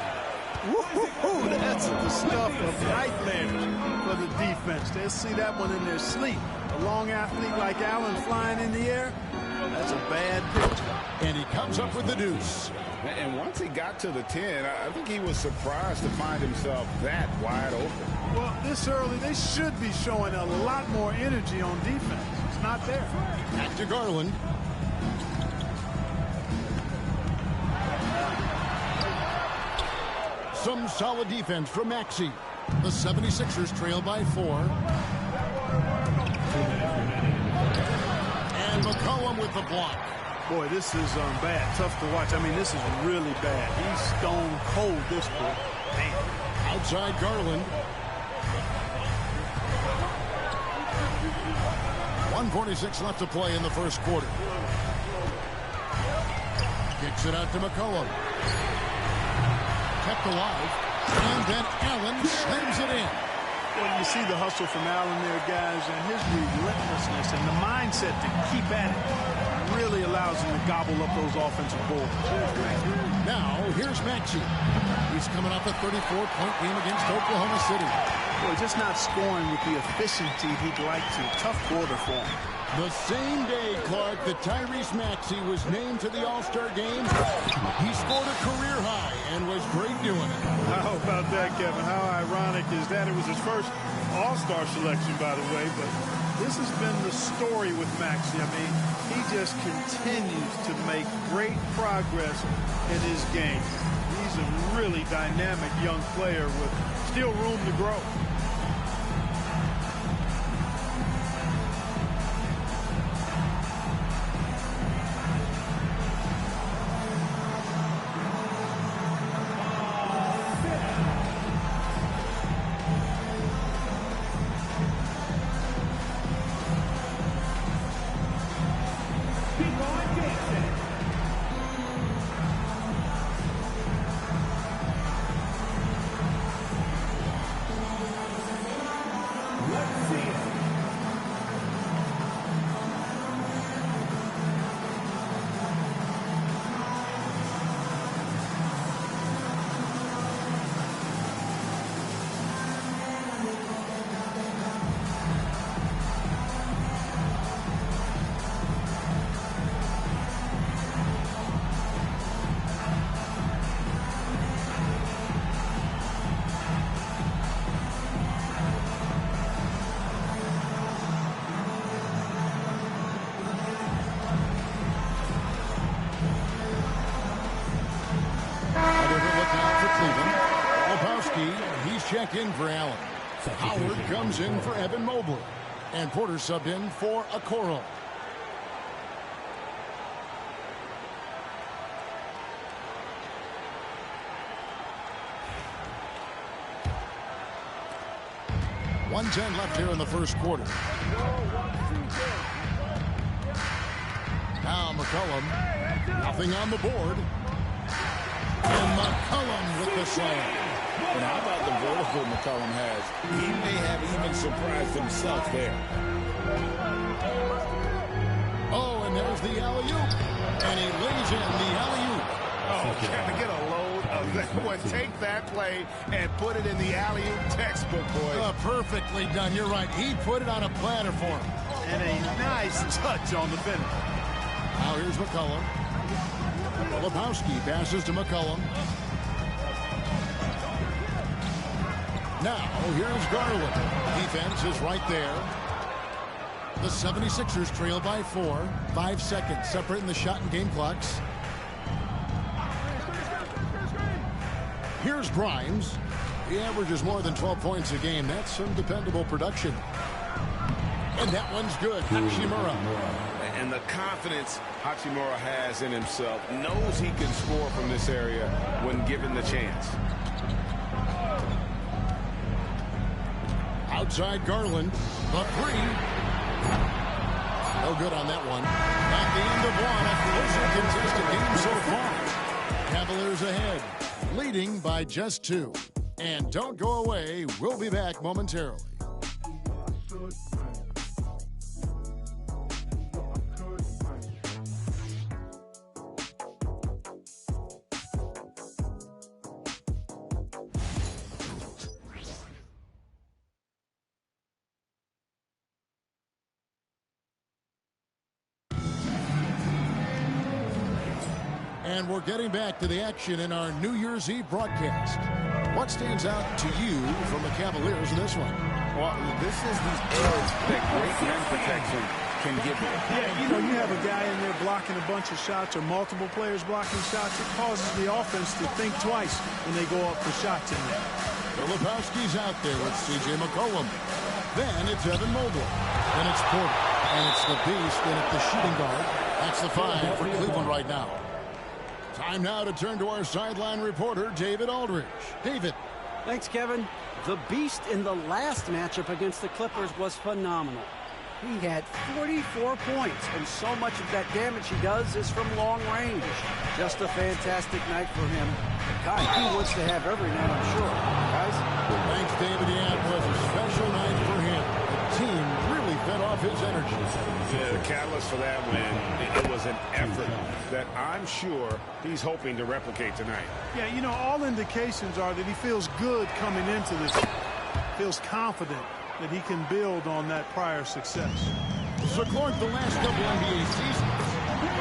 Woo-hoo-hoo, that's the stuff of nightmares for the defense. They'll see that one in their sleep. A A long athlete like Allen flying in the air, that's a bad pitch. And he comes up with the deuce. And once he got to the 10, I think he was surprised to find himself that wide open. Well, this early, they should be showing a lot more energy on defense. It's not there. Back to Garland. Some solid defense from Maxey. The 76ers trail by 4. And McCollum with the block. Boy, this is bad. Tough to watch. I mean, this is really bad. He's stone cold this quarter. Man. Outside Garland. 1:46 left to play in the first quarter. Kicks it out to McCollum. Kept alive. And then Allen slams it in. Well, you see the hustle from Allen there, guys, and his relentlessness and the mindset to keep at it really allows him to gobble up those offensive boards. Now, here's Maxey. He's coming off a 34-point game against Oklahoma City. Boy, just not scoring with the efficiency he'd like to. Tough quarter for him. The same day, Clark, that Tyrese Maxey was named to the All-Star game, he scored a career high and was great doing it. How about that, Kevin? How ironic is that? It was his first All-Star selection, by the way, but this has been the story with Maxey. I mean, he just continues to make great progress in his game. He's a really dynamic young player with still room to grow. Check in for Allen. Howard comes in for Evan Mobley. And Porter subbed in for Okoro. .110 left here in the first quarter. Now McCollum. Nothing on the board. And McCollum with the slam. And how about the vertical McCollum has? He may have even surprised himself there. Oh, and there's the alley-oop. And he lays in the alley-oop. Oh, can I get a load of that one? Take that play and put it in the alley-oop textbook, boys. Perfectly done. You're right. He put it on a platter for him. And a nice touch on the finish. Now here's McCollum. Filipowski passes to McCollum. Now, here's Garland. Defense is right there. The 76ers trail by 4. 5 seconds separating the shot and game clocks. Here's Grimes. He averages more than 12 points a game. That's some dependable production. And that one's good. Hachimura. And the confidence Hachimura has in himself, knows he can score from this area when given the chance. Outside Garland, the 3. No good on that one. At the end of one, a closer contested game so far. Cavaliers ahead, leading by just 2. And don't go away. We'll be back momentarily. And we're getting back to the action in our New Year's Eve broadcast. What stands out to you from the Cavaliers in this one? Well, this is the edge that great rim protection can give you. Yeah, you know, you have a guy in there blocking a bunch of shots or multiple players blocking shots. It causes the offense to think twice when they go up for shots in there. Filipowski's out there with C.J. McCollum. Then it's Evan Mobley. Then it's Porter. And it's the Beast in at the shooting guard. That's the 5 for Cleveland right now. Time now to turn to our sideline reporter, David Aldridge. David. Thanks, Kevin. The Beast in the last matchup against the Clippers was phenomenal. He had 44 points, and so much of that damage he does is from long range. Just a fantastic night for him. The kind he wants to have every night, I'm sure. Guys? Thanks, David. Yeah, it was a special night for him. The team really fed off his energy. Yeah, the catalyst for that win, it was an effort that I'm sure he's hoping to replicate tonight. Yeah, you know, all indications are that he feels good coming into this. Feels confident that he can build on that prior success. So, Clark, the last couple NBA seasons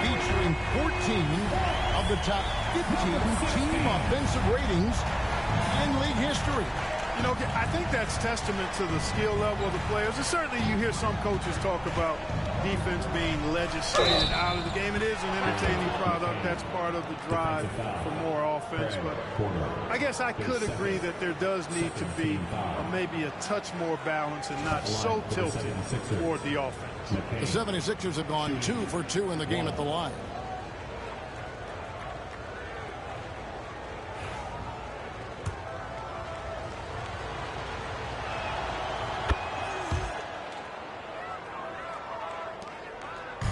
featuring 14 of the top 15 team offensive ratings in league history. You know, I think that's testament to the skill level of the players. And certainly you hear some coaches talk about defense being legislated out of the game. It is an entertaining product. That's part of the drive for more offense. But I guess I could agree that there does need to be maybe a touch more balance and not so tilted toward the offense. The 76ers have gone 2 for 2 in the game at the line.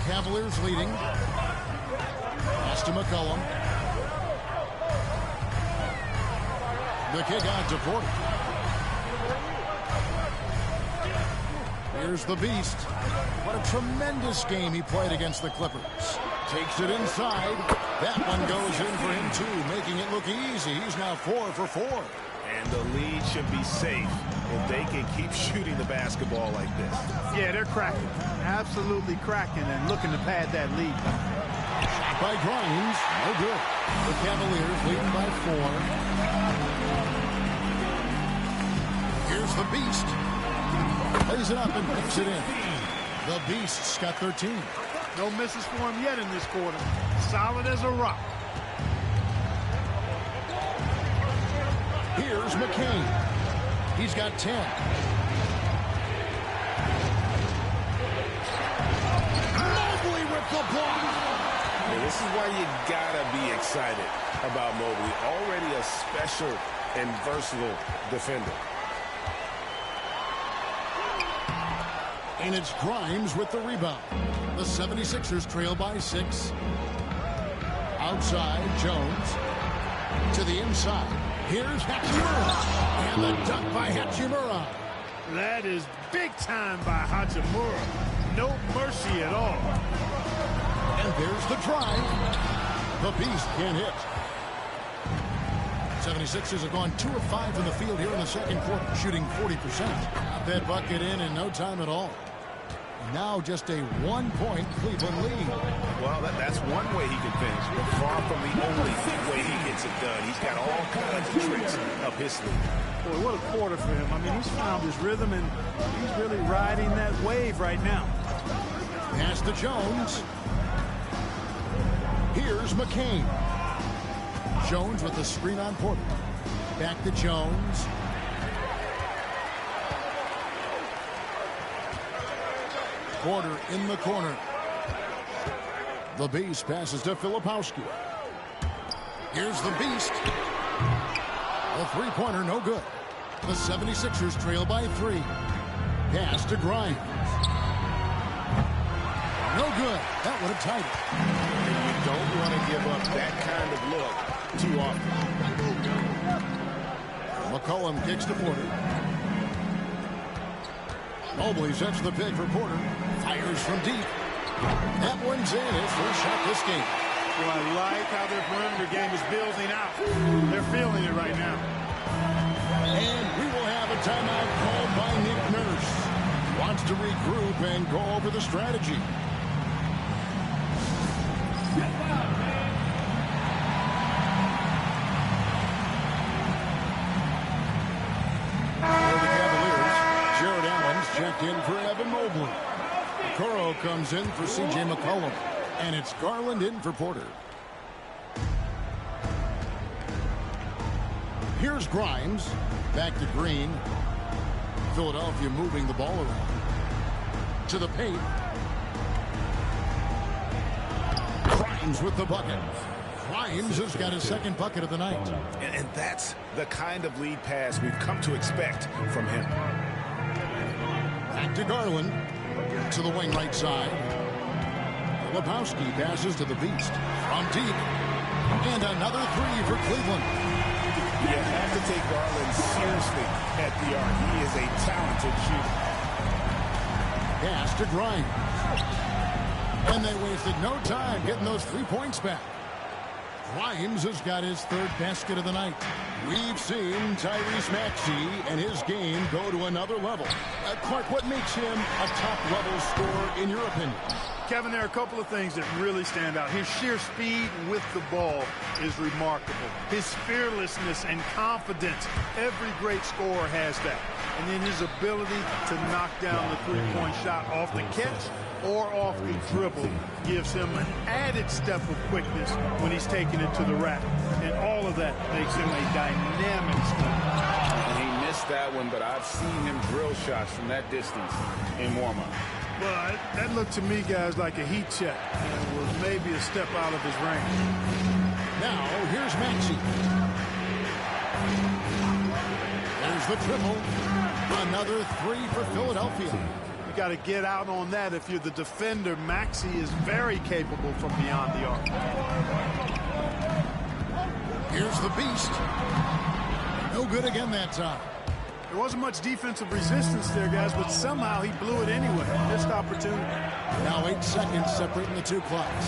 Cavaliers leading. Pass to McCollum. The kick out to Porter. Here's the Beast. What a tremendous game he played against the Clippers. Takes it inside. That one goes in for him too, making it look easy. He's now 4 for 4. And the lead should be safe if they can keep shooting the basketball like this. Yeah, they're cracking. Absolutely cracking and looking to pad that lead. Shot by Grimes. No good. The Cavaliers leading by 4. Here's the Beast. Plays it up and puts it in. The Beast's got 13. No misses for him yet in this quarter. Solid as a rock. Here's McCain. He's got 10. Mobley with the block. Hey, this is why you gotta be excited about Mobley. Already a special and versatile defender. And it's Grimes with the rebound. The 76ers trail by 6. Outside, Jones. To the inside. Here's Hachimura. And the dunk by Hachimura. That is big time by Hachimura. No mercy at all. And there's the drive. The Beast can't hit. 76ers have gone 2 of 5 in the field here in the second quarter, shooting 40%. Got that bucket in no time at all. Now just a 1-point Cleveland lead. Well, that's one way he can finish, but far from the only way he gets it done. He's got all kinds of tricks up his sleeve. Boy, what a quarter for him. I mean, he's found his rhythm, and he's really riding that wave right now. Pass to Jones. Here's McCain. Jones with the screen on Porter. Back to Jones. Porter in the corner. The Beast passes to Filipowski. Here's the Beast. A three-pointer, no good. The 76ers trail by 3. Pass to Grimes. No good. That would have tied it. And you don't want to give up that kind of look too often. McCollum kicks to Porter. Mobley sets the pick for Porter. Fires from deep. That one's in. His first shot this game. Well, I like how their perimeter game is building out. They're feeling it right now. And we will have a timeout called by Nick Nurse. Wants to regroup and go over the strategy. comes in for C.J. McCollum. And it's Garland in for Porter. Here's Grimes. Back to Green. Philadelphia moving the ball around. To the paint. Grimes with the bucket. Grimes has got his second bucket of the night. And that's the kind of lead pass we've come to expect from him. Back to Garland. To the wing right side. Lebowski passes to the Beast. From deep. And another three for Cleveland. You have to take Garland seriously at the arc. He is a talented shooter. Pass to Grimes. And they wasted no time getting those 3 points back. Grimes has got his third basket of the night. We've seen Tyrese Maxey and his game go to another level. Clark, what makes him a top-level scorer in your opinion? Kevin, there are a couple of things that really stand out. His sheer speed with the ball is remarkable. His fearlessness and confidence, every great scorer has that. And then his ability to knock down the three-point shot off the catch or off the dribble gives him an added step of quickness when he's taking it to the rack. And all of that makes him a dynamic scorer. And he missed that one, but I've seen him drill shots from that distance in warm-up. Well, that looked to me, guys, like a heat check. And was maybe a step out of his range. Now, here's Maxey. There's the triple. Another three for Philadelphia. You got to get out on that if you're the defender. Maxey is very capable from beyond the arc. Here's the Beast. No good again that time. There wasn't much defensive resistance there, guys, but somehow he blew it anyway. Missed opportunity. Now 8 seconds separating the two clocks.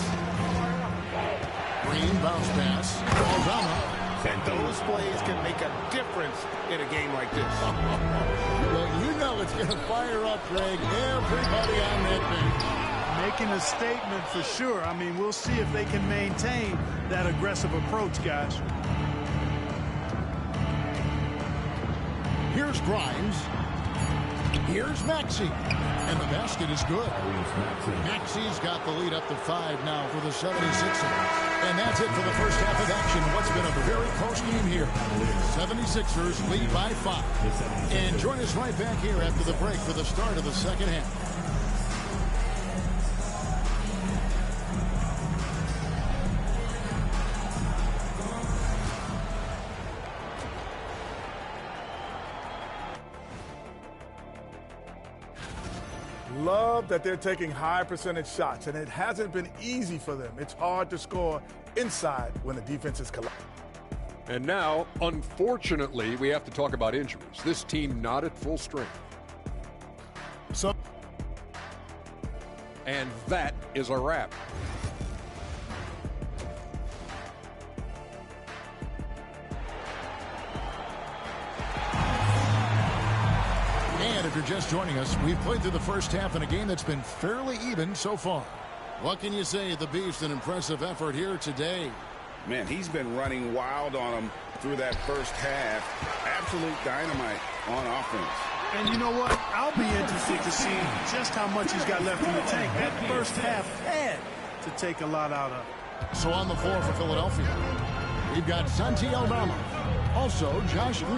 Green bounce pass. Aldama. And those plays can make a difference in a game like this. Well, you know it's going to fire up, Greg, everybody on that bench. Making a statement for sure. I mean, we'll see if they can maintain that aggressive approach, guys. Here's Grimes. Here's Maxey. And the basket is good. Maxey's got the lead up to 5 now for the 76ers. And that's it for the first half of action. What's been a very close game here. 76ers lead by 5. And join us right back here after the break for the start of the second half. Love that they're taking high percentage shots, and it hasn't been easy for them. It's hard to score inside when the defense is collapsed. And now, unfortunately, we have to talk about injuries. This team not at full strength. And that is a wrap. And if you're just joining us, we've played through the first half in a game that's been fairly even so far. What can you say? The Beast, an impressive effort here today. Man, he's been running wild on them through that first half. Absolute dynamite on offense. And you know what? I'll be interested to see just how much he's got left in the tank. That first half had to take a lot out of. So on the floor for Philadelphia, we've got Santi Aldama. Also, Josh Green.